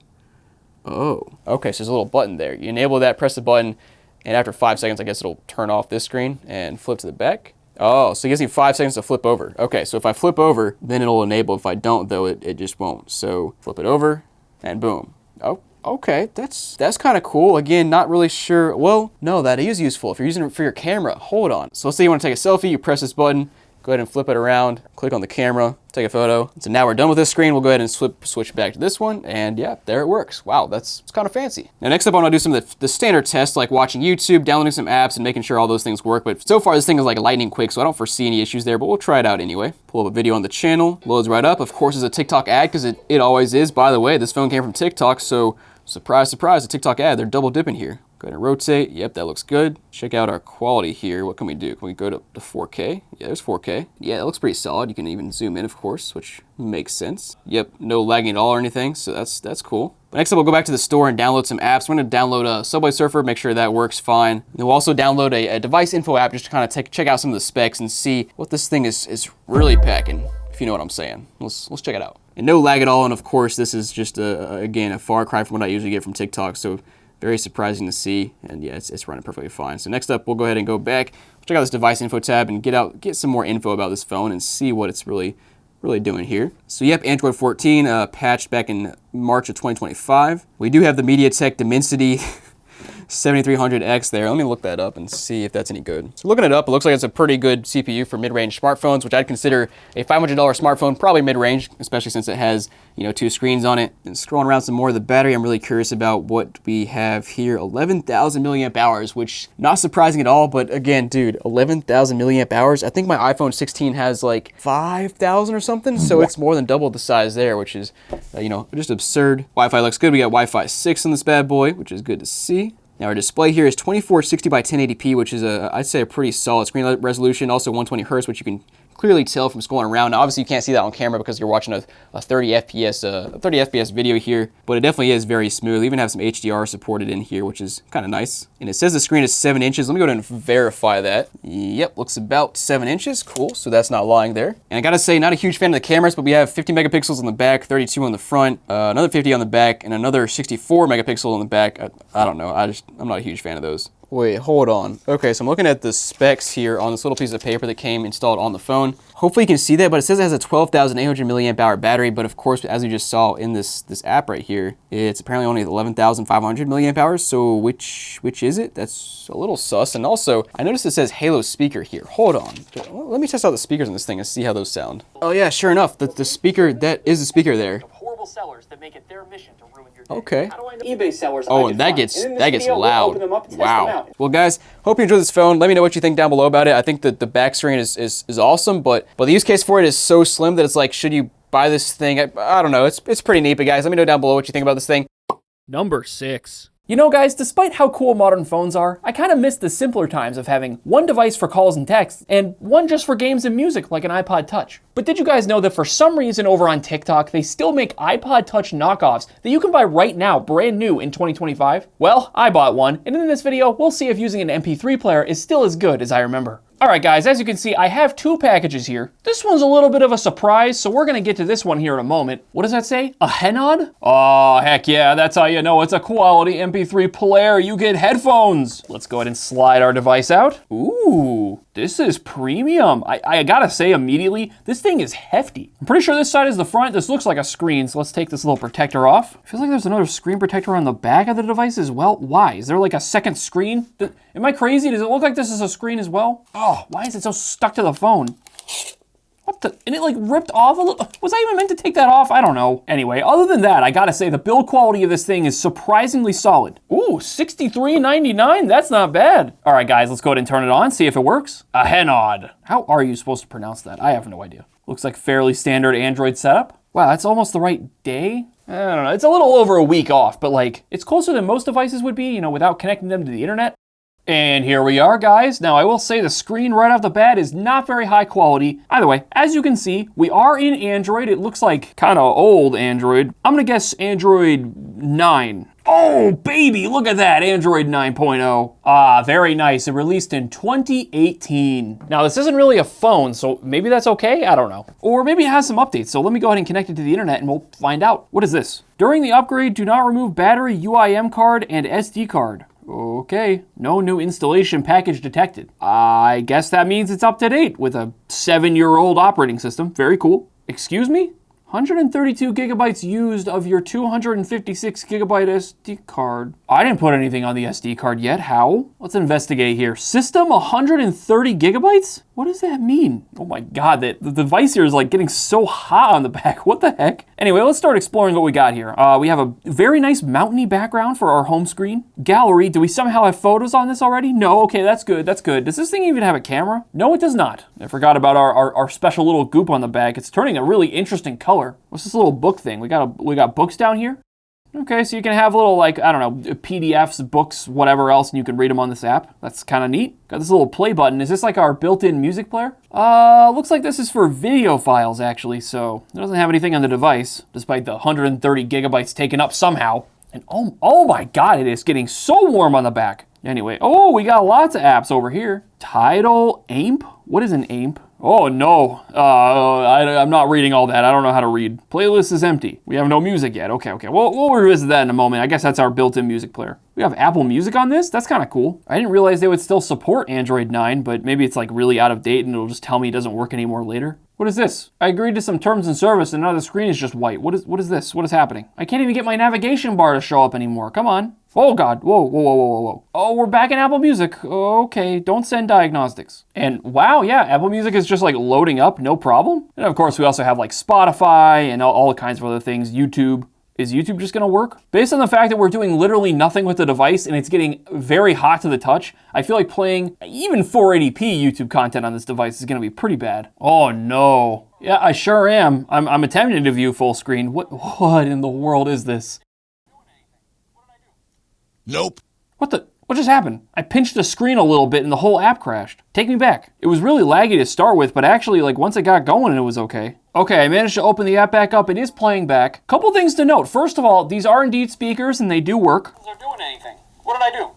Oh, okay, so there's a little button there. You enable that, press the button, and after 5 seconds, I guess it'll turn off this screen and flip to the back. Oh, so it gives me 5 seconds to flip over. Okay, so if I flip over, then it'll enable. If I don't, though, it just won't. So flip it over, and boom. Oh, okay, that's kind of cool. Again, not really sure. Well, no, that is useful if you're using it for your camera. Hold on. So let's say you want to take a selfie, you press this button, go ahead and flip it around, click on the camera, take a photo. So now we're done with this screen. We'll go ahead and switch back to this one, and yeah, there it works. Wow, it's kind of fancy. Now next up, I want to do some of the standard tests, like watching YouTube, downloading some apps, and making sure all those things work. But so far, this thing is like lightning quick, so I don't foresee any issues there, but we'll try it out anyway. Pull up a video on the channel, loads right up. Of course, it's a TikTok ad, because it always is. By the way, this phone came from TikTok, so surprise, surprise, a TikTok ad. They're double dipping here. Go ahead and rotate. Yep, that looks good. Check out our quality here. What can we do? Can we go to 4K? Yeah, there's 4K. Yeah, it looks pretty solid. You can even zoom in, of course, which makes sense. Yep, no lagging at all or anything, so that's cool. But next up, we'll go back to the store and download some apps. We're going to download Subway Surfer, make sure that works fine. And we'll also download a device info app just to kind of check out some of the specs and see what this thing is really packing, if you know what I'm saying. Let's check it out. And no lag at all, and of course, this is just, again, a far cry from what I usually get from TikTok, so very surprising to see, and yeah, it's running perfectly fine. So next up, we'll go ahead and go back, check out this device info tab, and get some more info about this phone and see what it's really doing here. So yep, Android 14 patched back in March of 2025. We do have the MediaTek Dimensity 7300X there. Let me look that up and see if that's any good. So looking it up, it looks like it's a pretty good CPU for mid-range smartphones, which I'd consider a $500 smartphone probably mid-range, especially since it has, you know, 2 screens on it. And scrolling around some more of the battery, I'm really curious about what we have here. 11,000 milliamp hours, which not surprising at all, but again, dude, 11,000 milliamp hours. I think my iPhone 16 has like 5,000 or something, so it's more than double the size there, which is, you know, just absurd. Wi-Fi looks good. We got Wi-Fi 6 on this bad boy, which is good to see. Now our display here is 2460 by 1080p, which is I'd say a pretty solid screen resolution. Also 120 hertz, which you can clearly tell from scrolling around. Now, obviously you can't see that on camera because you're watching a 30 FPS video here, but it definitely is very smooth. We even have some HDR supported in here, which is kind of nice. And it says the screen is 7 inches. Let me go ahead and verify that. Yep, looks about 7 inches. Cool, so that's not lying there. And I gotta say, not a huge fan of the cameras, but we have 50 megapixels on the back, 32 on the front, another 50 on the back, and another 64 megapixel on the back. I don't know, I'm not a huge fan of those. Wait, hold on. Okay, so I'm looking at the specs here on this little piece of paper that came installed on the phone. Hopefully you can see that, but it says it has a 12,800 milliamp hour battery, but of course, as you just saw in this app right here, it's apparently only 11,500 milliamp hours, so which is it? That's a little sus. And also, I noticed it says Halo speaker here. Hold on. Let me test out the speakers on this thing and see how those sound. Oh yeah, sure enough, the speaker, that is the speaker there. Horrible sellers that make it their mission to ruin your day. Okay. How do I know? eBay sellers. Oh, and that gets loud. Wow. Well, guys, hope you enjoyed this phone. Let me know what you think down below about it. I think that the back screen is awesome, but the use case for it is so slim that it's like, should you buy this thing? I don't know. It's pretty neat, but guys, let me know down below what you think about this thing. Number 6. You know, guys, despite how cool modern phones are, I kind of miss the simpler times of having one device for calls and texts and one just for games and music, like an iPod Touch. But did you guys know that for some reason over on TikTok, they still make iPod Touch knockoffs that you can buy right now, brand new in 2025? Well, I bought one, and in this video, we'll see if using an MP3 player is still as good as I remember. Alright guys, as you can see, I have 2 packages here. This one's a little bit of a surprise, so we're gonna get to this one here in a moment. What does that say? A Henod? Oh, heck yeah, that's how you know it's a quality MP3 player. You get headphones. Let's go ahead and slide our device out. Ooh, this is premium. I gotta say immediately, this thing is hefty. I'm pretty sure this side is the front. This looks like a screen, so let's take this little protector off. Feels like there's another screen protector on the back of the device as well. Why? Is there like a second screen? Am I crazy? Does it look like this is a screen as well? Oh, why is it so stuck to the phone? What the? And it like ripped off a little. Was I even meant to take that off? I don't know. Anyway, other than that, I gotta say the build quality of this thing is surprisingly solid. Ooh, $63.99. That's not bad. All right, guys, let's go ahead and turn it on, see if it works. A Henod. How are you supposed to pronounce that? I have no idea. Looks like fairly standard Android setup. Wow, that's almost the right day. I don't know. It's a little over a week off, but like it's closer than most devices would be, you know, without connecting them to the internet. And here we are, guys. Now, I will say the screen right off the bat is not very high quality. Either way, as you can see, we are in Android. It looks like kind of old Android. I'm gonna guess Android 9. Oh, baby, look at that, Android 9.0. Ah, very nice. It released in 2018. Now, this isn't really a phone, so maybe that's okay? I don't know. Or maybe it has some updates, so let me go ahead and connect it to the internet and we'll find out. What is this? During the upgrade, do not remove battery, UIM card, and SD card. Okay, no new installation package detected. I guess that means it's up to date with a 7-year-old operating system. Very cool. Excuse me? 132 gigabytes used of your 256 gigabyte SD card. I didn't put anything on the SD card yet. How? Let's investigate here. System 130 gigabytes? What does that mean? Oh my God, the device here is like getting so hot on the back. What the heck? Anyway, let's start exploring what we got here. We have a very nice mountainy background for our home screen. Gallery, do we somehow have photos on this already? No, okay, that's good, that's good. Does this thing even have a camera? No, it does not. I forgot about our special little goop on the back. It's turning a really interesting color. What's this little book thing? We got books down here? Okay, so you can have little, like, I don't know, PDFs, books, whatever else, and you can read them on this app. That's kind of neat. Got this little play button. Is this like our built-in music player? Looks like this is for video files, actually, so it doesn't have anything on the device, despite the 130 gigabytes taken up somehow. And oh my God, it is getting so warm on the back. Anyway, oh, we got lots of apps over here. Tidal, AMP? What is an AMP? Oh no, I'm not reading all that. I don't know how to read. Playlist is empty. We have no music yet. Okay. We'll revisit that in a moment. I guess that's our built-in music player. We have Apple Music on this? That's kind of cool. I didn't realize they would still support Android 9, but maybe it's like really out of date and it'll just tell me it doesn't work anymore later. What is this? I agreed to some terms and service and now the screen is just white. What is this? What is happening? I can't even get my navigation bar to show up anymore. Come on. Oh God, whoa, whoa, whoa, whoa, whoa. Oh, we're back in Apple Music. Okay, don't send diagnostics. And wow, yeah, Apple Music is just like loading up, no problem. And of course, we also have like Spotify and all kinds of other things, YouTube. Is YouTube just gonna work? Based on the fact that we're doing literally nothing with the device and it's getting very hot to the touch, I feel like playing even 480p YouTube content on this device is gonna be pretty bad. Oh no. Yeah, I sure am. I'm attempting to view full screen. What in the world is this? Nope. What just happened? I pinched the screen a little bit and the whole app crashed. Take me back. It was really laggy to start with, but actually, like, once it got going, it was okay. Okay, I managed to open the app back up. It is playing back. Couple things to note. First of all, these are indeed speakers and they do work. They're doing anything. What did I do?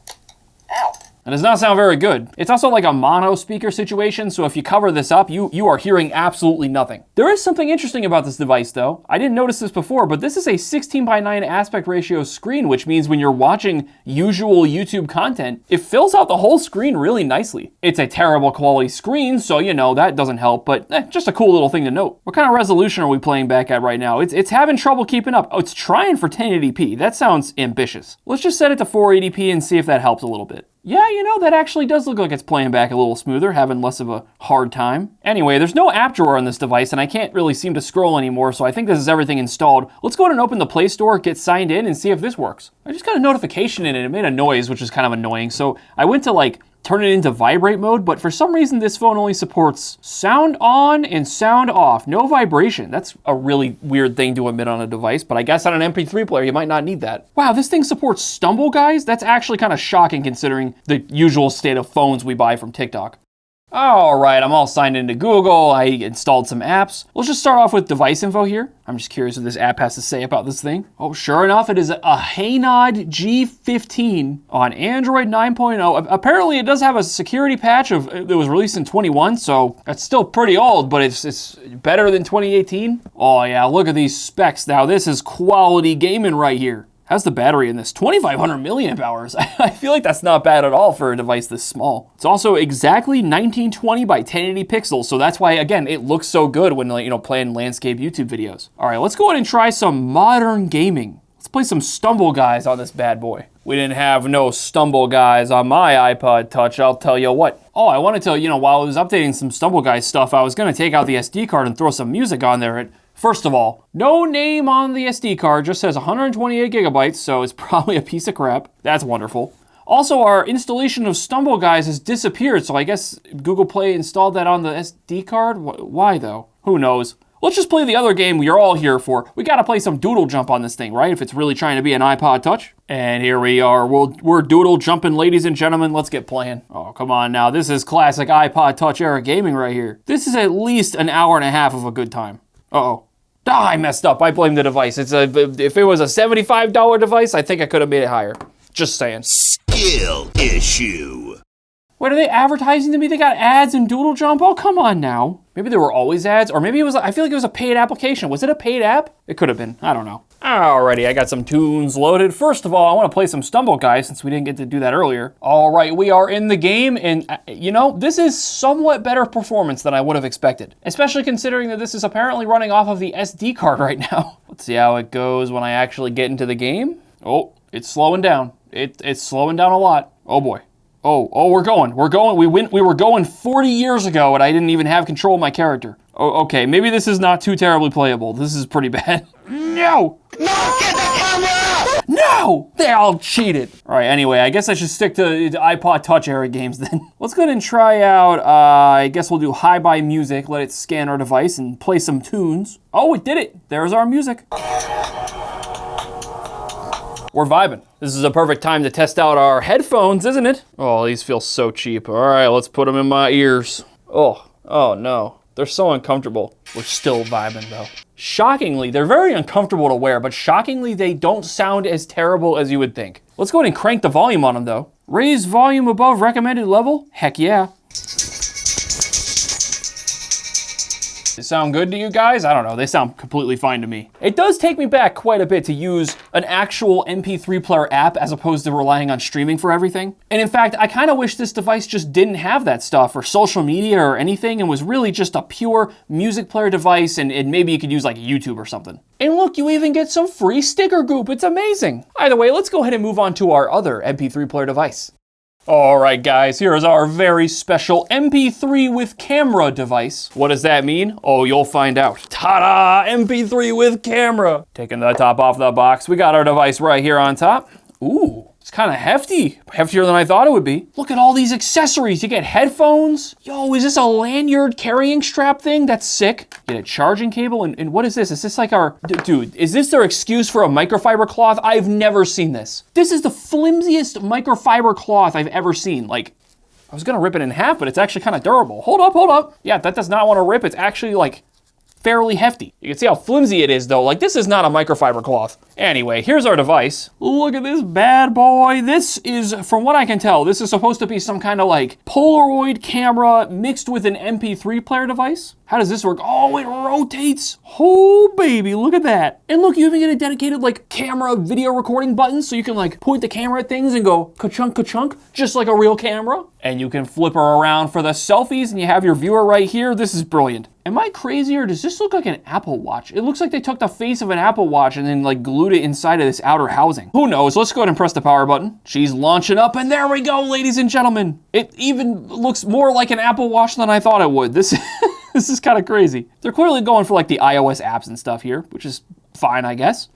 Ow. That does not sound very good. It's also like a mono speaker situation, so if you cover this up, you are hearing absolutely nothing. There is something interesting about this device though. I didn't notice this before, but this is a 16:9 aspect ratio screen, which means when you're watching usual YouTube content, it fills out the whole screen really nicely. It's a terrible quality screen, so you know, that doesn't help, but just a cool little thing to note. What kind of resolution are we playing back at right now? It's having trouble keeping up. Oh, it's trying for 1080p. That sounds ambitious. Let's just set it to 480p and see if that helps a little bit. Yeah, you know, that actually does look like it's playing back a little smoother, having less of a hard time. Anyway, there's no app drawer on this device, and I can't really seem to scroll anymore, so I think this is everything installed. Let's go ahead and open the Play Store, get signed in, and see if this works. I just got a notification in it. It made a noise, which is kind of annoying, so I went to, like, turn it into vibrate mode, but for some reason this phone only supports sound on and sound off, no vibration. That's a really weird thing to emit on a device, but I guess on an MP3 player you might not need that. Wow, this thing supports Stumble, guys? That's actually kind of shocking considering the usual state of phones we buy from TikTok. All right, I'm all signed into Google. I installed some apps. Let's just start off with device info here. I'm just curious what this app has to say about this thing. Oh, sure enough, it is a Haynod G15 on Android 9.0. Apparently, it does have a security patch that was released in 21, so that's still pretty old, but it's better than 2018. Oh yeah, look at these specs now. This is quality gaming right here. How's the battery in this? 2,500 milliamp hours. I feel like that's not bad at all for a device this small. It's also exactly 1920 by 1080 pixels, so that's why, again, it looks so good when, you know, playing landscape YouTube videos. All right, let's go ahead and try some modern gaming. Let's play some Stumble Guys on this bad boy. We didn't have no Stumble Guys on my iPod Touch, I'll tell you what. Oh, I wanted to, you know, while I was updating some Stumble Guys stuff, I was gonna take out the SD card and throw some music on there. First of all, no name on the SD card, just says 128 gigabytes, so it's probably a piece of crap. That's wonderful. Also, our installation of Stumble Guys has disappeared, so I guess Google Play installed that on the SD card? Why though? Who knows? Let's just play the other game we're all here for. We gotta play some doodle jump on this thing, right? If it's really trying to be an iPod Touch. And here we are, we're doodle jumping, ladies and gentlemen. Let's get playing. Oh, come on now. This is classic iPod Touch era gaming right here. This is at least an hour and a half of a good time. Uh-oh. Ah, I messed up. I blame the device. If it was a $75 device, I think I could have made it higher. Just saying. Skill issue. What are they advertising to me? They got ads in Doodle Jump? Oh, come on now. Maybe there were always ads, or maybe it was, I feel like it was a paid application. Was it a paid app? It could have been. I don't know. Alrighty, I got some tunes loaded. First of all, I want to play some Stumble Guys since we didn't get to do that earlier. All right, we are in the game, and you know, this is somewhat better performance than I would have expected, especially considering that this is apparently running off of the SD card right now. Let's see how it goes when I actually get into the game. Oh, it's slowing down. It's slowing down a lot. Oh boy. Oh, we're going. We were going 40 years ago and I didn't even have control of my character. Oh, okay, maybe this is not too terribly playable. This is pretty bad. No! No, get the camera! No! They all cheated. All right, anyway, I guess I should stick to the iPod Touch era games then. Let's go ahead and try out, I guess we'll do hi-bi music, let it scan our device and play some tunes. Oh, it did it. There's our music. We're vibing. This is a perfect time to test out our headphones, isn't it? Oh, these feel so cheap. All right, let's put them in my ears. Oh no. They're so uncomfortable. We're still vibing though. Shockingly, they're very uncomfortable to wear, but shockingly, they don't sound as terrible as you would think. Let's go ahead and crank the volume on them though. Raise volume above recommended level? Heck yeah. They sound good to you guys? I don't know, they sound completely fine to me. It does take me back quite a bit to use an actual MP3 player app as opposed to relying on streaming for everything. And in fact, I kind of wish this device just didn't have that stuff or social media or anything and was really just a pure music player device, and maybe you could use like YouTube or something. And look, you even get some free sticker goop. It's amazing. Either way, let's go ahead and move on to our other MP3 player device. All right, guys, here is our very special MP3 with camera device. What does that mean? Oh, you'll find out. Ta-da! MP3 with camera. Taking the top off the box, we got our device right here on top. Ooh. It's kind of hefty, heftier than I thought it would be. Look at all these accessories. You get headphones. Yo, is this a lanyard carrying strap thing? That's sick. Get a charging cable, and what is this? Is this like our, dude, is this their excuse for a microfiber cloth? I've never seen this. This is the flimsiest microfiber cloth I've ever seen. Like, I was gonna rip it in half, but it's actually kind of durable. Hold up. Yeah, that does not want to rip. It's actually like fairly hefty. You can see how flimsy it is though. Like, this is not a microfiber cloth. Anyway, here's our device. Look at this bad boy. This is, from what I can tell, this is supposed to be some kind of like Polaroid camera mixed with an MP3 player device. How does this work? Oh, it rotates. Oh, baby, look at that. And look, you even get a dedicated like camera video recording button so you can like point the camera at things and go ka-chunk, ka-chunk, just like a real camera. And you can flip her around for the selfies and you have your viewer right here. This is brilliant. Am I crazy, or does this look like an Apple Watch? It looks like they took the face of an Apple Watch and then like glued it inside of this outer housing. Who knows? Let's go ahead and press the power button. She's launching up, and there we go, ladies and gentlemen. It even looks more like an Apple Watch than I thought it would. This is kind of crazy. They're clearly going for like the iOS apps and stuff here, which is fine, I guess.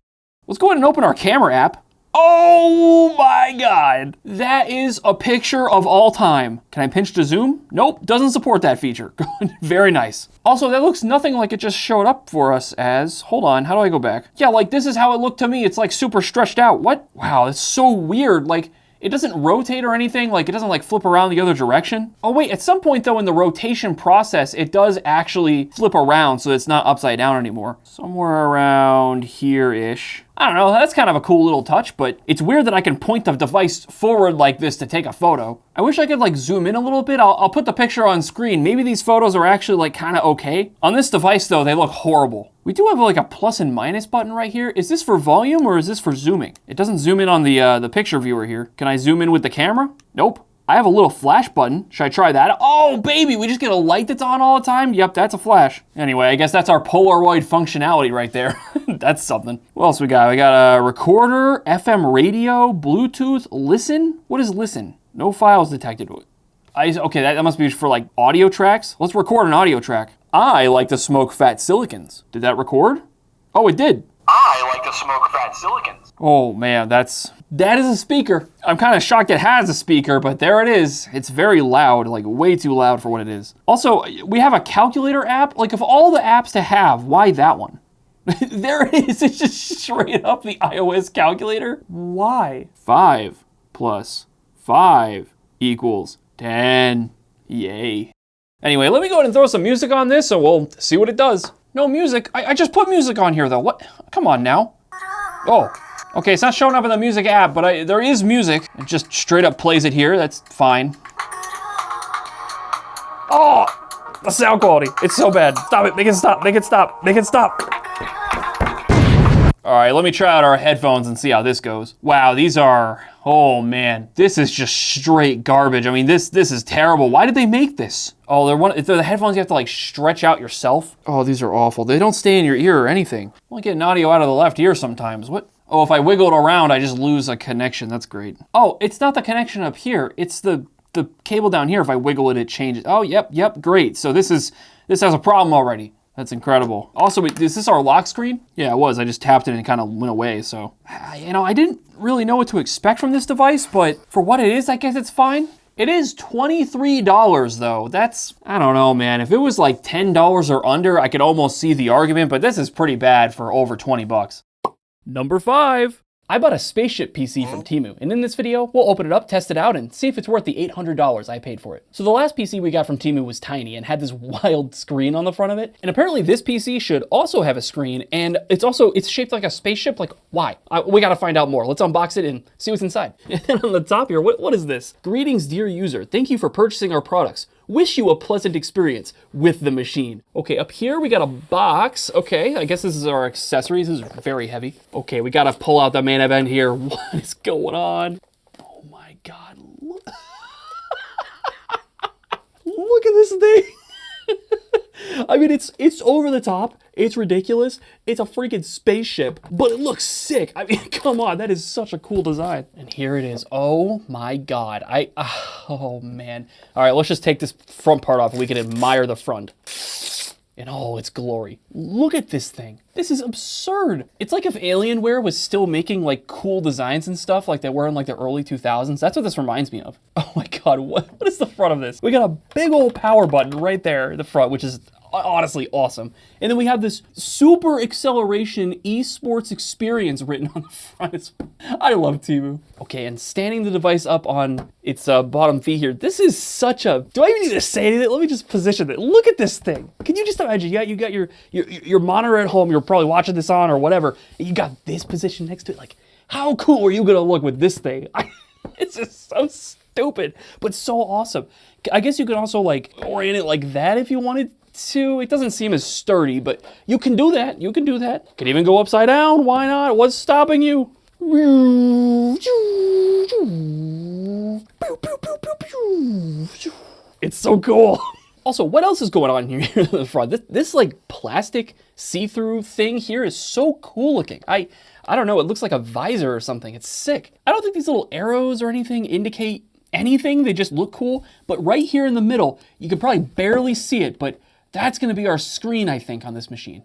Let's go ahead and open our camera app. Oh my God, that is a picture of all time. Can I pinch to zoom? Nope, doesn't support that feature. Very nice. Also, that looks nothing like it just showed up for us as, hold on, how do I go back? Yeah, like this is how it looked to me. It's like super stretched out. What? Wow, it's so weird. Like, it doesn't rotate or anything, like it doesn't like flip around the other direction. Oh wait, at some point though in the rotation process, it does actually flip around so it's not upside down anymore. Somewhere around here-ish. I don't know, that's kind of a cool little touch, but it's weird that I can point the device forward like this to take a photo. I wish I could like zoom in a little bit. I'll put the picture on screen. Maybe these photos are actually like kind of okay. On this device though, they look horrible. We do have like a plus and minus button right here. Is this for volume or is this for zooming? It doesn't zoom in on the picture viewer here. Can I zoom in with the camera? Nope. I have a little flash button. Should I try that? Oh, baby, we just get a light that's on all the time? Yep, that's a flash. Anyway, I guess that's our Polaroid functionality right there. That's something. What else we got? We got a recorder, FM radio, Bluetooth, listen? What is listen? No files detected. Okay, that must be for like audio tracks. Let's record an audio track. I like to smoke fat silicons. Did that record? Oh, it did. I like to smoke fat silicons. Oh man, that is a speaker. I'm kind of shocked it has a speaker, but there it is. It's very loud, like way too loud for what it is. Also, we have a calculator app. Like of all the apps to have, why that one? There it is. It's just straight up the iOS calculator. Why? 5 plus 5 equals 10. Yay. Anyway, let me go ahead and throw some music on this so we'll see what it does. No music. I just put music on here though. What? Come on now. Oh. Okay, it's not showing up in the music app, but there is music. It just straight up plays it here. That's fine. Oh, the sound quality. It's so bad. Stop it. Make it stop. Make it stop. Make it stop. All right, let me try out our headphones and see how this goes. Wow, these are, oh man, this is just straight garbage. I mean, this is terrible. Why did they make this? Oh, they're the headphones you have to like stretch out yourself. Oh, these are awful. They don't stay in your ear or anything. I'm only getting audio out of the left ear sometimes. What? Oh, if I wiggle it around, I just lose a connection. That's great. Oh, it's not the connection up here. It's the cable down here. If I wiggle it, it changes. Oh, yep, great. So this has a problem already. That's incredible. Also, is this our lock screen? Yeah, it was. I just tapped it and it kind of went away. So, you know, I didn't really know what to expect from this device, but for what it is, I guess it's fine. It is $23 though. That's, I don't know, man. If it was like $10 or under, I could almost see the argument, but this is pretty bad for over 20 bucks. Number 5. I bought a spaceship PC from TEMU, and in this video, we'll open it up, test it out, and see if it's worth the $800 I paid for it. So the last PC we got from TEMU was tiny and had this wild screen on the front of it, and apparently this PC should also have a screen, and it's shaped like a spaceship. Like, why? We gotta find out more. Let's unbox it and see what's inside. And then on the top here, what is this? Greetings, dear user. Thank you for purchasing our products. wish you a pleasant experience with the machine. Okay, up here we got a box. Okay, I guess this is our accessories. This is very heavy. Okay, we gotta pull out the main event here. What is going on? Oh my God. Look at this thing. I mean, it's over the top. It's ridiculous. It's a freaking spaceship, but it looks sick. I mean, come on, that is such a cool design. And here it is. Oh my God. Oh man. All right, let's just take this front part off and we can admire the front in all its glory. Look at this thing. This is absurd. It's like if Alienware was still making like cool designs and stuff like they were in like the early 2000s. That's what this reminds me of. Oh my God, what is the front of this? We got a big old power button right there in the front, which is honestly awesome. And then we have this super acceleration esports experience written on the front. I love TEMU. Okay, and standing the device up on its bottom feet here, this is such a, do I even need to say anything? Let me just position it. Look at this thing. Can you just imagine, you got your monitor at home, you're probably watching this on or whatever, and you got this position next to it. Like, how cool are you gonna look with this thing? It's just so stupid, but so awesome. I guess you could also like orient it like that if you wanted to. It doesn't seem as sturdy, but you can do that. You can do that. Could even go upside down. Why not? What's stopping you? It's so cool. Also, what else is going on here in the front? This like plastic see-through thing here is so cool looking. I don't know, it looks like a visor or something. It's sick. I don't think these little arrows or anything indicate anything. They just look cool. But right here in the middle, you can probably barely see it, but that's gonna be our screen, I think, on this machine.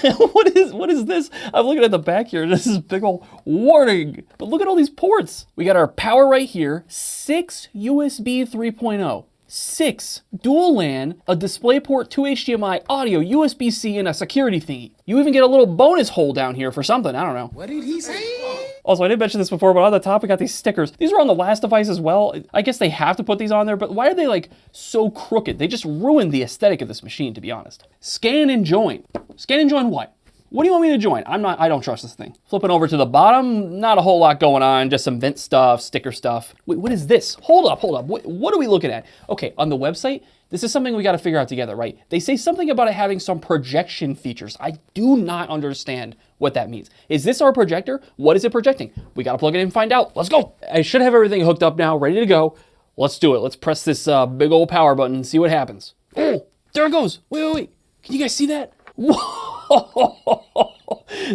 What is this? I'm looking at the back here. This is big old warning. But look at all these ports. We got our power right here, 6 USB 3.0. 6 dual LAN, a DisplayPort, 2 HDMI, audio, USB-C, and a security thingy. You even get a little bonus hole down here for something, I don't know. What did he say? Also, I didn't mention this before, but on the top we got these stickers. These are on the last device as well. I guess they have to put these on there, but why are they like so crooked? They just ruined the aesthetic of this machine, to be honest. Scan and join. Scan and join what? What do you want me to join? I don't trust this thing. Flipping over to the bottom, not a whole lot going on, just some vent stuff, sticker stuff. Wait, what is this? Hold up. What are we looking at? Okay, on the website, this is something we gotta figure out together, right? They say something about it having some projection features. I do not understand what that means. Is this our projector? What is it projecting? We gotta plug it in and find out. Let's go. I should have everything hooked up now, ready to go. Let's do it. Let's press this big old power button and see what happens. Oh, there it goes. Wait. Can you guys see that? Whoa.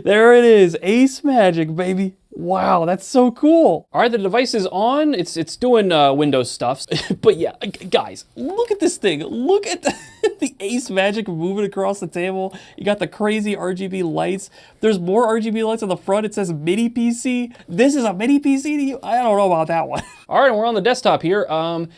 There it is, Ace Magic, baby. Wow, that's so cool. All right, the device is on. It's doing Windows stuff. But yeah, guys, look at this thing. Look at the Ace Magic moving across the table. You got the crazy RGB lights. There's more RGB lights on the front. It says mini PC. This is a mini PC to you? I don't know about that one. All right, and we're on the desktop here.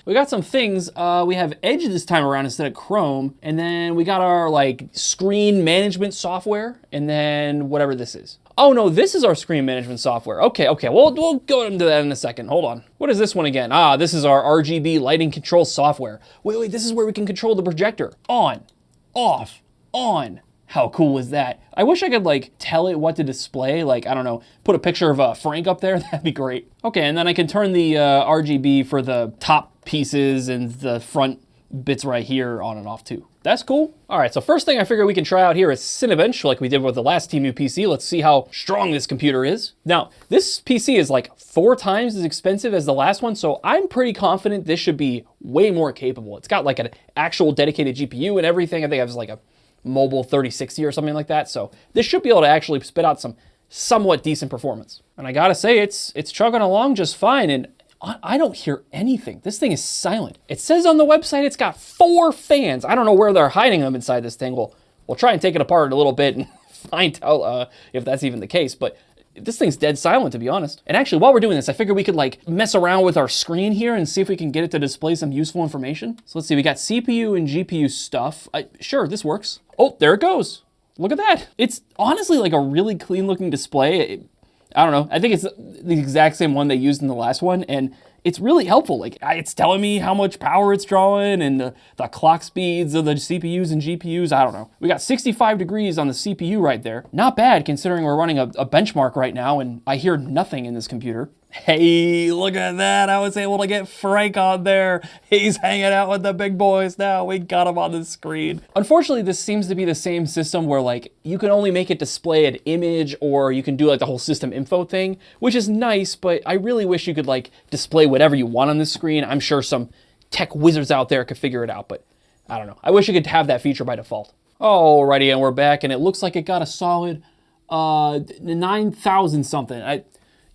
We got some things. We have Edge this time around instead of Chrome. And then we got our like screen management software. And then whatever this is. Oh no, this is our screen management software. Okay, we'll go into that in a second. Hold on. What is this one again? Ah, this is our RGB lighting control software. Wait, this is where we can control the projector. On, off, on. How cool is that? I wish I could like tell it what to display. Like, I don't know, put a picture of Frank up there. That'd be great. Okay, and then I can turn the RGB for the top pieces and the front bits right here on and off too. That's cool. All right, so first thing I figure we can try out here is Cinebench, like we did with the last TEMU PC. Let's see how strong this computer is. Now, this PC is like 4 times as expensive as the last one, so I'm pretty confident this should be way more capable. It's got like an actual dedicated GPU and everything. I think it has like a mobile 3060 or something like that, so this should be able to actually spit out some somewhat decent performance. And I gotta say, it's chugging along just fine, and I don't hear anything. This thing is silent. It says on the website it's got 4 fans. I don't know where they're hiding them inside this thing. We'll try and take it apart a little bit and find out if that's even the case. But this thing's dead silent, to be honest. And actually, while we're doing this, I figure we could like mess around with our screen here and see if we can get it to display some useful information. So let's see, we got CPU and GPU stuff. Sure, this works. Oh, there it goes. Look at that. It's honestly like a really clean looking display. I don't know. I think it's the exact same one they used in the last one, and it's really helpful. Like, it's telling me how much power it's drawing and the clock speeds of the CPUs and GPUs. I don't know. We got 65 degrees on the CPU right there. Not bad considering we're running a benchmark right now, and I hear nothing in this computer. Hey, look at that. I was able to get Frank on there. He's hanging out with the big boys now. We got him on the screen. Unfortunately, this seems to be the same system where like you can only make it display an image or you can do like the whole system info thing, which is nice, but I really wish you could like display whatever you want on the screen. I'm sure some tech wizards out there could figure it out, but I don't know. I wish you could have that feature by default. Alrighty, and we're back, and it looks like it got a solid 9,000 something.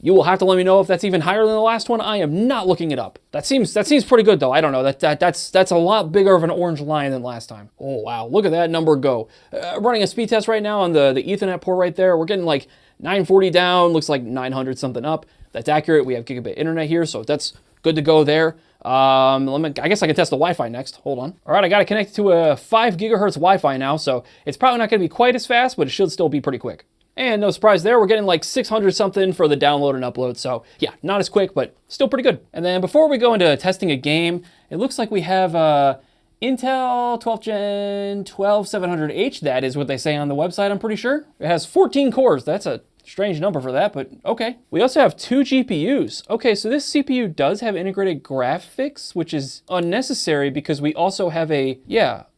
You will have to let me know if that's even higher than the last one. I am not looking it up. That seems pretty good though. I don't know. That's a lot bigger of an orange line than last time. Oh wow, look at that number go. Running a speed test right now on the Ethernet port right there. We're getting like 940 down. Looks like 900 something up. That's accurate. We have gigabit internet here, so that's good to go there. I guess I can test the Wi-Fi next. Hold on. All right, I got it connected to a 5 gigahertz Wi-Fi now, so it's probably not going to be quite as fast, but it should still be pretty quick. And no surprise there, we're getting like 600 something for the download and upload. So yeah, not as quick, but still pretty good. And then before we go into testing a game, it looks like we have Intel 12th Gen 12700H. That is what they say on the website, I'm pretty sure. It has 14 cores. That's a strange number for that, but okay. We also have 2 GPUs. Okay, so this CPU does have integrated graphics, which is unnecessary because we also have an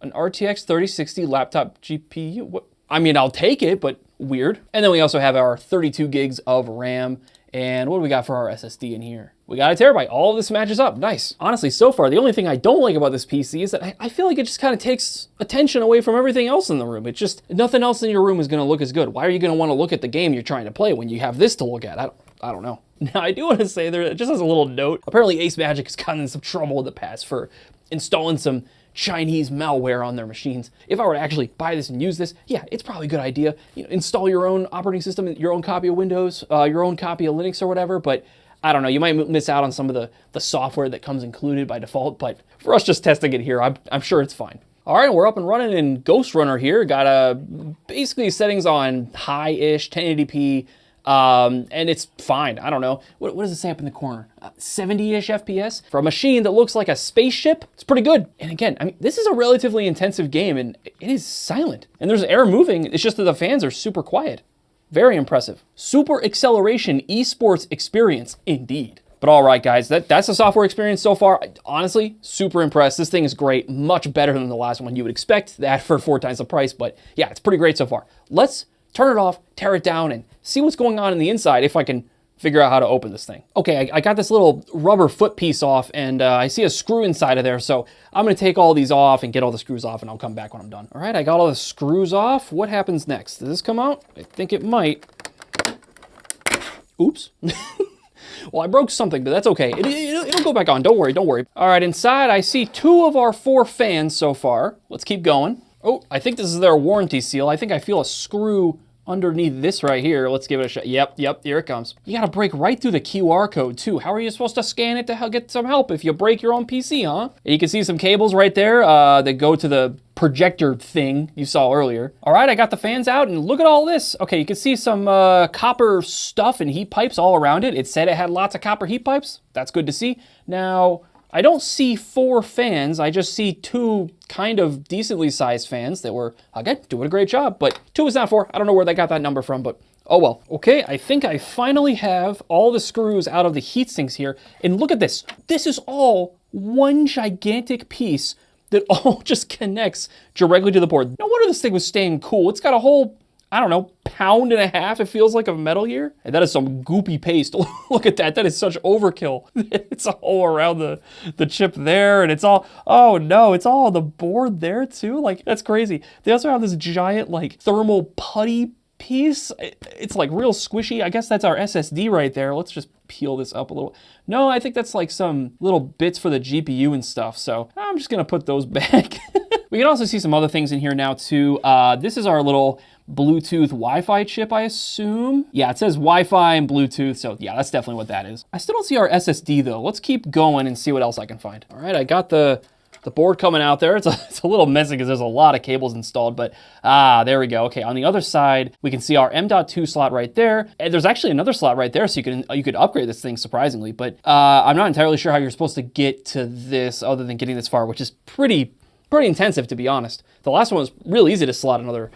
RTX 3060 laptop GPU. I mean, I'll take it, but weird. And then we also have our 32 gigs of RAM. And what do we got for our SSD in here? We got a terabyte. All of this matches up. Nice. Honestly, so far, the only thing I don't like about this PC is that I feel like it just kind of takes attention away from everything else in the room. It's just, nothing else in your room is going to look as good. Why are you going to want to look at the game you're trying to play when you have this to look at? I don't know. Now, I do want to say there, just as a little note, apparently Ace Magic has gotten in some trouble in the past for installing some Chinese malware on their machines. If I were to actually buy this and use this, yeah, it's probably a good idea. You know, install your own operating system, your own copy of Windows, your own copy of Linux or whatever, but I don't know, you might miss out on some of the software that comes included by default, but for us just testing it here, I'm sure it's fine. All right, we're up and running in Ghost Runner here. Got basically settings on high-ish, 1080p, and it's fine. I don't know. What does it say up in the corner? 70-ish FPS? For a machine that looks like a spaceship, it's pretty good. And again, I mean, this is a relatively intensive game and it is silent. And there's air moving, it's just that the fans are super quiet. Very impressive. Super acceleration esports experience, indeed. But all right, guys, that's the software experience so far. Honestly, super impressed. This thing is great, much better than the last one. You would expect that for 4 times the price, but yeah, it's pretty great so far. Let's turn it off, tear it down, and see what's going on in the inside if I can figure out how to open this thing. Okay, I got this little rubber foot piece off, and I see a screw inside of there, so I'm gonna take all these off and get all the screws off, and I'll come back when I'm done. All right, I got all the screws off. What happens next? Does this come out? I think it might. Oops. Well, I broke something, but that's okay. It'll go back on. Don't worry, don't worry. All right, inside I see 2 of our 4 fans so far. Let's keep going. Oh, I think this is their warranty seal. I think I feel a screw underneath this right here. Let's give it a shot. Yep, here it comes. You gotta break right through the QR code too. How are you supposed to scan it to get some help if you break your own PC, huh? And you can see some cables right there that go to the projector thing you saw earlier. All right, I got the fans out and look at all this. Okay, you can see some copper stuff and heat pipes all around it. It said it had lots of copper heat pipes. That's good to see. Now, I don't see 4 fans, I just see 2 kind of decently sized fans that were, again, doing a great job, but 2 is not 4. I don't know where they got that number from, but oh well. Okay, I think I finally have all the screws out of the heat sinks here, and look at this. This is all one gigantic piece that all just connects directly to the board. No wonder this thing was staying cool. It's got a whole, I don't know, 1.5 pounds, it feels like, of metal here. And that is some goopy paste. Look at that, that is such overkill. It's all around the chip there, and it's all, oh no, it's all on the board there too. Like, that's crazy. They also have this giant, like, thermal putty piece. It's like real squishy. I guess that's our SSD right there. Let's just peel this up a little. No, I think that's like some little bits for the GPU and stuff. So I'm just gonna put those back. We can also see some other things in here now too. This is our little Bluetooth Wi-Fi chip, I assume. Yeah, it says Wi-Fi and Bluetooth, so yeah, that's definitely what that is. I still don't see our SSD though. Let's keep going and see what else I can find. All right, I got the board coming out there. It's a little messy because there's a lot of cables installed, but there we go. Okay, on the other side, we can see our M.2 slot right there. And there's actually another slot right there, so you could upgrade this thing surprisingly, but I'm not entirely sure how you're supposed to get to this other than getting this far, which is pretty intensive, to be honest. The last one was real easy to slot another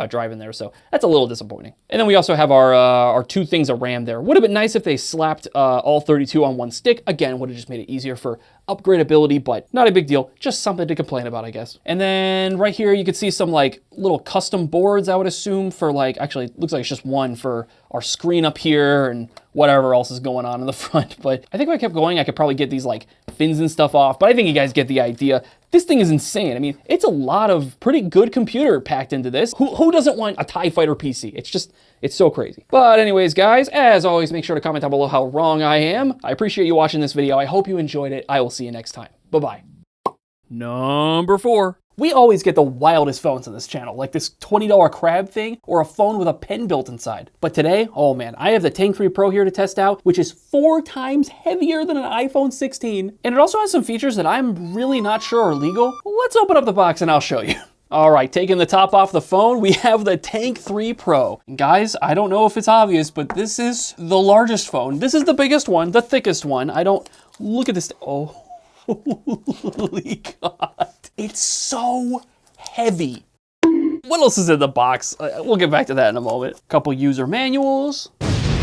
drive in there. So that's a little disappointing. And then we also have our 2 things of RAM there. Would have been nice if they slapped all 32 on one stick. Again, would have just made it easier for upgradability, but not a big deal. Just something to complain about, I guess. And then right here, you could see some like little custom boards, I would assume, for like, actually, it looks like it's just one for our screen up here and whatever else is going on in the front. But I think if I kept going, I could probably get these like fins and stuff off, but I think you guys get the idea. This thing is insane. I mean, it's a lot of pretty good computer packed into this. Who doesn't want a TIE Fighter PC? It's so crazy. But anyways, guys, as always, make sure to comment down below how wrong I am. I appreciate you watching this video. I hope you enjoyed it. I will see you next time. Bye-bye. Number 4. We always get the wildest phones on this channel, like this $20 crab thing or a phone with a pen built inside. But today, oh man, I have the Tank 3 Pro here to test out, which is 4 times heavier than an iPhone 16. And it also has some features that I'm really not sure are legal. Let's open up the box and I'll show you. All right, taking the top off the phone, we have the Tank 3 Pro. And guys, I don't know if it's obvious, but this is the largest phone. This is the biggest one, the thickest one. Look at this. Oh, holy God. It's so heavy. What else is in the box? We'll get back to that in a moment. A couple user manuals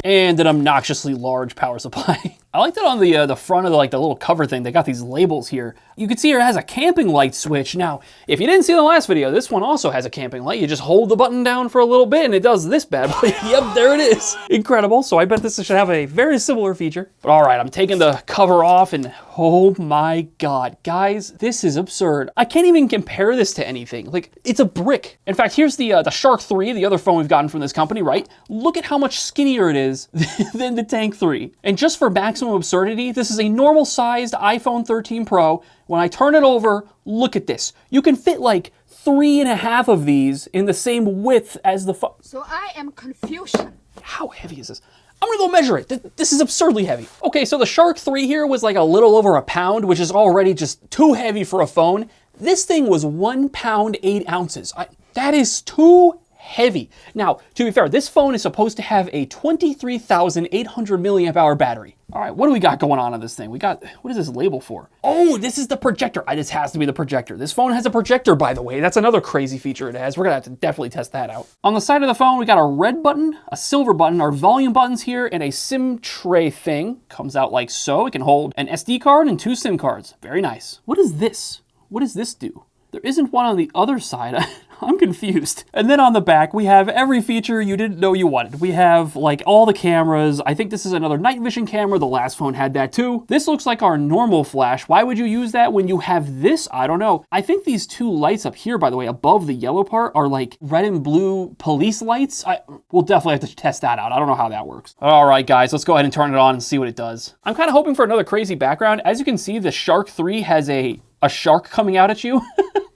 and an obnoxiously large power supply. I like that on the front of the little cover thing, they got these labels here. You can see here it has a camping light switch. Now, if you didn't see the last video, this one also has a camping light. You just hold the button down for a little bit and it does this bad boy. Yep, there it is. Incredible. So I bet this should have a very similar feature. But all right, I'm taking the cover off and oh my God, guys, this is absurd. I can't even compare this to anything. Like, it's a brick. In fact, here's the Shark 3, the other phone we've gotten from this company, right? Look at how much skinnier it is than the Tank 3. And just for maximum absurdity, this is a normal sized iPhone 13 Pro. When I turn it over, look at this. You can fit like 3.5 of these in the same width as the phone. So I am confusion. How heavy is this? I'm gonna go measure it. This is absurdly heavy. Okay, so the Shark 3 here was like a little over a pound, which is already just too heavy for a phone. This thing was 1 pound, 8 ounces. That is too heavy. Now, to be fair, this phone is supposed to have a 23,800 milliamp hour battery. All right, what do we got going on this thing? What is this label for? Oh, this is the projector. This has to be the projector. This phone has a projector, by the way. That's another crazy feature it has. We're gonna have to definitely test that out. On the side of the phone, we got a red button, a silver button, our volume buttons here, and a SIM tray thing. Comes out like so. It can hold an SD card and 2 SIM cards. Very nice. What is this? What does this do? There isn't one on the other side. I'm confused. And then on the back, we have every feature you didn't know you wanted. We have like all the cameras. I think this is another night vision camera. The last phone had that too. This looks like our normal flash. Why would you use that when you have this? I don't know. I think these 2 lights up here, by the way, above the yellow part are like red and blue police lights. We'll definitely have to test that out. I don't know how that works. All right, guys, let's go ahead and turn it on and see what it does. I'm kind of hoping for another crazy background. As you can see, the Shark 3 has a shark coming out at you.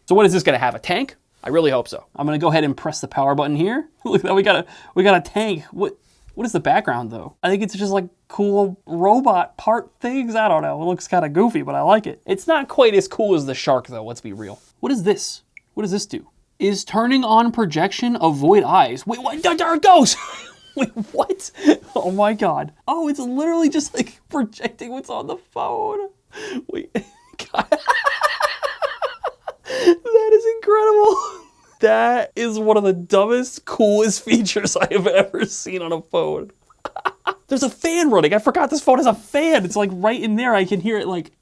So what is this gonna have, a tank? I really hope so. I'm gonna go ahead and press the power button here. Look at that, we got a tank. What is the background though? I think it's just like cool robot part things. I don't know, it looks kind of goofy, but I like it. It's not quite as cool as the Shark though, let's be real. What is this? What does this do? Is turning on projection avoid eyes? Wait, what? There it goes! Wait, what? Oh my God. Oh, it's literally just like projecting what's on the phone. Wait, God. That is incredible. That is one of the dumbest, coolest features I have ever seen on a phone. There's a fan running. I forgot this phone has a fan. It's like right in there. I can hear it like...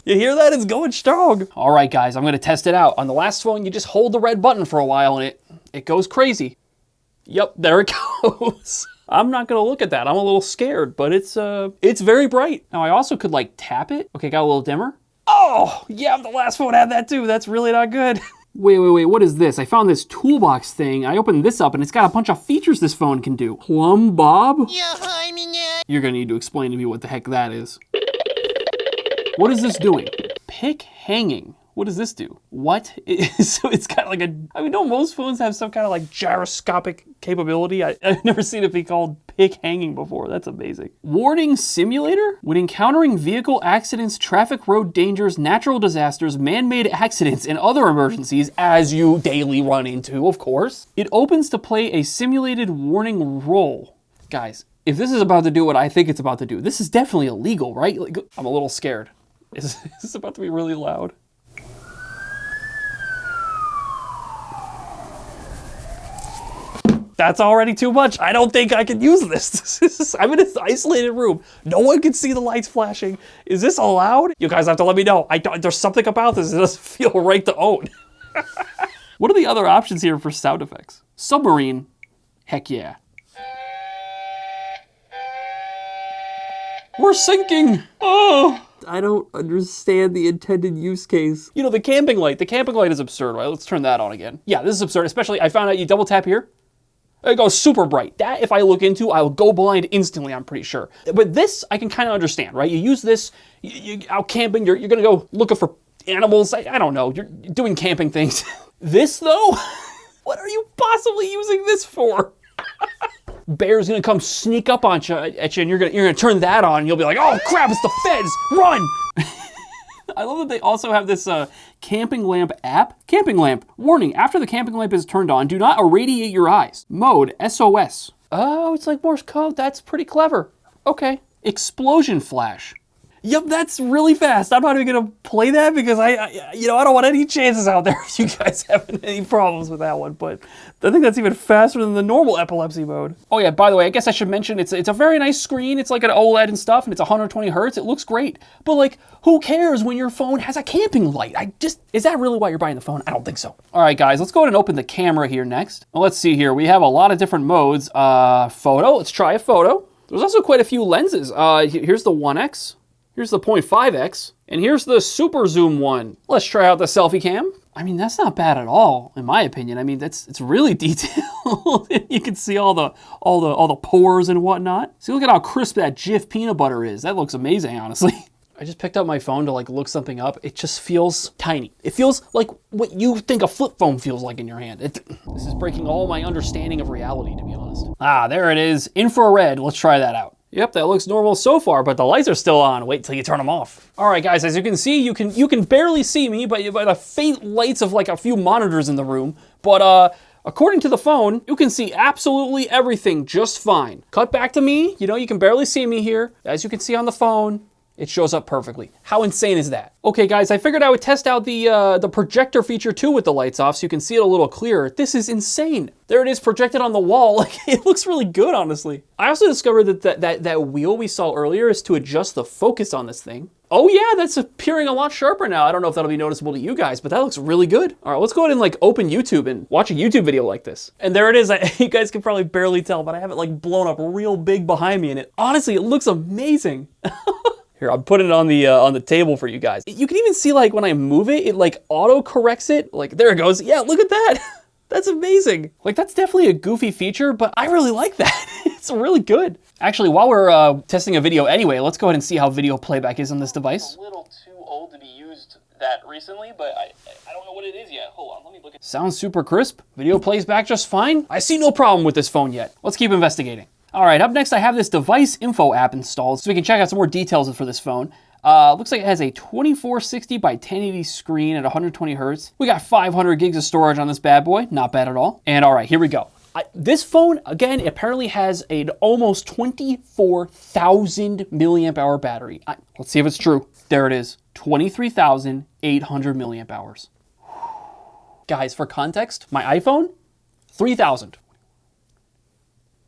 You hear that? It's going strong. All right, guys, I'm gonna test it out. On the last phone, you just hold the red button for a while and it goes crazy. Yep, there it goes. I'm not gonna look at that. I'm a little scared, but it's very bright. Now I also could like tap it. Okay, got a little dimmer. Oh, yeah, the last phone had that too. That's really not good. Wait, what is this? I found this toolbox thing. I opened this up and it's got a bunch of features this phone can do. Plumb Bob? You're gonna need to explain to me what the heck that is. What is this doing? Pick hanging. What does this do? What? So it's got like don't most phones have some kind of like gyroscopic capability? I've never seen it be called pick hanging before. That's amazing. Warning simulator? When encountering vehicle accidents, traffic road dangers, natural disasters, man-made accidents, and other emergencies, as you daily run into, of course, it opens to play a simulated warning roll. Guys, if this is about to do what I think it's about to do, this is definitely illegal, right? Like, I'm a little scared. Is this about to be really loud? That's already too much. I don't think I can use this. I'm in an isolated room. No one can see the lights flashing. Is this allowed? You guys have to let me know. There's something about this that doesn't feel right to own. What are the other options here for sound effects? Submarine. Heck yeah. We're sinking. Oh. I don't understand the intended use case. You know, the camping light is absurd, right? Let's turn that on again. Yeah, this is absurd, especially I found out you double tap here. It goes super bright. That, if I look into, I will go blind instantly, I'm pretty sure. But this, I can kind of understand, right? You use this, you out camping, you're gonna go looking for animals. I don't know, you're doing camping things. This though, what are you possibly using this for? Bear's gonna come sneak up on you, and you're gonna turn that on, and you'll be like, oh crap, it's the feds, run! I love that they also have this camping lamp app. Camping lamp, warning, after the camping lamp is turned on, do not irradiate your eyes. Mode, SOS. Oh, it's like Morse code, that's pretty clever. Okay. Explosion flash. Yep, that's really fast. I'm not even gonna play that because I don't want any chances out there you guys having any problems with that one, but I think that's even faster than the normal epilepsy mode. Oh yeah, by the way, I guess I should mention it's a very nice screen. It's like an OLED and stuff, and it's 120 hertz. It looks great, but like, who cares when your phone has a camping light? Is that really why you're buying the phone? I don't think so. All right, guys, let's go ahead and open the camera here next. Well, let's see here. We have a lot of different modes. Photo, let's try a photo. There's also quite a few lenses. Here's the 1X. Here's the 0.5X, and here's the super zoom one. Let's try out the selfie cam. I mean, that's not bad at all, in my opinion. I mean, it's really detailed. You can see all the pores and whatnot. See, look at how crisp that Jif peanut butter is. That looks amazing, honestly. I just picked up my phone to like look something up. It just feels tiny. It feels like what you think a flip phone feels like in your hand. This is breaking all my understanding of reality, to be honest. Ah, there it is, infrared. Let's try that out. Yep, that looks normal so far, but the lights are still on. Wait till you turn them off. All right, guys, as you can see, you can barely see me by the faint lights of like a few monitors in the room. But according to the phone, you can see absolutely everything just fine. Cut back to me. You know, you can barely see me here. As you can see on the phone, it shows up perfectly. How insane is that? Okay, guys, I figured I would test out the projector feature too with the lights off so you can see it a little clearer. This is insane. There it is projected on the wall. Like, it looks really good, honestly. I also discovered that wheel we saw earlier is to adjust the focus on this thing. Oh yeah, that's appearing a lot sharper now. I don't know if that'll be noticeable to you guys, but that looks really good. All right, let's go ahead and like open YouTube and watch a YouTube video like this. And there it is. You guys can probably barely tell, but I have it like blown up real big behind me, and honestly, it looks amazing. Here, I'm putting it on the table for you guys. You can even see like when I move it, it like auto corrects it. Like there it goes. Yeah, look at that. That's amazing. Like that's definitely a goofy feature, but I really like that. It's really good. Actually, while we're testing a video anyway, let's go ahead and see how video playback is on this device. A little too old to be used that recently, but I don't know what it is yet. Hold on, let me look at. Sounds super crisp. Video plays back just fine. I see no problem with this phone yet. Let's keep investigating. All right, up next I have this device info app installed so we can check out some more details for this phone. Looks like it has a 2460 by 1080 screen at 120 hertz. We got 500 gigs of storage on this bad boy, not bad at all. And all right, here we go. This phone, again, apparently has an almost 24,000 milliamp hour battery. Let's see if it's true. There it is, 23,800 milliamp hours. Guys, for context, my iPhone, 3,000.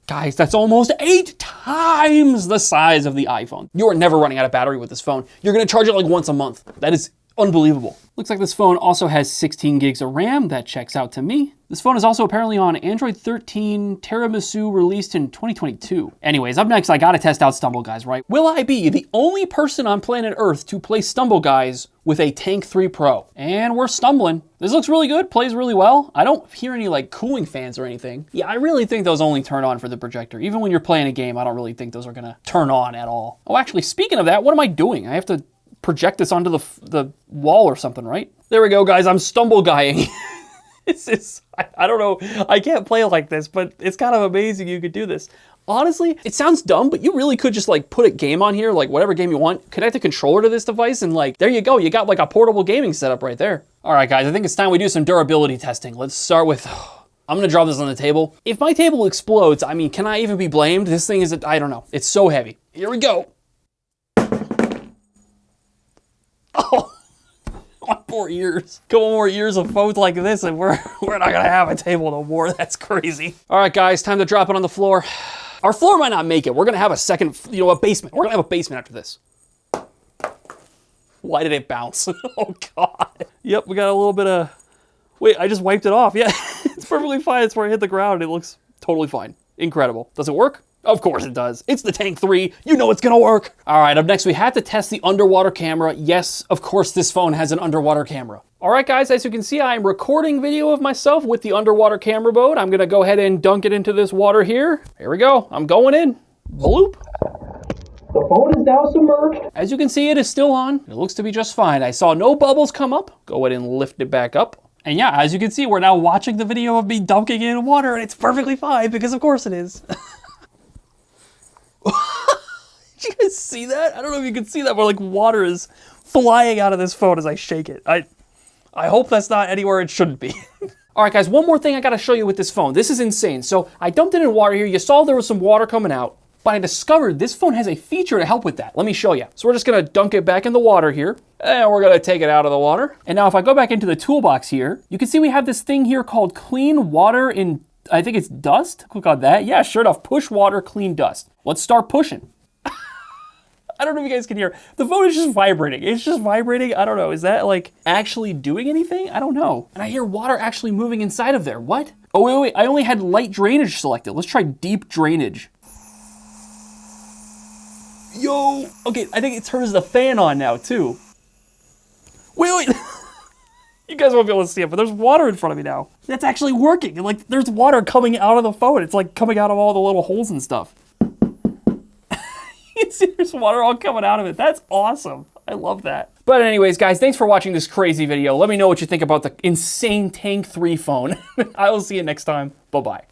Guys, that's almost 8 times the size of the iPhone. You are never running out of battery with this phone. You're gonna charge it like once a month. That is unbelievable. Looks like this phone also has 16 gigs of RAM. That checks out to me. This phone is also apparently on Android 13 Tiramisu, released in 2022. Anyways, up next, I gotta test out Stumble Guys, right? Will I be the only person on planet Earth to play Stumble Guys with a Tank 3 Pro? And we're stumbling. This looks really good, plays really well. I don't hear any like cooling fans or anything. Yeah, I really think those only turn on for the projector. Even when you're playing a game, I don't really think those are gonna turn on at all. Oh, actually, speaking of that, what am I doing? I have to project this onto the wall or something, right? There we go, guys, I'm Stumble Guying. I don't know, I can't play like this, but it's kind of amazing you could do this. Honestly, it sounds dumb, but you really could just like put a game on here, like whatever game you want, connect a controller to this device, and like, there you go, you got like a portable gaming setup right there. All right, guys, I think it's time we do some durability testing. Let's start with, I'm gonna drop this on the table. If my table explodes, I mean, can I even be blamed? This thing is, I don't know, it's so heavy. Here we go. Oh. Couple more years of phones like this, and we're not gonna have a table no more. That's crazy. All right, guys, time to drop it on the floor. Our floor might not make it. We're gonna have a second, a basement. We're gonna have a basement after this. Why did it bounce? Oh God. Yep, we got a little bit of, wait, I just wiped it off. Yeah, it's perfectly fine. It's where I hit the ground. It looks totally fine. Incredible. Does it work? Of course it does. It's the Tank 3. You know it's gonna work. All right, up next we had to test the underwater camera. Yes, of course this phone has an underwater camera. All right, guys, as you can see, I'm recording video of myself with the underwater camera mode. I'm gonna go ahead and dunk it into this water here. Here we go. I'm going in. Bloop. The phone is now submerged. As you can see, it is still on. It looks to be just fine. I saw no bubbles come up. Go ahead and lift it back up. And yeah, as you can see, we're now watching the video of me dunking in water, and it's perfectly fine because of course it is. Did you guys see that? I don't know if you can see that, but like water is flying out of this phone as I shake it. I hope that's not anywhere it shouldn't be. All right, guys, one more thing I gotta show you with this phone. This is insane. So I dumped it in water here. You saw there was some water coming out. But I discovered this phone has a feature to help with that. Let me show you. So we're just gonna dunk it back in the water here, and we're gonna take it out of the water. And now if I go back into the toolbox here, you can see we have this thing here called clean water in, I think it's dust. Click on that. Yeah, sure enough, push water, clean dust. Let's start pushing. I don't know if you guys can hear. The phone is just vibrating. It's just vibrating. I don't know. Is that like actually doing anything? I don't know. And I hear water actually moving inside of there. What? Oh, wait. I only had light drainage selected. Let's try deep drainage. Yo, okay, I think it turns the fan on now too. Wait. You guys won't be able to see it, but there's water in front of me now. That's actually working. And like, there's water coming out of the phone. It's like coming out of all the little holes and stuff. You can see there's water all coming out of it. That's awesome. I love that. But anyways, guys, thanks for watching this crazy video. Let me know what you think about the insane Tank 3 phone. I will see you next time. Bye-bye.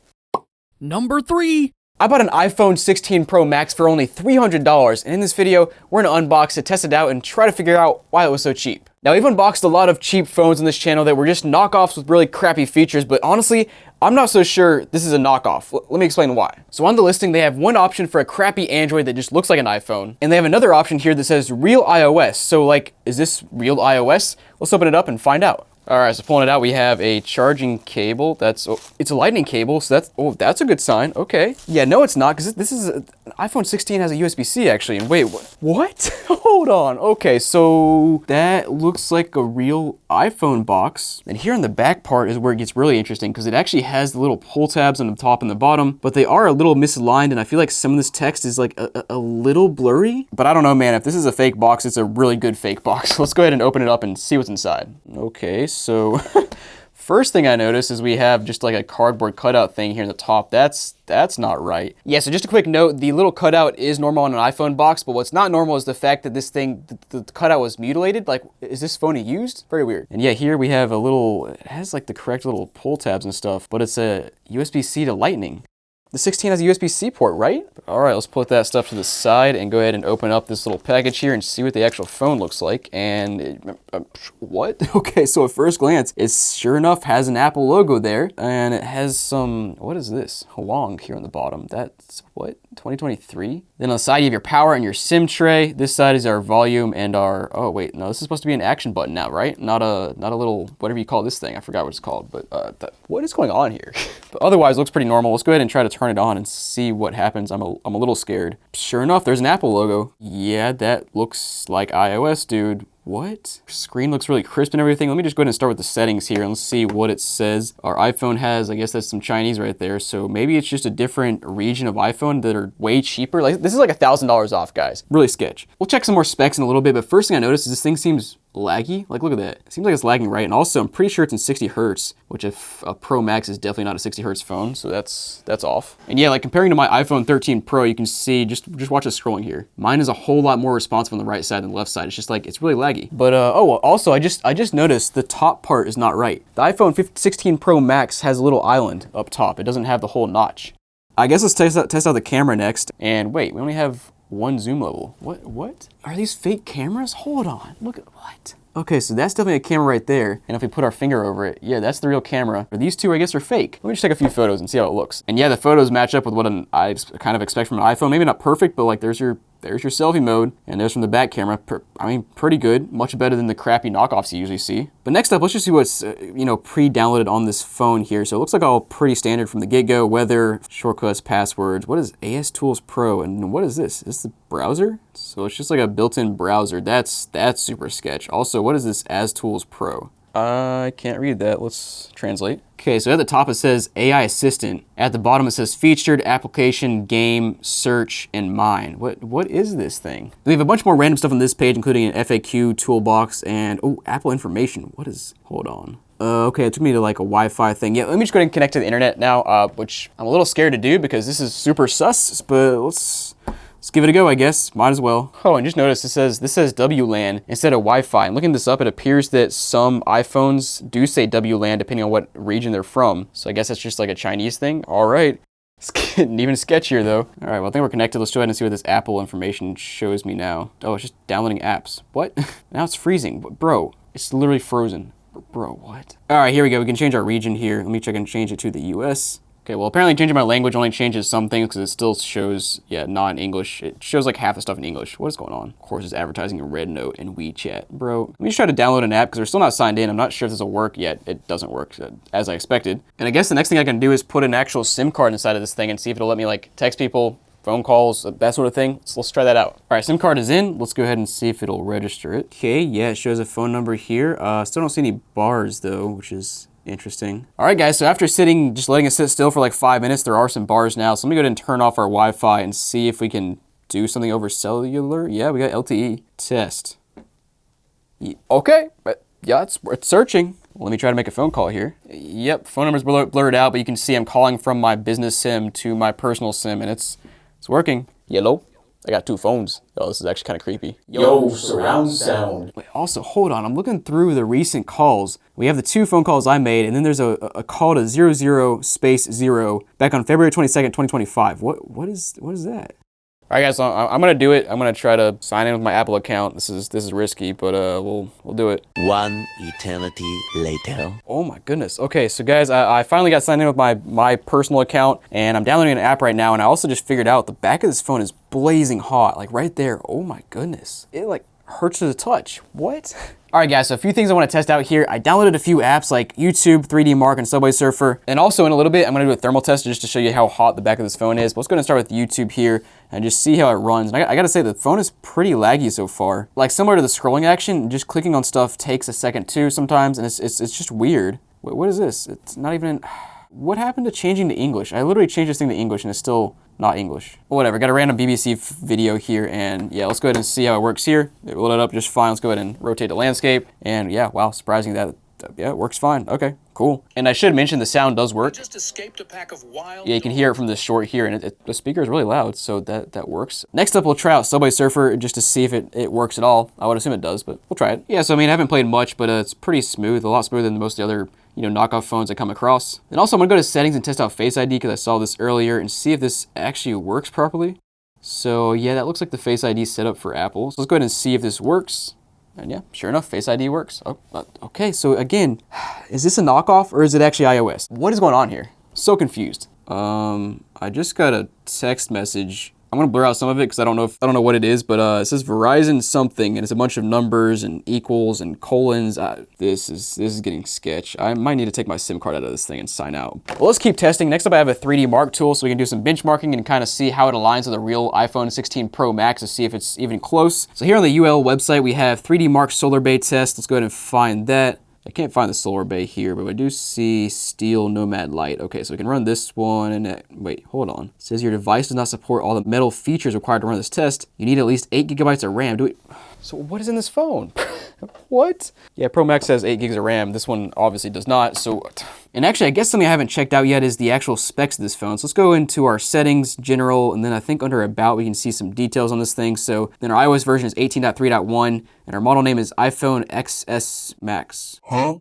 Number 3. I bought an iPhone 16 Pro Max for only $300, and in this video, we're gonna unbox it, test it out, and try to figure out why it was so cheap. Now, we've unboxed a lot of cheap phones on this channel that were just knockoffs with really crappy features, but honestly, I'm not so sure this is a knockoff. Let me explain why. So on the listing, they have one option for a crappy Android that just looks like an iPhone, and they have another option here that says real iOS. So like, is this real iOS? Let's open it up and find out. All right, so pulling it out, we have a charging cable. It's a lightning cable, so that's a good sign. Okay. Yeah, no, it's not, because this is an iPhone 16 has a USB-C actually. And wait, what? Hold on. Okay, so that looks like a real iPhone box. And here on the back part is where it gets really interesting, because it actually has the little pull tabs on the top and the bottom, but they are a little misaligned, and I feel like some of this text is like a little blurry. But I don't know, man. If this is a fake box, it's a really good fake box. Let's go ahead and open it up and see what's inside. Okay. So first thing I notice is we have just like a cardboard cutout thing here in the top. That's not right. Yeah, so just a quick note, the little cutout is normal on an iPhone box, but what's not normal is the fact that this thing, the cutout was mutilated. Like, is this phone used? Very weird. And yeah, here we have a little, it has like the correct little pull tabs and stuff, but it's a USB-C to Lightning. The 16 has a USB-C port, right? All right, let's put that stuff to the side and go ahead and open up this little package here and see what the actual phone looks like. And what? Okay, so at first glance, it sure enough has an Apple logo there, and it has some, what is this? Halong here on the bottom. That's what? 2023? Then on the side, you have your power and your SIM tray. This side is our volume and our, oh wait, no, this is supposed to be an action button now, right? Not a little, whatever you call this thing. I forgot what it's called, but what is going on here? But otherwise, it looks pretty normal. Let's go ahead and try to turn it on and see what happens. I'm a little scared. Sure enough, there's an Apple logo. Yeah, that looks like iOS, dude. What? Screen looks really crisp and everything. Let me just go ahead and start with the settings here and let's see what it says. Our iPhone has, I guess that's some Chinese right there. So maybe it's just a different region of iPhone that are way cheaper. Like this is like $1,000 off, guys. Really sketch. We'll check some more specs in a little bit, but first thing I noticed is this thing seems laggy. Like, look at that. It seems like it's lagging, right? And also, I'm pretty sure it's in 60 hertz, which if a Pro Max is definitely not a 60 hertz phone, so that's off. And yeah, like comparing to my iPhone 13 Pro, you can see, just watch the scrolling here. Mine is a whole lot more responsive on the right side than the left side. It's just like, it's really laggy. But, oh, well, also, I just noticed the top part is not right. The iPhone 16 Pro Max has a little island up top. It doesn't have the whole notch. I guess let's test out the camera next. And wait, we only have one zoom level. What? Are these fake cameras? Hold on. Look at what? Okay, so that's definitely a camera right there. And if we put our finger over it, yeah, that's the real camera. These two, I guess, are fake. Let me just take a few photos and see how it looks. And yeah, the photos match up with what I kind of expect from an iPhone. Maybe not perfect, but like there's your there's your selfie mode, and there's from the back camera. I mean, pretty good, much better than the crappy knockoffs you usually see. But next up, let's just see what's pre-downloaded on this phone here. So it looks like all pretty standard from the get-go. Weather, shortcuts, passwords. What is AS Tools Pro, and what is this? Is this the browser? So it's just like a built-in browser. That's super sketch. Also, what is this AS Tools Pro? I can't read that. Let's translate. Okay, so at the top it says AI Assistant. At the bottom it says Featured, Application, Game, Search, and Mine. What is this thing? We have a bunch more random stuff on this page, including an FAQ, toolbox, and Apple information. What is, hold on. Okay, it took me to like a Wi-Fi thing. Yeah, let me just go ahead and connect to the internet now, which I'm a little scared to do because this is super sus, but let's give it a go, I guess. Might as well. Oh, and just notice this says WLAN instead of Wi-Fi. And looking this up, it appears that some iPhones do say WLAN depending on what region they're from. So I guess that's just like a Chinese thing. All right. It's getting even sketchier though. All right, well, I think we're connected. Let's go ahead and see what this Apple information shows me now. Oh, it's just downloading apps. What? Now it's freezing. Bro, it's literally frozen. Bro, what? All right, here we go. We can change our region here. Let me check and change it to the US. Okay, well, apparently changing my language only changes some things because it still shows, not in English. It shows like half the stuff in English. What is going on? Of course, it's advertising in Red Note and WeChat. Bro, let me just try to download an app because we're still not signed in. I'm not sure if this will work yet. It doesn't work as I expected. And I guess the next thing I can do is put an actual SIM card inside of this thing and see if it'll let me like text people, phone calls, that sort of thing. So let's try that out. All right, SIM card is in. Let's go ahead and see if it'll register it. Okay, yeah, it shows a phone number here. Still don't see any bars though, which is interesting. All right, guys, so after just letting it sit still for like 5 minutes, there are some bars now. So let me go ahead and turn off our Wi-Fi and see if we can do something over cellular. Yeah, we got LTE. Test. Okay, yeah, it's searching. Let me try to make a phone call here. Yep, phone number's blurred out, but you can see I'm calling from my business SIM to my personal SIM, and it's working. Yellow. I got 2 phones. Oh, this is actually kind of creepy. Yo, surround sound. Wait, also, hold on. I'm looking through the recent calls. We have the 2 phone calls I made, and then there's a call to 00 back on February 22nd, 2025. What is that? All right, guys, so I'm gonna do it. I'm gonna try to sign in with my Apple account. This is risky, but we'll do it. One eternity later. Oh my goodness. Okay, so guys, I finally got signed in with my personal account, and I'm downloading an app right now. And I also just figured out the back of this phone is blazing hot, like right there. Oh my goodness, it like hurts to the touch. What? All right, guys, so a few things I want to test out here. I downloaded a few apps like YouTube, 3D Mark, and Subway Surfer. And also in a little bit, I'm going to do a thermal test just to show you how hot the back of this phone is. But let's go ahead and start with YouTube here and just see how it runs. And I got to say, the phone is pretty laggy so far. Like similar to the scrolling action, just clicking on stuff takes a second too sometimes, and it's just weird. Wait, what is this? It's not even... What happened to changing to English? I literally changed this thing to English and it's still not English. Whatever, got a random BBC video here, and yeah, let's go ahead and see how it works here. It loaded up just fine. Let's go ahead and rotate the landscape. And yeah, wow, surprising that, yeah, it works fine. Okay, cool. And I should mention the sound does work. Just escaped a pack of wild. Yeah, you can hear it from this short here, and the speaker is really loud, so that works. Next up, we'll try out Subway Surfer just to see if it works at all. I would assume it does, but we'll try it. Yeah, so I mean, I haven't played much, but it's pretty smooth, a lot smoother than most of the other knockoff phones I come across. And also I'm gonna go to settings and test out Face ID because I saw this earlier and see if this actually works properly. So yeah, that looks like the Face ID setup for Apple. So let's go ahead and see if this works. And yeah, sure enough, Face ID works. Oh, okay, so again, is this a knockoff or is it actually iOS? What is going on here? So confused. I just got a text message. I'm gonna blur out some of it because I don't know what it is, but it says Verizon something, and it's a bunch of numbers and equals and colons. This is getting sketch. I might need to take my SIM card out of this thing and sign out. Well, let's keep testing. Next up, I have a 3D Mark tool, so we can do some benchmarking and kind of see how it aligns with a real iPhone 16 Pro Max to see if it's even close. So here on the UL website, we have 3D Mark Solar Bay test. Let's go ahead and find that. I can't find the Solar Bay here, but I do see Steel Nomad Lite. Okay, so we can run this one, and wait, hold on. It says your device does not support all the metal features required to run this test. You need at least 8 gigabytes of RAM. So what is in this phone? What? Yeah, Pro Max has 8 gigs of RAM. This one obviously does not, so... And actually, I guess something I haven't checked out yet is the actual specs of this phone. So let's go into our settings, general, and then I think under about we can see some details on this thing. So then our iOS version is 18.3.1, and our model name is iPhone XS Max. Huh?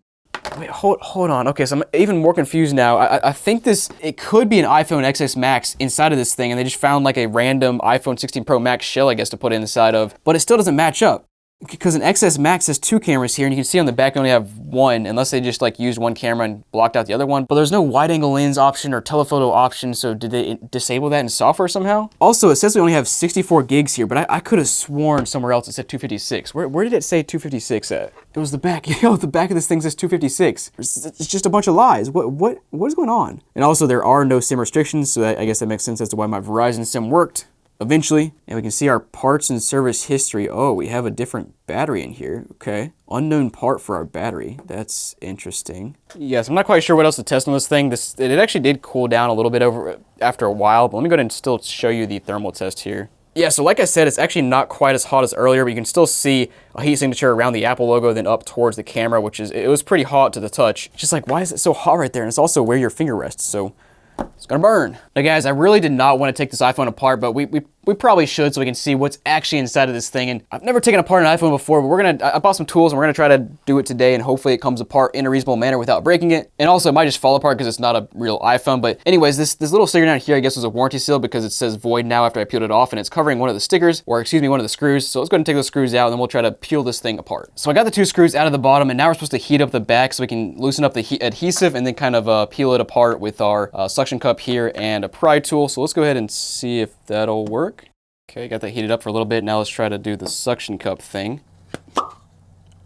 Wait, hold on. Okay, so I'm even more confused now. I think it could be an iPhone XS Max inside of this thing, and they just found like a random iPhone 16 Pro Max shell, I guess, to put inside of, but it still doesn't match up. Because an XS Max has 2 cameras here, and you can see on the back they only have 1, unless they just like used 1 camera and blocked out the other one. But there's no wide angle lens option or telephoto option, so did they disable that in software somehow? Also, it says we only have 64 gigs here, but I could have sworn somewhere else it said 256. Where did it say 256 at? It was the back. Yo, the back of this thing says 256. It's just a bunch of lies. What is going on? And also, there are no SIM restrictions, so I guess that makes sense as to why my Verizon SIM worked eventually. And we can see our parts and service history. Oh, we have a different battery in here. Okay. Unknown part for our battery. That's interesting. Yes, I'm not quite sure what else to test on this thing. It actually did cool down a little bit after a while, but let me go ahead and still show you the thermal test here. Yeah, so like I said, it's actually not quite as hot as earlier, but you can still see a heat signature around the Apple logo, then up towards the camera, it was pretty hot to the touch. Just like, why is it so hot right there? And it's also where your finger rests, so it's gonna burn. Now guys, I really did not want to take this iPhone apart, but we probably should so we can see what's actually inside of this thing. And I've never taken apart an iPhone before, but I bought some tools and we're gonna try to do it today, and hopefully it comes apart in a reasonable manner without breaking it. And also it might just fall apart because it's not a real iPhone. But anyways, this little sticker down here I guess was a warranty seal because it says void now after I peeled it off, and it's covering one of the stickers, or excuse me, one of the screws. So let's go ahead and take those screws out and then we'll try to peel this thing apart. So I got the 2 screws out of the bottom, and now we're supposed to heat up the back so we can loosen up the adhesive and then kind of peel it apart with our suction cup here and a pry tool. So let's go ahead and see if that'll work. Okay, got that heated up for a little bit. Now let's try to do the suction cup thing.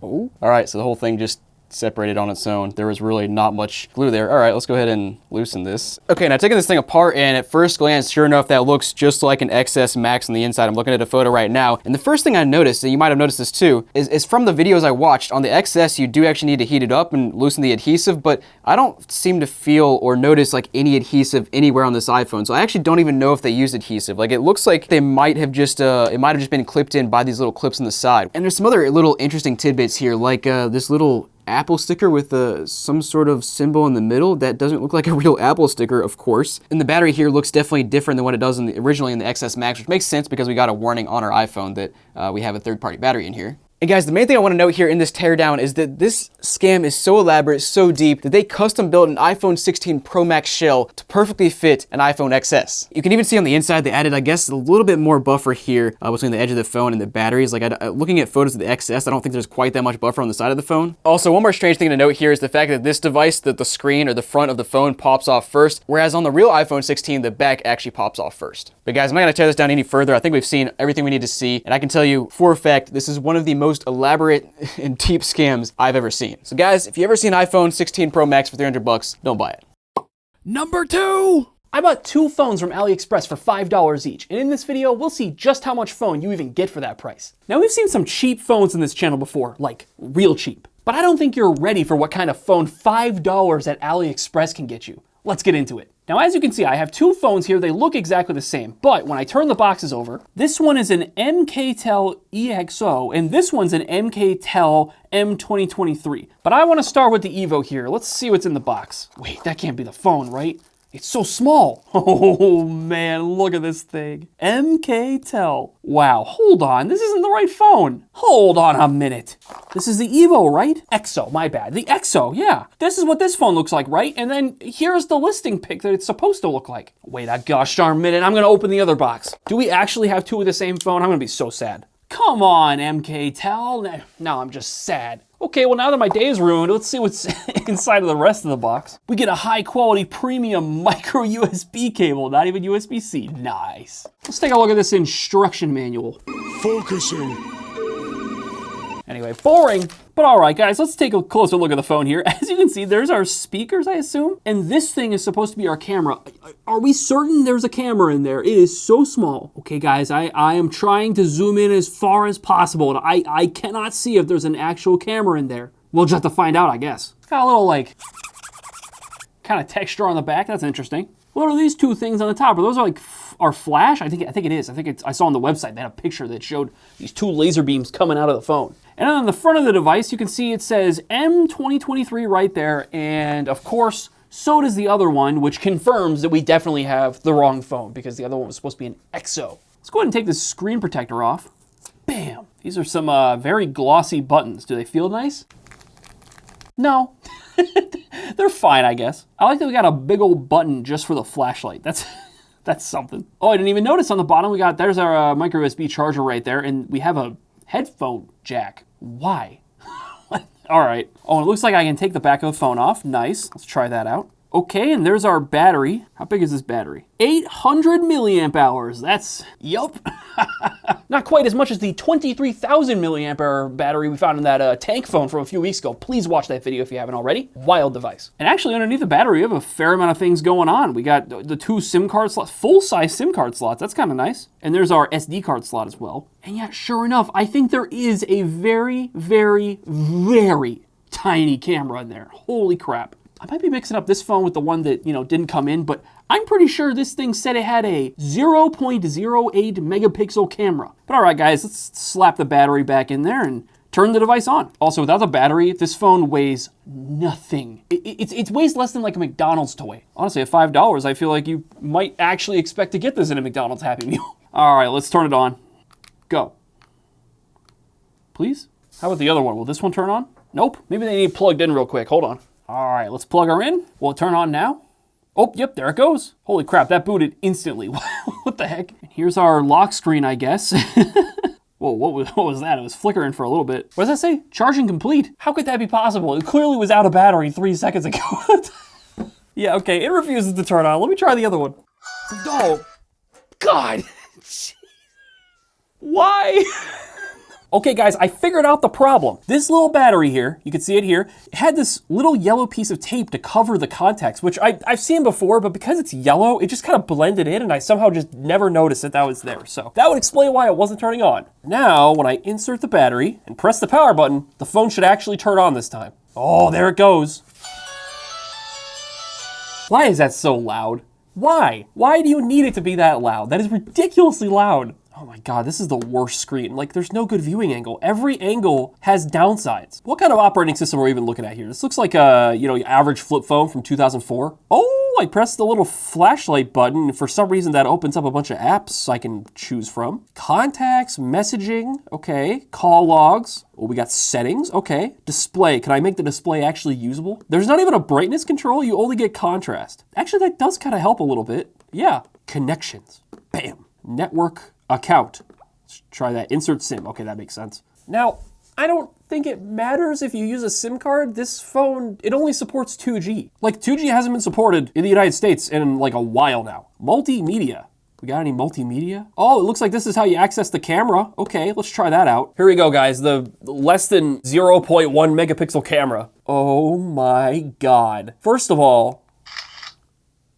Oh, all right, so the whole thing just separated on its own. There was really not much glue there. All right, let's go ahead and loosen this. Okay, now taking this thing apart, and at first glance, sure enough, that looks just like an XS Max on the inside. I'm looking at a photo right now, and the first thing I noticed, and you might have noticed this too, is from the videos I watched, on the XS, you do actually need to heat it up and loosen the adhesive, but I don't seem to feel or notice like any adhesive anywhere on this iPhone, so I actually don't even know if they used adhesive. Like, it looks like they might have just, it might have just been clipped in by these little clips on the side. And there's some other little interesting tidbits here, like this little Apple sticker with some sort of symbol in the middle that doesn't look like a real Apple sticker, of course. And the battery here looks definitely different than what it does originally in the XS Max, which makes sense because we got a warning on our iPhone that we have a third-party battery in here. And guys, the main thing I want to note here in this teardown is that this scam is so elaborate, so deep, that they custom built an iPhone 16 Pro Max shell to perfectly fit an iPhone XS. You can even see on the inside they added, I guess, a little bit more buffer here between the edge of the phone and the batteries. Like, looking at photos of the XS, I don't think there's quite that much buffer on the side of the phone. Also, one more strange thing to note here is the fact that this device, that the screen or the front of the phone pops off first, whereas on the real iPhone 16, the back actually pops off first. But guys, I'm not gonna tear this down any further. I think we've seen everything we need to see, and I can tell you for a fact, this is one of the most elaborate and deep scams I've ever seen. So guys, if you ever see an iPhone 16 Pro Max for 300 bucks, don't buy it. Number 2! I bought 2 phones from AliExpress for $5 each, and in this video, we'll see just how much phone you even get for that price. Now, we've seen some cheap phones in this channel before, like real cheap, but I don't think you're ready for what kind of phone $5 at AliExpress can get you. Let's get into it. Now, as you can see, I have 2 phones here. They look exactly the same, but when I turn the boxes over, this one is an MKTel EXO, and this one's an MKTel M2023. But I want to start with the Evo here. Let's see what's in the box. Wait, that can't be the phone, right? It's so small. Oh man, look at this thing. MKTel. Wow, hold on, this isn't the right phone. Hold on a minute. This is the Evo, right? EXO, my bad. The EXO, yeah. This is what this phone looks like, right? And then here's the listing pic that it's supposed to look like. Wait a gosh darn minute, I'm gonna open the other box. Do we actually have 2 of the same phone? I'm gonna be so sad. Come on, MKTel. Now I'm just sad. Okay, well now that my day is ruined, let's see what's inside of the rest of the box. We get a high quality premium micro USB cable, not even USB-C, nice. Let's take a look at this instruction manual. Focusing. Anyway, boring, but all right guys, let's take a closer look at the phone here. As you can see, there's our speakers, I assume, and this thing is supposed to be our camera. Are we certain there's a camera in there? It is so small. Okay guys, I am trying to zoom in as far as possible, and I cannot see if there's an actual camera in there. We'll just have to find out, I guess. Got a little like, kind of texture on the back, that's interesting. What are these 2 things on the top? Are those like our flash? I think it is. I saw on the website they had a picture that showed these 2 laser beams coming out of the phone. And on the front of the device, you can see it says M2023 right there, and of course, so does the other one, which confirms that we definitely have the wrong phone because the other one was supposed to be an EXO. Let's go ahead and take this screen protector off. Bam! These are some very glossy buttons. Do they feel nice? No. They're fine, I guess. I like that we got a big old button just for the flashlight. That's something. Oh, I didn't even notice on the bottom there's our micro USB charger right there, and we have a headphone jack. Why? All right. Oh, it looks like I can take the back of the phone off. Nice. Let's try that out. Okay, and there's our battery. How big is this battery? 800 milliamp hours. That's, yup. Not quite as much as the 23,000 milliamp hour battery we found in that tank phone from a few weeks ago. Please watch that video if you haven't already. Wild device. And actually underneath the battery, we have a fair amount of things going on. We got the 2 SIM card slots, full-size SIM card slots. That's kind of nice. And there's our SD card slot as well. And yeah, sure enough, I think there is a very, very, very tiny camera in there. Holy crap. I might be mixing up this phone with the one that, didn't come in, but I'm pretty sure this thing said it had a 0.08 megapixel camera. But all right, guys, let's slap the battery back in there and turn the device on. Also, without the battery, this phone weighs nothing. It weighs less than like a McDonald's toy. Honestly, at $5, I feel like you might actually expect to get this in a McDonald's Happy Meal. All right, let's turn it on. Go. Please? How about the other one? Will this one turn on? Nope. Maybe they need plugged in real quick. Hold on. All right, let's plug her in. Will it turn on now? Oh, yep, there it goes. Holy crap, that booted instantly. What the heck? Here's our lock screen, I guess. Whoa, what was that? It was flickering for a little bit. What does that say? Charging complete. How could that be possible? It clearly was out of battery 3 seconds ago. Yeah, okay, it refuses to turn on. Let me try the other one. Oh, God. Why? Okay, guys, I figured out the problem. This little battery here, you can see it here, it had this little yellow piece of tape to cover the contacts, which I've seen before, but because it's yellow, it just kind of blended in, and I somehow just never noticed that was there. So that would explain why it wasn't turning on. Now, when I insert the battery and press the power button, the phone should actually turn on this time. Oh, there it goes. Why is that so loud? Why? Why do you need it to be that loud? That is ridiculously loud. Oh my God, this is the worst screen. Like, there's no good viewing angle. Every angle has downsides. What kind of operating system are we even looking at here? This looks like a, average flip phone from 2004. Oh, I pressed the little flashlight button. And for some reason, that opens up a bunch of apps I can choose from. Contacts, messaging, okay. Call logs. Oh, we got settings, okay. Display, can I make the display actually usable? There's not even a brightness control, you only get contrast. Actually, that does kind of help a little bit. Yeah, connections, bam. Network account. Let's try that. Insert SIM. Okay, that makes sense. Now, I don't think it matters if you use a SIM card. This phone, it only supports 2G. Like, 2G hasn't been supported in the United States in like a while now. Multimedia. We got any multimedia? Oh, it looks like this is how you access the camera. Okay, let's try that out. Here we go, guys. The less than 0.1 megapixel camera. Oh my God. First of all,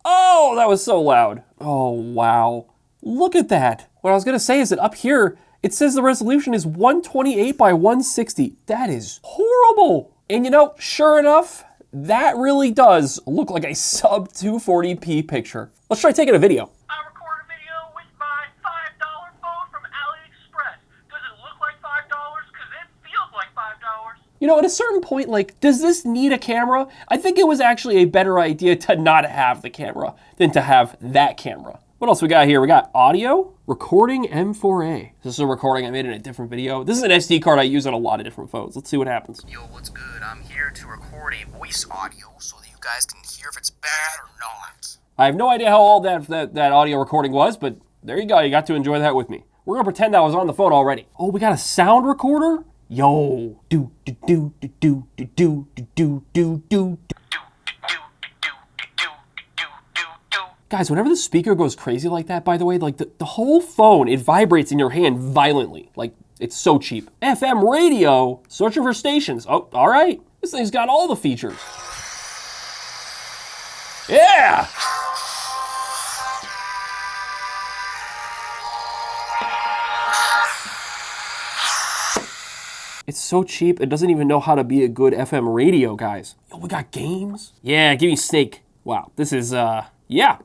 oh, that was so loud. Oh, wow. Look at that. What I was gonna say is that up here, it says the resolution is 128 by 160. That is horrible. And sure enough, that really does look like a sub 240p picture. Let's try taking a video. I recorded a video with my $5 phone from AliExpress. Does it look like $5? Because it feels like $5. At a certain point, like, does this need a camera? I think it was actually a better idea to not have the camera than to have that camera. What else we got here? We got audio, recording M4A. This is a recording I made in a different video. This is an SD card I use on a lot of different phones. Let's see what happens. Yo, what's good? I'm here to record a voice audio so that you guys can hear if it's bad or not. I have no idea how old that audio recording was, but there you go. You got to enjoy that with me. We're gonna pretend that was on the phone already. Oh, we got a sound recorder? Yo, do do do do do do do do do do. Guys, whenever the speaker goes crazy like that, by the way, like the whole phone, it vibrates in your hand violently. Like, it's so cheap. FM radio, searching for stations. Oh, all right. This thing's got all the features. Yeah! It's so cheap, it doesn't even know how to be a good FM radio, guys. Yo, we got games. Yeah, give me Snake. Wow, this is, yeah.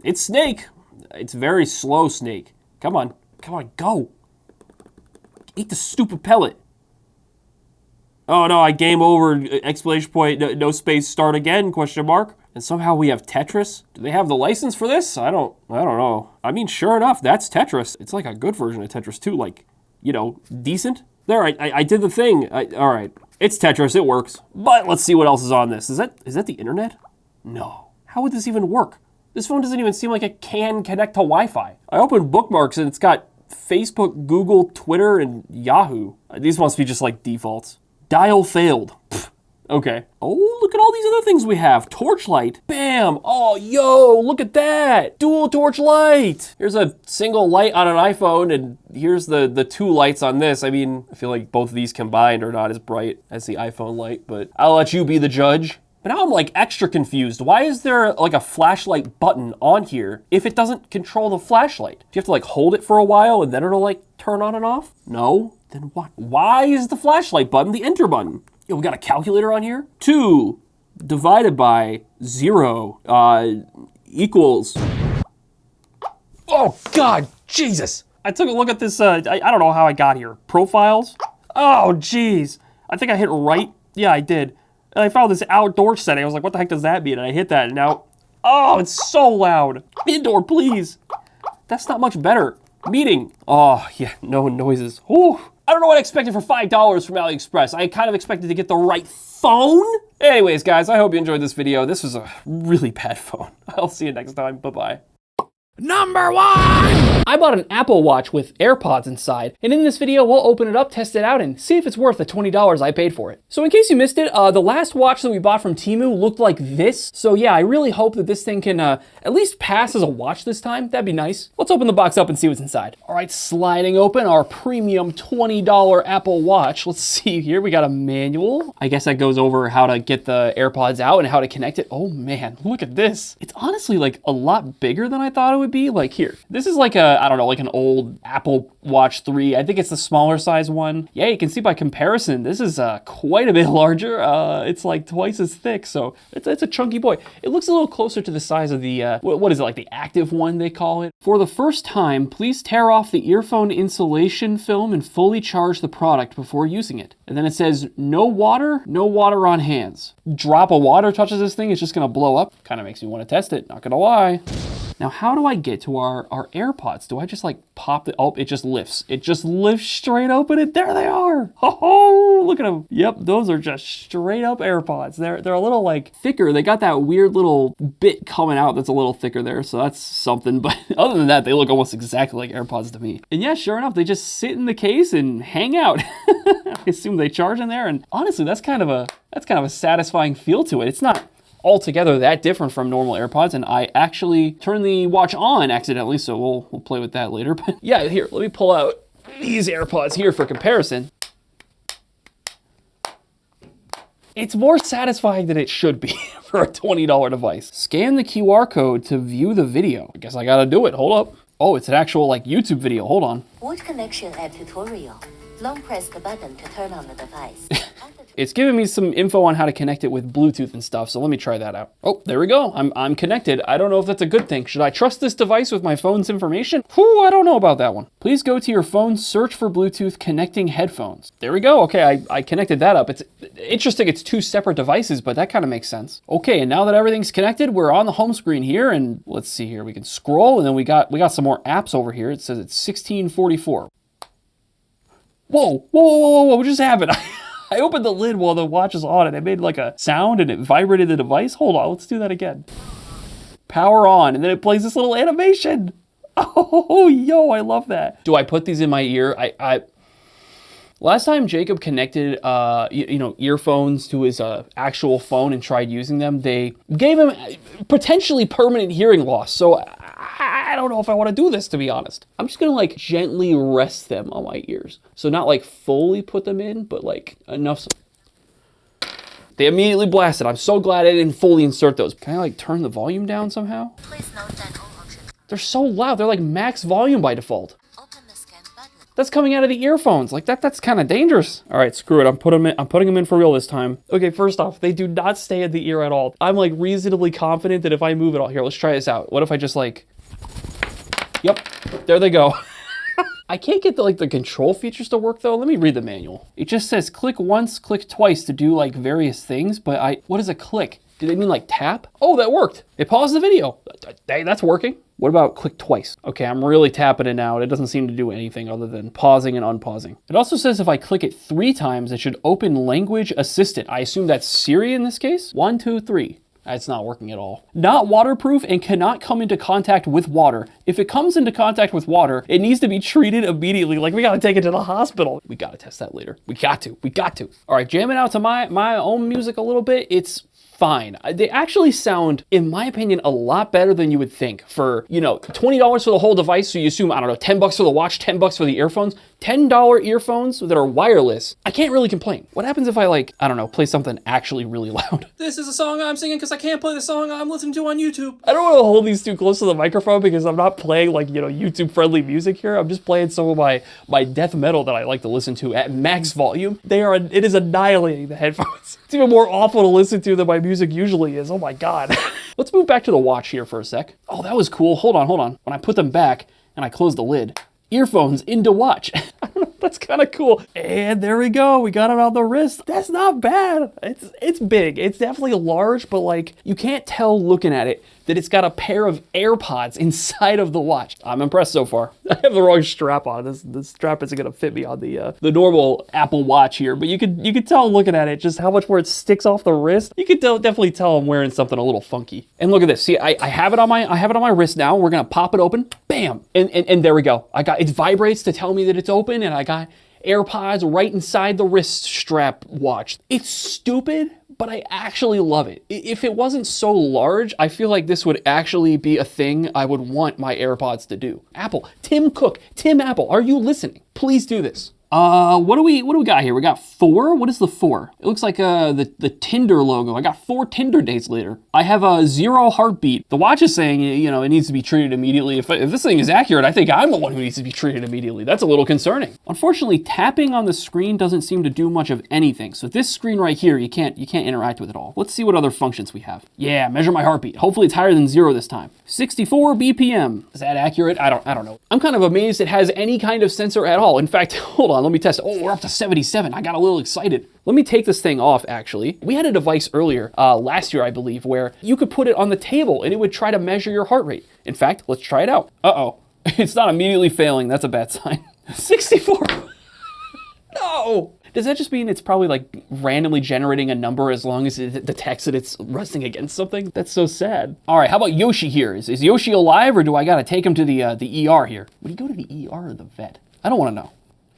It's Snake. It's very slow Snake. Come on, go. Eat the stupid pellet. Oh no, I game over, exclamation point, no space, start again, question mark. And somehow we have Tetris. Do they have the license for this? I don't know. I mean, sure enough, that's Tetris. It's like a good version of Tetris too, like, decent. There, I did the thing. All right, it's Tetris, it works. But let's see what else is on this. Is that the internet? No. How would this even work? This phone doesn't even seem like it can connect to Wi-Fi. I opened bookmarks and it's got Facebook, Google, Twitter, and Yahoo. These must be just like defaults. Dial failed. Pfft. Okay. Oh, look at all these other things we have. Torchlight. Bam. Oh, yo, look at that. Dual torchlight. Here's a single light on an iPhone, and here's the two lights on this. I mean, I feel like both of these combined are not as bright as the iPhone light, but I'll let you be the judge. But now I'm like extra confused. Why is there like a flashlight button on here if it doesn't control the flashlight? Do you have to like hold it for a while and then it'll like turn on and off? No? Then what? Why is the flashlight button the enter button? Yo, we got a calculator on here. 2 divided by 0 equals... Oh, God, Jesus. I took a look at this, I don't know how I got here. Profiles? Oh, geez. I think I hit right. Yeah, I did. And I found this outdoor setting. I was like, what the heck does that mean? And I hit that, and now... Oh, it's so loud. Indoor, please. That's not much better. Meeting. Oh, yeah, no noises. Whew. I don't know what I expected for $5 from AliExpress. I kind of expected to get the right phone. Anyways, guys, I hope you enjoyed this video. This was a really bad phone. I'll see you next time. Bye-bye. Number 1! I bought an Apple Watch with AirPods inside, and in this video, we'll open it up, test it out, and see if it's worth the $20 I paid for it. So in case you missed it, the last watch that we bought from TEMU looked like this. So yeah, I really hope that this thing can at least pass as a watch this time. That'd be nice. Let's open the box up and see what's inside. All right, sliding open our premium $20 Apple Watch. Let's see here, we got a manual. I guess that goes over how to get the AirPods out and how to connect it. Oh man, look at this. It's honestly like a lot bigger than I thought it would be. Like here, this is like a, I don't know, like an old Apple Watch 3. I think it's the smaller size one. Yeah, you can see by comparison, this is quite a bit larger. It's like twice as thick, so it's a chunky boy. It looks a little closer to the size of the, what is it, like the active one they call it. For the first time, please tear off the earphone insulation film and fully charge the product before using it. And then it says, no water on hands. Drop of water touches this thing, it's just gonna blow up. Kind of makes me want to test it, not gonna lie. Now, how do I get to our AirPods? Do I just like pop it? Oh, it just lifts. It just lifts straight open and there they are. Oh, look at them. Yep, those are just straight up AirPods. They're a little like thicker. They got that weird little bit coming out that's a little thicker there, so that's something. But other than that, they look almost exactly like AirPods to me. And yeah, sure enough, they just sit in the case and hang out. I assume they charge in there, and honestly, that's kind of a satisfying feel to it. It's not altogether that different from normal AirPods, and I actually turned the watch on accidentally, so we'll play with that later. But yeah, here, let me pull out these AirPods here for comparison. It's more satisfying than it should be for a $20 device. Scan the QR code to view the video. I guess I gotta do it, hold up. Oh, it's an actual like YouTube video, hold on. Watch connection at tutorial. Long press the button to turn on the device. It's giving me some info on how to connect it with Bluetooth and stuff, so let me try that out. Oh, there we go. I'm connected. I don't know if that's a good thing. Should I trust this device with my phone's information? Whew, I don't know about that one. Please go to your phone, search for Bluetooth connecting headphones. There we go. Okay, I connected that up. It's interesting, it's 2 separate devices, but that kind of makes sense. Okay, and now that everything's connected, we're on the home screen here, and let's see here. We can scroll, and then we got some more apps over here. It says it's 1644. Whoa, what just happened? I opened the lid while the watch is on and it made like a sound and it vibrated the device. Hold on, let's do that again. Power on, and then it plays this little animation. Oh, yo, I love that. Do I put these in my ear? Last time Jacob connected, earphones to his actual phone and tried using them, they gave him potentially permanent hearing loss. So I don't know if I want to do this, to be honest. I'm just gonna like gently rest them on my ears. So not like fully put them in, but like enough. They immediately blasted. I'm so glad I didn't fully insert those. Can I like turn the volume down somehow? Please note that all options. They're so loud. They're like max volume by default. Open the scan button. That's coming out of the earphones. Like that's kind of dangerous. All right, screw it. I'm putting them in for real this time. Okay, first off, they do not stay at the ear at all. I'm like reasonably confident that if I move it all, here, let's try this out. What if I just like, yep, there they go. I can't get the control features to work though. Let me read the manual. It just says click once, click twice to do like various things, but what is a click? Do they mean like tap? Oh, that worked. It paused the video. Hey, that's working. What about click twice? Okay, I'm really tapping it now. It doesn't seem to do anything other than pausing and unpausing. It also says if I click it 3 times, it should open language assistant. I assume that's Siri in this case. 1, 2, 3. It's not working at all. Not waterproof and cannot come into contact with water. If it comes into contact with water, it needs to be treated immediately. Like, we gotta take it to the hospital. We gotta test that later. We got to. All right, jamming out to my own music a little bit. It's fine. They actually sound, in my opinion, a lot better than you would think. For, you know, $20 for the whole device, so you assume, I don't know, 10 bucks for the watch, 10 bucks for the earphones, $10 earphones that are wireless. I can't really complain. What happens if I, like, I don't know, play something actually really loud? This is a song I'm singing because I can't play the song I'm listening to on YouTube. I don't want to hold these too close to the microphone because I'm not playing, like, you know, YouTube friendly music here. I'm just playing some of my death metal that I like to listen to at max volume. It is annihilating the headphones. It's even more awful to listen to than my music usually is. Oh my God. Let's move back to the watch here for a sec. Oh, that was cool. Hold on. When I put them back and I close the lid, earphones into watch. I don't know, that's kind of cool. And there we go. We got it on the wrist. That's not bad. It's big. It's definitely large, but like you can't tell looking at it that it's got a pair of AirPods inside of the watch. I'm impressed so far. I have the wrong strap on. This strap isn't gonna fit me on the normal Apple Watch here, but you could tell looking at it just how much where it sticks off the wrist. You could definitely tell I'm wearing something a little funky. And look at this. See, I have it on my wrist now. We're gonna pop it open. Bam! And there we go. It vibrates to tell me that it's open, and I got AirPods right inside the wrist strap watch. It's stupid, but I actually love it. If it wasn't so large, I feel like this would actually be a thing I would want my AirPods to do. Apple, Tim Cook, Tim Apple, are you listening? Please do this. What do we got here? We got 4. What is the 4? It looks like the Tinder logo. I got 4 Tinder dates later. I have a 0 heartbeat. The watch is saying, you know, it needs to be treated immediately. If this thing is accurate, I think I'm the one who needs to be treated immediately. That's a little concerning. Unfortunately, tapping on the screen doesn't seem to do much of anything. So this screen right here, you can't interact with it all. Let's see what other functions we have. Yeah, measure my heartbeat. Hopefully it's higher than 0 this time. 64 BPM. Is that accurate? I don't know. I'm kind of amazed it has any kind of sensor at all. In fact, hold on, let me test. Oh, we're up to 77. I got a little excited. Let me take this thing off, actually. We had a device earlier, last year, I believe, where you could put it on the table and it would try to measure your heart rate. In fact, let's try it out. Uh-oh. It's not immediately failing. That's a bad sign. 64. No. Does that just mean it's probably like randomly generating a number as long as it detects that it's resting against something? That's so sad. All right, how about Yoshi here? Is Yoshi alive, or do I gotta take him to the ER here? Would he go to the ER or the vet? I don't wanna know.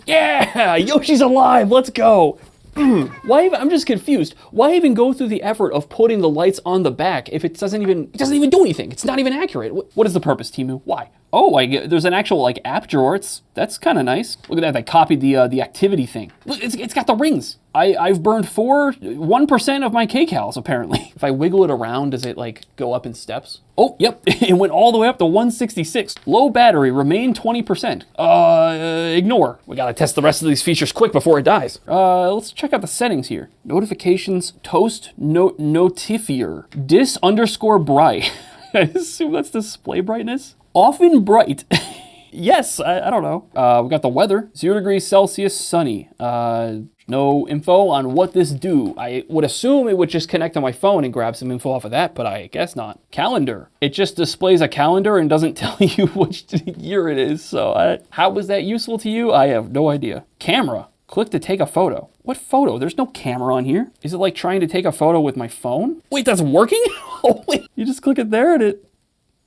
Yeah, Yoshi's alive, let's go. I'm just confused. Why even go through the effort of putting the lights on the back if it doesn't even do anything? It's not even accurate. What is the purpose, TEMU? Why? Oh, there's an actual like app drawer. That's kind of nice. Look at that. They copied the activity thing. Look, it's got the rings. I've burned 1% of my kcals apparently. If I wiggle it around, does it like go up in steps? Oh, yep. It went all the way up to 166. Low battery, remain 20%. Ignore. We gotta test the rest of these features quick before it dies. Let's check out the settings here. Notifications, toast, notifier, dis_bright. I assume that's display brightness. Often bright. Yes, I don't know. We got the weather, 0 degrees Celsius, sunny. No info on what this do. I would assume it would just connect to my phone and grab some info off of that, but I guess not. Calendar. It just displays a calendar and doesn't tell you which year it is. So how was that useful to you? I have no idea. Camera. Click to take a photo. What photo? There's no camera on here. Is it like trying to take a photo with my phone? Wait, that's working? Oh, wait. You just click it there and it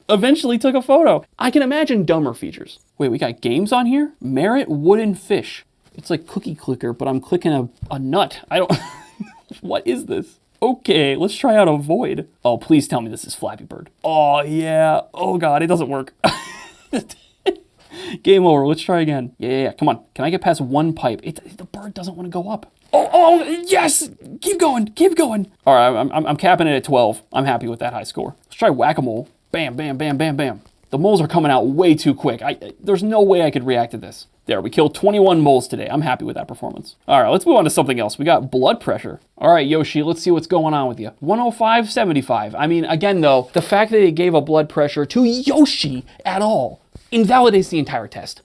eventually took a photo. I can imagine dumber features. Wait, we got games on here? Merit wooden fish. It's like cookie clicker, but I'm clicking a nut. I don't, what is this? Okay, let's try out avoid. Oh, please tell me this is Flappy Bird. Oh yeah, oh God, it doesn't work. Game over, let's try again. Yeah, come on. Can I get past one pipe? The bird doesn't want to go up. Oh, yes, keep going. All right, I'm capping it at 12. I'm happy with that high score. Let's try whack-a-mole. Bam, bam, bam, bam, bam. The moles are coming out way too quick. There's no way I could react to this. There, we killed 21 moles today. I'm happy with that performance. All right, let's move on to something else. We got blood pressure. All right, Yoshi, let's see what's going on with you. 105/75. I mean, again, though, the fact that they gave a blood pressure to Yoshi at all invalidates the entire test.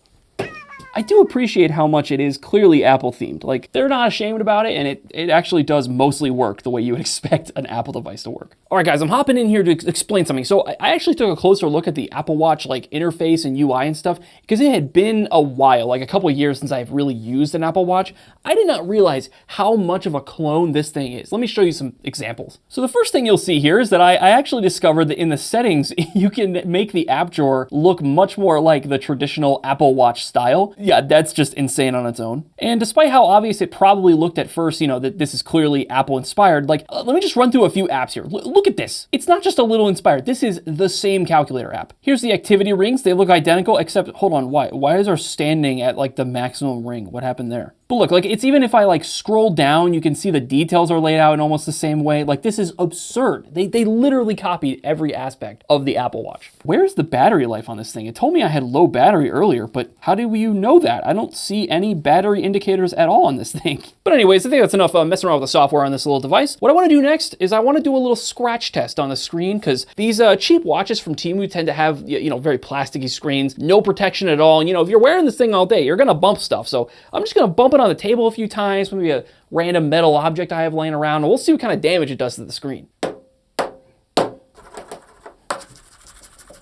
I do appreciate how much it is clearly Apple themed. Like, they're not ashamed about it, and it actually does mostly work the way you would expect an Apple device to work. All right, guys, I'm hopping in here to explain something. So I actually took a closer look at the Apple Watch like interface and UI and stuff, because it had been a while, like a couple of years since I've really used an Apple Watch. I did not realize how much of a clone this thing is. Let me show you some examples. So the first thing you'll see here is that I actually discovered that in the settings, you can make the app drawer look much more like the traditional Apple Watch style. Yeah, that's just insane on its own. And despite how obvious it probably looked at first, you know, that this is clearly Apple inspired, like, let me just run through a few apps here. Look at this. It's not just a little inspired. This is the same calculator app. Here's the activity rings. They look identical, except, hold on, why is our standing at like the maximum ring? What happened there? But look, like, it's even if I like scroll down, you can see the details are laid out in almost the same way. Like, this is absurd. They literally copied every aspect of the Apple Watch. Where's the battery life on this thing? It told me I had low battery earlier, but how do you know that? I don't see any battery indicators at all on this thing. But anyways, I think that's enough messing around with the software on this little device. What I want to do next is I want to do a little scratch test on the screen, because these cheap watches from TEMU tend to have, you know, very plasticky screens, no protection at all. And, you know, if you're wearing this thing all day, you're going to bump stuff. So I'm just going to bump it on the table a few times, maybe a random metal object I have laying around, and we'll see what kind of damage it does to the screen.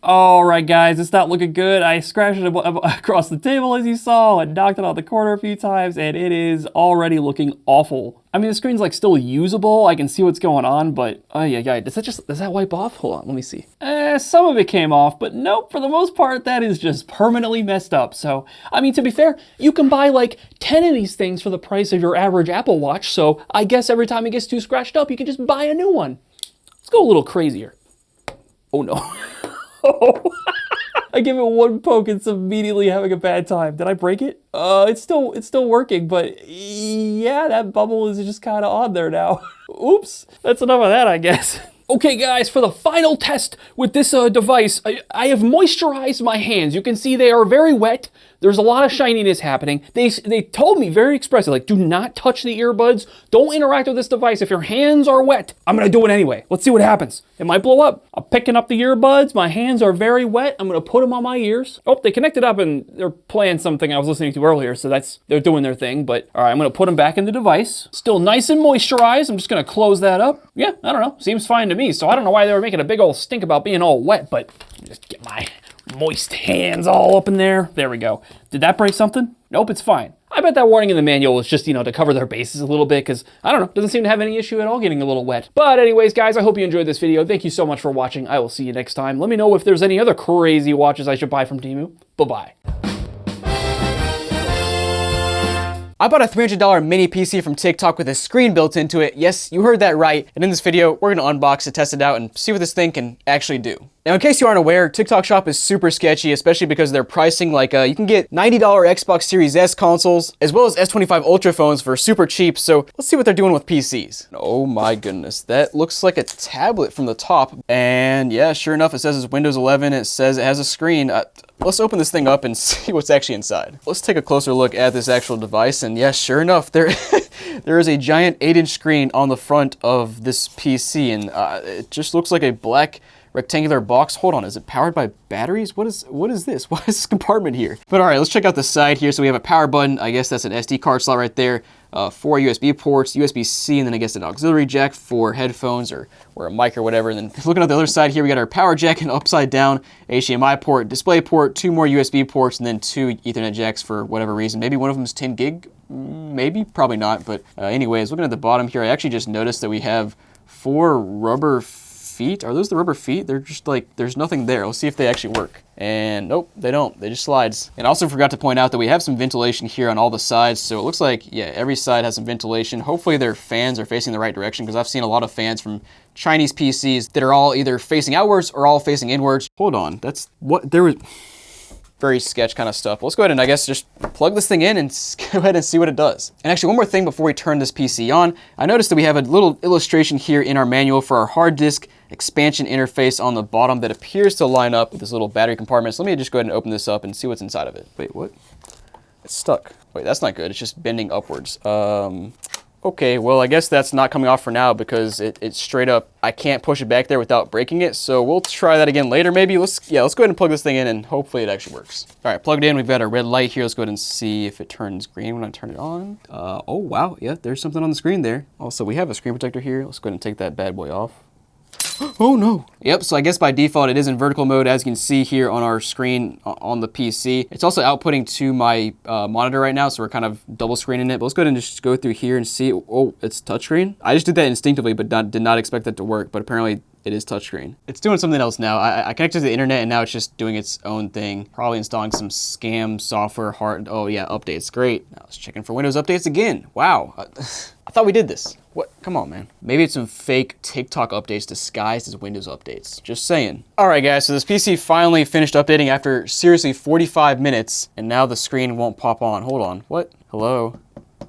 All right, guys, it's not looking good. I scratched it across the table, as you saw, and knocked it on the corner a few times, and it is already looking awful. I mean, the screen's like still usable. I can see what's going on, but oh yeah, does that wipe off? Hold on, let me see. Some of it came off, but nope, for the most part, that is just permanently messed up. So, I mean, to be fair, you can buy like 10 of these things for the price of your average Apple Watch. So I guess every time it gets too scratched up, you can just buy a new one. Let's go a little crazier. Oh no. I give it one poke and it's immediately having a bad time. Did I break it? It's still working, but yeah, that bubble is just kind of on there now. Oops, that's enough of that, I guess. Okay, guys, for the final test with this device, I have moisturized my hands. You can see they are very wet. There's a lot of shininess happening. They told me very expressly, like, do not touch the earbuds. Don't interact with this device if your hands are wet. I'm gonna do it anyway. Let's see what happens. It might blow up. I'm picking up the earbuds. My hands are very wet. I'm gonna put them on my ears. Oh, they connected up and they're playing something I was listening to earlier, so they're doing their thing. But all right, I'm gonna put them back in the device. Still nice and moisturized. I'm just gonna close that up. Yeah, I don't know. Seems fine to me. So I don't know why they were making a big old stink about being all wet, but just get my moist hands all up in there. There we go. Did that break something? Nope, it's fine. I bet that warning in the manual was just, you know, to cover their bases a little bit, because, I don't know, doesn't seem to have any issue at all getting a little wet. But anyways, guys, I hope you enjoyed this video. Thank you so much for watching. I will see you next time. Let me know if there's any other crazy watches I should buy from TEMU. Bye-bye. I bought a $300 mini PC from TikTok with a screen built into it. Yes, you heard that right. And in this video, we're gonna unbox it, test it out, and see what this thing can actually do. Now, in case you aren't aware, TikTok Shop is super sketchy, especially because they're pricing like, you can get $90 Xbox Series S consoles, as well as S25 Ultra phones for super cheap, so let's see what they're doing with PCs. Oh my goodness, that looks like a tablet from the top. And yeah, sure enough, it says it's Windows 11, it says it has a screen. Let's open this thing up and see what's actually inside. Let's take a closer look at this actual device, and yes, sure enough, there is a giant 8-inch screen on the front of this PC, and it just looks like a black rectangular box. Hold on, is it powered by batteries? What is this? Why is this compartment here? But all right, let's check out the side here. So we have a power button. I guess that's an SD card slot right there. 4 USB ports, USB-C, and then I guess an auxiliary jack for headphones or a mic or whatever. And then looking at the other side here, we got our power jack and upside down HDMI port, display port, 2 more USB ports, and then 2 Ethernet jacks for whatever reason. Maybe one of them is 10 gig, maybe, probably not. But anyways, looking at the bottom here, I actually just noticed that we have 4 rubber feet. Are those the rubber feet? They're just like, there's nothing there. Let's see if they actually work. And nope, they don't. They just slides. And I also forgot to point out that we have some ventilation here on all the sides. So it looks like, yeah, every side has some ventilation. Hopefully their fans are facing the right direction, because I've seen a lot of fans from Chinese PCs that are all either facing outwards or all facing inwards. Hold on, that's what there was. Very sketch kind of stuff. Let's go ahead and I guess just plug this thing in and go ahead and see what it does. And actually, one more thing before we turn this PC on, I noticed that we have a little illustration here in our manual for our hard disk expansion interface on the bottom that appears to line up with this little battery compartment. So let me just go ahead and open this up and see what's inside of it. Wait, what? It's stuck. Wait, that's not good. It's just bending upwards. Okay, well, I guess that's not coming off for now because it's straight up, I can't push it back there without breaking it. So we'll try that again later maybe. Let's go ahead and plug this thing in and hopefully it actually works. All right, plugged in. We've got a red light here. Let's go ahead and see if it turns green when I turn it on. Oh, wow. Yeah, there's something on the screen there. Also, we have a screen protector here. Let's go ahead and take that bad boy off. Oh no. Yep, so I guess by default it is in vertical mode, as you can see here on our screen on the PC. It's also outputting to my monitor right now, so we're kind of double screening it. But let's go ahead and just go through here and see. Oh, it's touchscreen. I just did that instinctively, but did not expect that to work. But apparently it is touchscreen. It's doing something else now. I connected to the internet and now it's just doing its own thing. Probably installing some scam software, oh yeah, updates, great. Now it's checking for Windows updates again. Wow, I thought we did this. What? Come on, man. Maybe it's some fake TikTok updates disguised as Windows updates. Just saying. All right, guys, so this PC finally finished updating after seriously 45 minutes, and now the screen won't pop on. Hold on, what? Hello?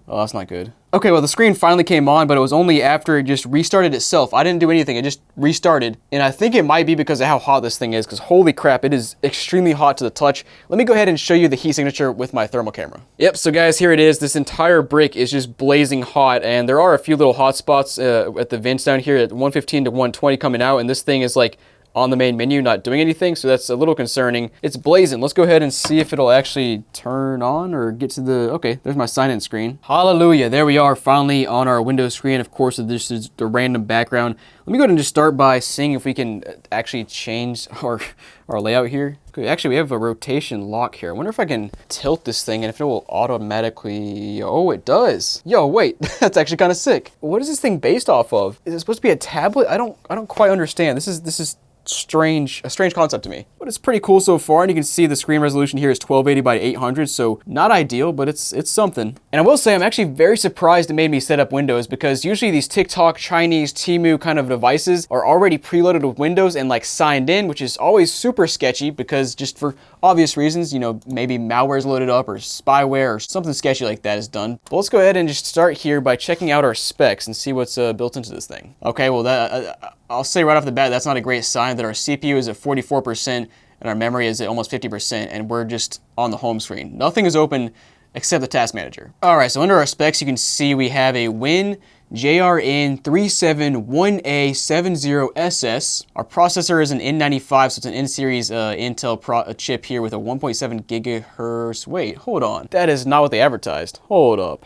Oh, that's not good. Okay, well, the screen finally came on, but it was only after it just restarted itself. I didn't do anything, it just restarted. And I think it might be because of how hot this thing is, because holy crap, it is extremely hot to the touch. Let me go ahead and show you the heat signature with my thermal camera. Yep, so guys, here it is. This entire brick is just blazing hot, and there are a few little hot spots at the vents down here at 115 to 120 coming out, and this thing is like on the main menu not doing anything, so that's a little concerning. It's blazing. Let's go ahead and see if it'll actually turn on or get to the, okay, there's my sign-in screen. Hallelujah, there we are finally on our Windows screen. Of course, this is the random background. Let me go ahead and just start by seeing if we can actually change our layout here. Okay, actually, we have a rotation lock here. I wonder if I can tilt this thing and if it will automatically, oh, it does. Yo, wait, that's actually kind of sick. What is this thing based off of? Is it supposed to be a tablet? I don't quite understand. This is a strange concept to me, but it's pretty cool so far. And you can see the screen resolution here is 1280 by 800, so not ideal, but it's something. And I will say I'm actually very surprised it made me set up Windows, because usually these TikTok, Chinese, TEMU kind of devices are already preloaded with Windows and like signed in, which is always super sketchy because just for obvious reasons, you know, maybe malware is loaded up or spyware or something sketchy like that is done. But let's go ahead and just start here by checking out our specs and see what's built into this thing. Okay, well that I'll say right off the bat, that's not a great sign that our CPU is at 44% and our memory is at almost 50%, and we're just on the home screen. Nothing is open except the task manager. All right, so under our specs, you can see we have a Win JRN371A70SS. Our processor is an N95, so it's an N-series Intel chip here with a 1.7 gigahertz. Wait, hold on. That is not what they advertised. Hold up.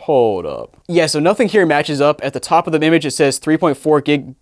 Yeah, so nothing here matches up. At the top of the image, it says 3.4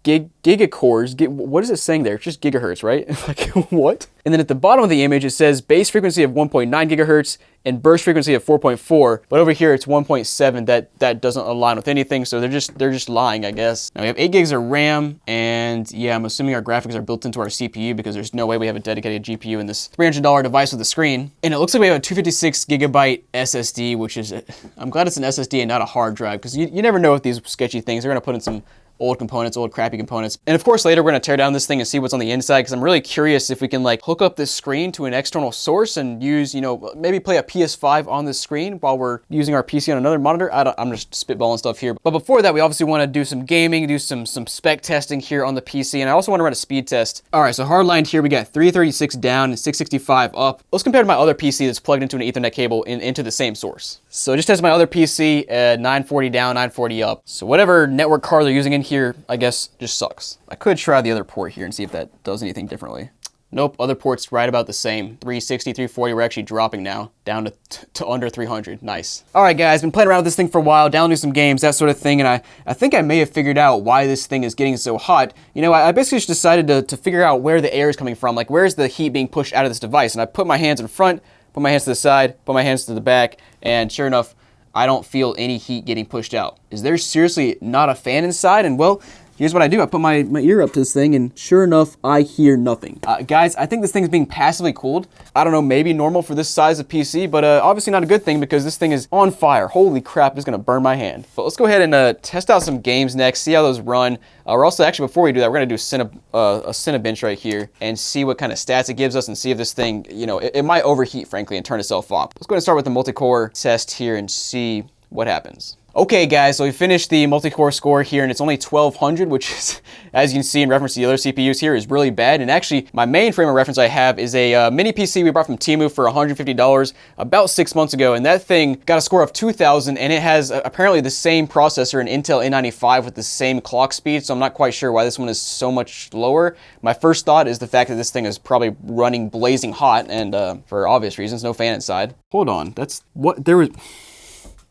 gigacores. What is it saying there? It's just gigahertz, right? Like, what? And then at the bottom of the image, it says base frequency of 1.9 gigahertz and burst frequency of 4.4. But over here, it's 1.7. That doesn't align with anything, so they're just lying, I guess. Now we have 8 gigs of RAM, and yeah, I'm assuming our graphics are built into our CPU because there's no way we have a dedicated GPU in this $300 device with a screen. And it looks like we have a 256 gigabyte SSD, which is, I'm glad it's an SSD and not a hard drive, because you never know with these sketchy things. They're gonna put in some old components, old crappy components. And of course, later we're gonna tear down this thing and see what's on the inside, because I'm really curious if we can like hook up this screen to an external source and use, you know, maybe play a PS5 on this screen while we're using our PC on another monitor. I'm just spitballing stuff here. But before that, we obviously wanna do some gaming, do some spec testing here on the PC, and I also wanna run a speed test. All right, so hardlined here, we got 336 down and 665 up. Let's compare to my other PC that's plugged into an Ethernet cable into the same source. So just test my other PC at 940 down, 940 up. So whatever network card they're using in here, I guess, just sucks. I could try the other port here and see if that does anything differently. Nope, other ports right about the same. 360, 340, we're actually dropping now, down to under 300, nice. All right guys, been playing around with this thing for a while, downloading some games, that sort of thing, and I think I may have figured out why this thing is getting so hot. You know, I basically just decided to figure out where the air is coming from, like where's the heat being pushed out of this device, and I put my hands in front, put my hands to the side, put my hands to the back, and sure enough, I don't feel any heat getting pushed out. Is there seriously not a fan inside? And well, here's what I do. I put my ear up to this thing, and sure enough, I hear nothing. Guys, I think this thing's being passively cooled. I don't know, maybe normal for this size of PC, but obviously not a good thing because this thing is on fire. Holy crap, it's gonna burn my hand. But let's go ahead and test out some games next, see how those run. We're also, actually, before we do that, we're gonna do a Cinebench right here and see what kind of stats it gives us and see if this thing, you know, it might overheat, frankly, and turn itself off. Let's go ahead and start with the multi-core test here and see what happens. Okay guys, so we finished the multi-core score here and it's only 1200, which is, as you can see in reference to the other CPUs here, is really bad. And actually, my main frame of reference I have is a mini PC we bought from TEMU for $150 about 6 months ago, and that thing got a score of 2000, and it has apparently the same processor, an Intel A95 with the same clock speed, so I'm not quite sure why this one is so much lower. My first thought is the fact that this thing is probably running blazing hot, and for obvious reasons, no fan inside. Hold on, that's what there was.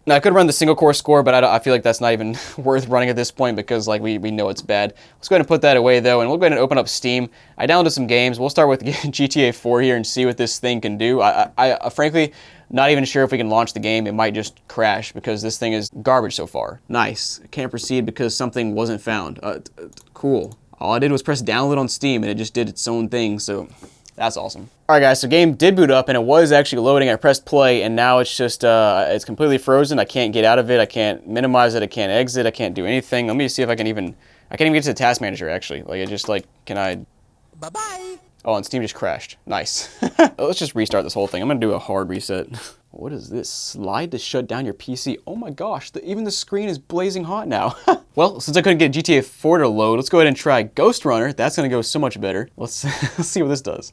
Now, I could run the single core score, but I feel like that's not even worth running at this point because like we know it's bad. Let's go ahead and put that away though, and we'll go ahead and open up Steam. I downloaded some games. We'll start with GTA 4 here and see what this thing can do. I frankly, not even sure if we can launch the game. It might just crash because this thing is garbage so far. Nice. Can't proceed because something wasn't found. Cool. All I did was press download on Steam and it just did its own thing, so that's awesome. All right, guys, so game did boot up and it was actually loading. I pressed play and now it's just, it's completely frozen. I can't get out of it. I can't minimize it. I can't exit. I can't do anything. Let me see if I can't even get to the task manager, actually. Like, it just, like, can I? Bye-bye. Oh, and Steam just crashed. Nice. Let's just restart this whole thing. I'm gonna do a hard reset. What is this? Slide to shut down your PC. Oh my gosh, even the screen is blazing hot now. Well, since I couldn't get GTA 4 to load, let's go ahead and try Ghost Runner. That's gonna go so much better. Let's see what this does.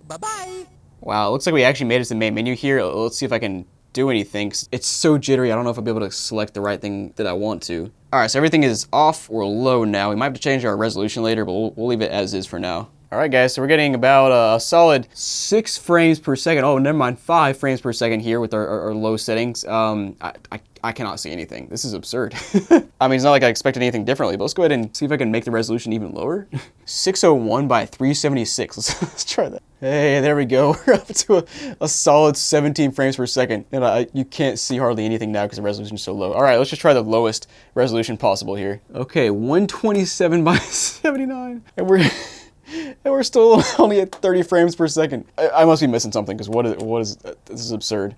Bye-bye. Wow, it looks like we actually made it to the main menu here. Let's see if I can do anything. It's so jittery, I don't know if I'll be able to select the right thing that I want to. All right, so everything is off or low now. We might have to change our resolution later, but we'll leave it as is for now. All right, guys, so we're getting about a solid 6 frames per second. Oh, never mind, 5 frames per second here with our low settings. I cannot see anything. This is absurd. I mean, it's not like I expected anything differently, but let's go ahead and see if I can make the resolution even lower. 601 by 376. Let's try that. Hey, there we go. We're up to a solid 17 frames per second. And you can't see hardly anything now because the resolution is so low. All right, let's just try the lowest resolution possible here. Okay, 127 by 79. And we're still only at 30 frames per second. I must be missing something because what is this is absurd.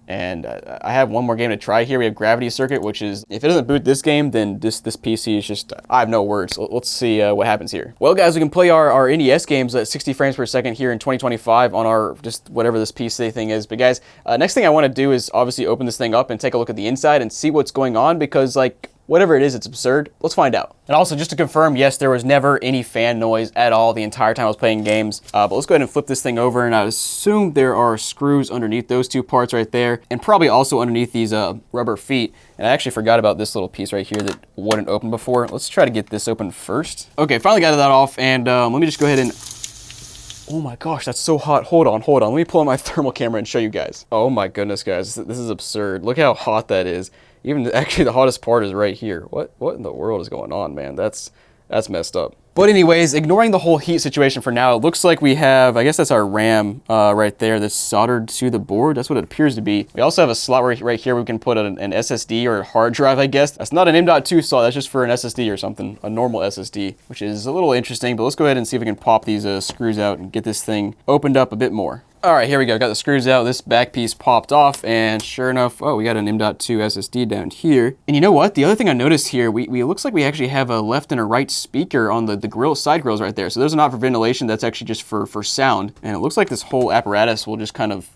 And I have one more game to try here. We have Gravity Circuit, which is, if it doesn't boot this game, then this PC is just, I have no words. Let's see what happens here. Well, guys, we can play our NES games at 60 frames per second here in 2025 on our, just whatever this PC thing is. But guys, next thing I want to do is obviously open this thing up and take a look at the inside and see what's going on because, like, whatever it is, it's absurd. Let's find out. And also, just to confirm, yes, there was never any fan noise at all the entire time I was playing games. But let's go ahead and flip this thing over, and I assume there are screws underneath those 2 parts right there, and probably also underneath these rubber feet. And I actually forgot about this little piece right here that wouldn't open before. Let's try to get this open first. Okay, finally got that off, and let me just go ahead and... Oh my gosh, that's so hot. Hold on. Let me pull out my thermal camera and show you guys. Oh my goodness, guys, this is absurd. Look how hot that is. Even actually the hottest part is right here. What in the world is going on, man? That's messed up. But anyways, ignoring the whole heat situation for now, it looks like we have, I guess that's our RAM right there that's soldered to the board. That's what it appears to be. We also have a slot right here where we can put an SSD or a hard drive, I guess. That's not an M.2 slot, that's just for an SSD or something, a normal SSD, which is a little interesting, but let's go ahead and see if we can pop these screws out and get this thing opened up a bit more. All right, here we go. Got the screws out. This back piece popped off, and sure enough, oh, we got an M.2 SSD down here. And you know what? The other thing I noticed here, we looks like we actually have a left and a right speaker on the grill side grills right there. So those are not for ventilation. That's actually just for sound. And it looks like this whole apparatus will just kind of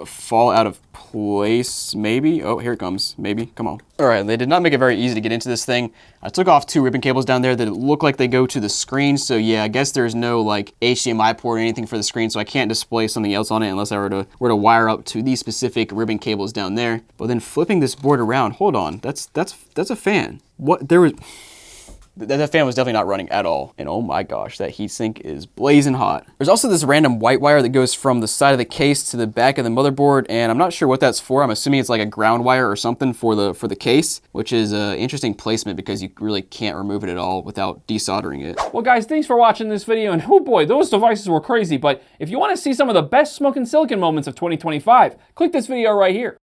fall out of place, maybe. Oh, here it comes. Maybe. Come on. All right, they did not make it very easy to get into this thing. I took off 2 ribbon cables down there that look like they go to the screen. So yeah, I guess there's no like HDMI port or anything for the screen, so I can't display something else on it unless I were to wire up to these specific ribbon cables down there. But then flipping this board around, hold on, that's a fan. What there was. That fan was definitely not running at all. And oh my gosh, that heatsink is blazing hot. There's also this random white wire that goes from the side of the case to the back of the motherboard, and I'm not sure what that's for. I'm assuming it's like a ground wire or something for the case, which is an interesting placement because you really can't remove it at all without desoldering it. Well guys, thanks for watching this video, and oh boy, those devices were crazy, but if you want to see some of the best Smokin Silicon moments of 2025, click this video right here.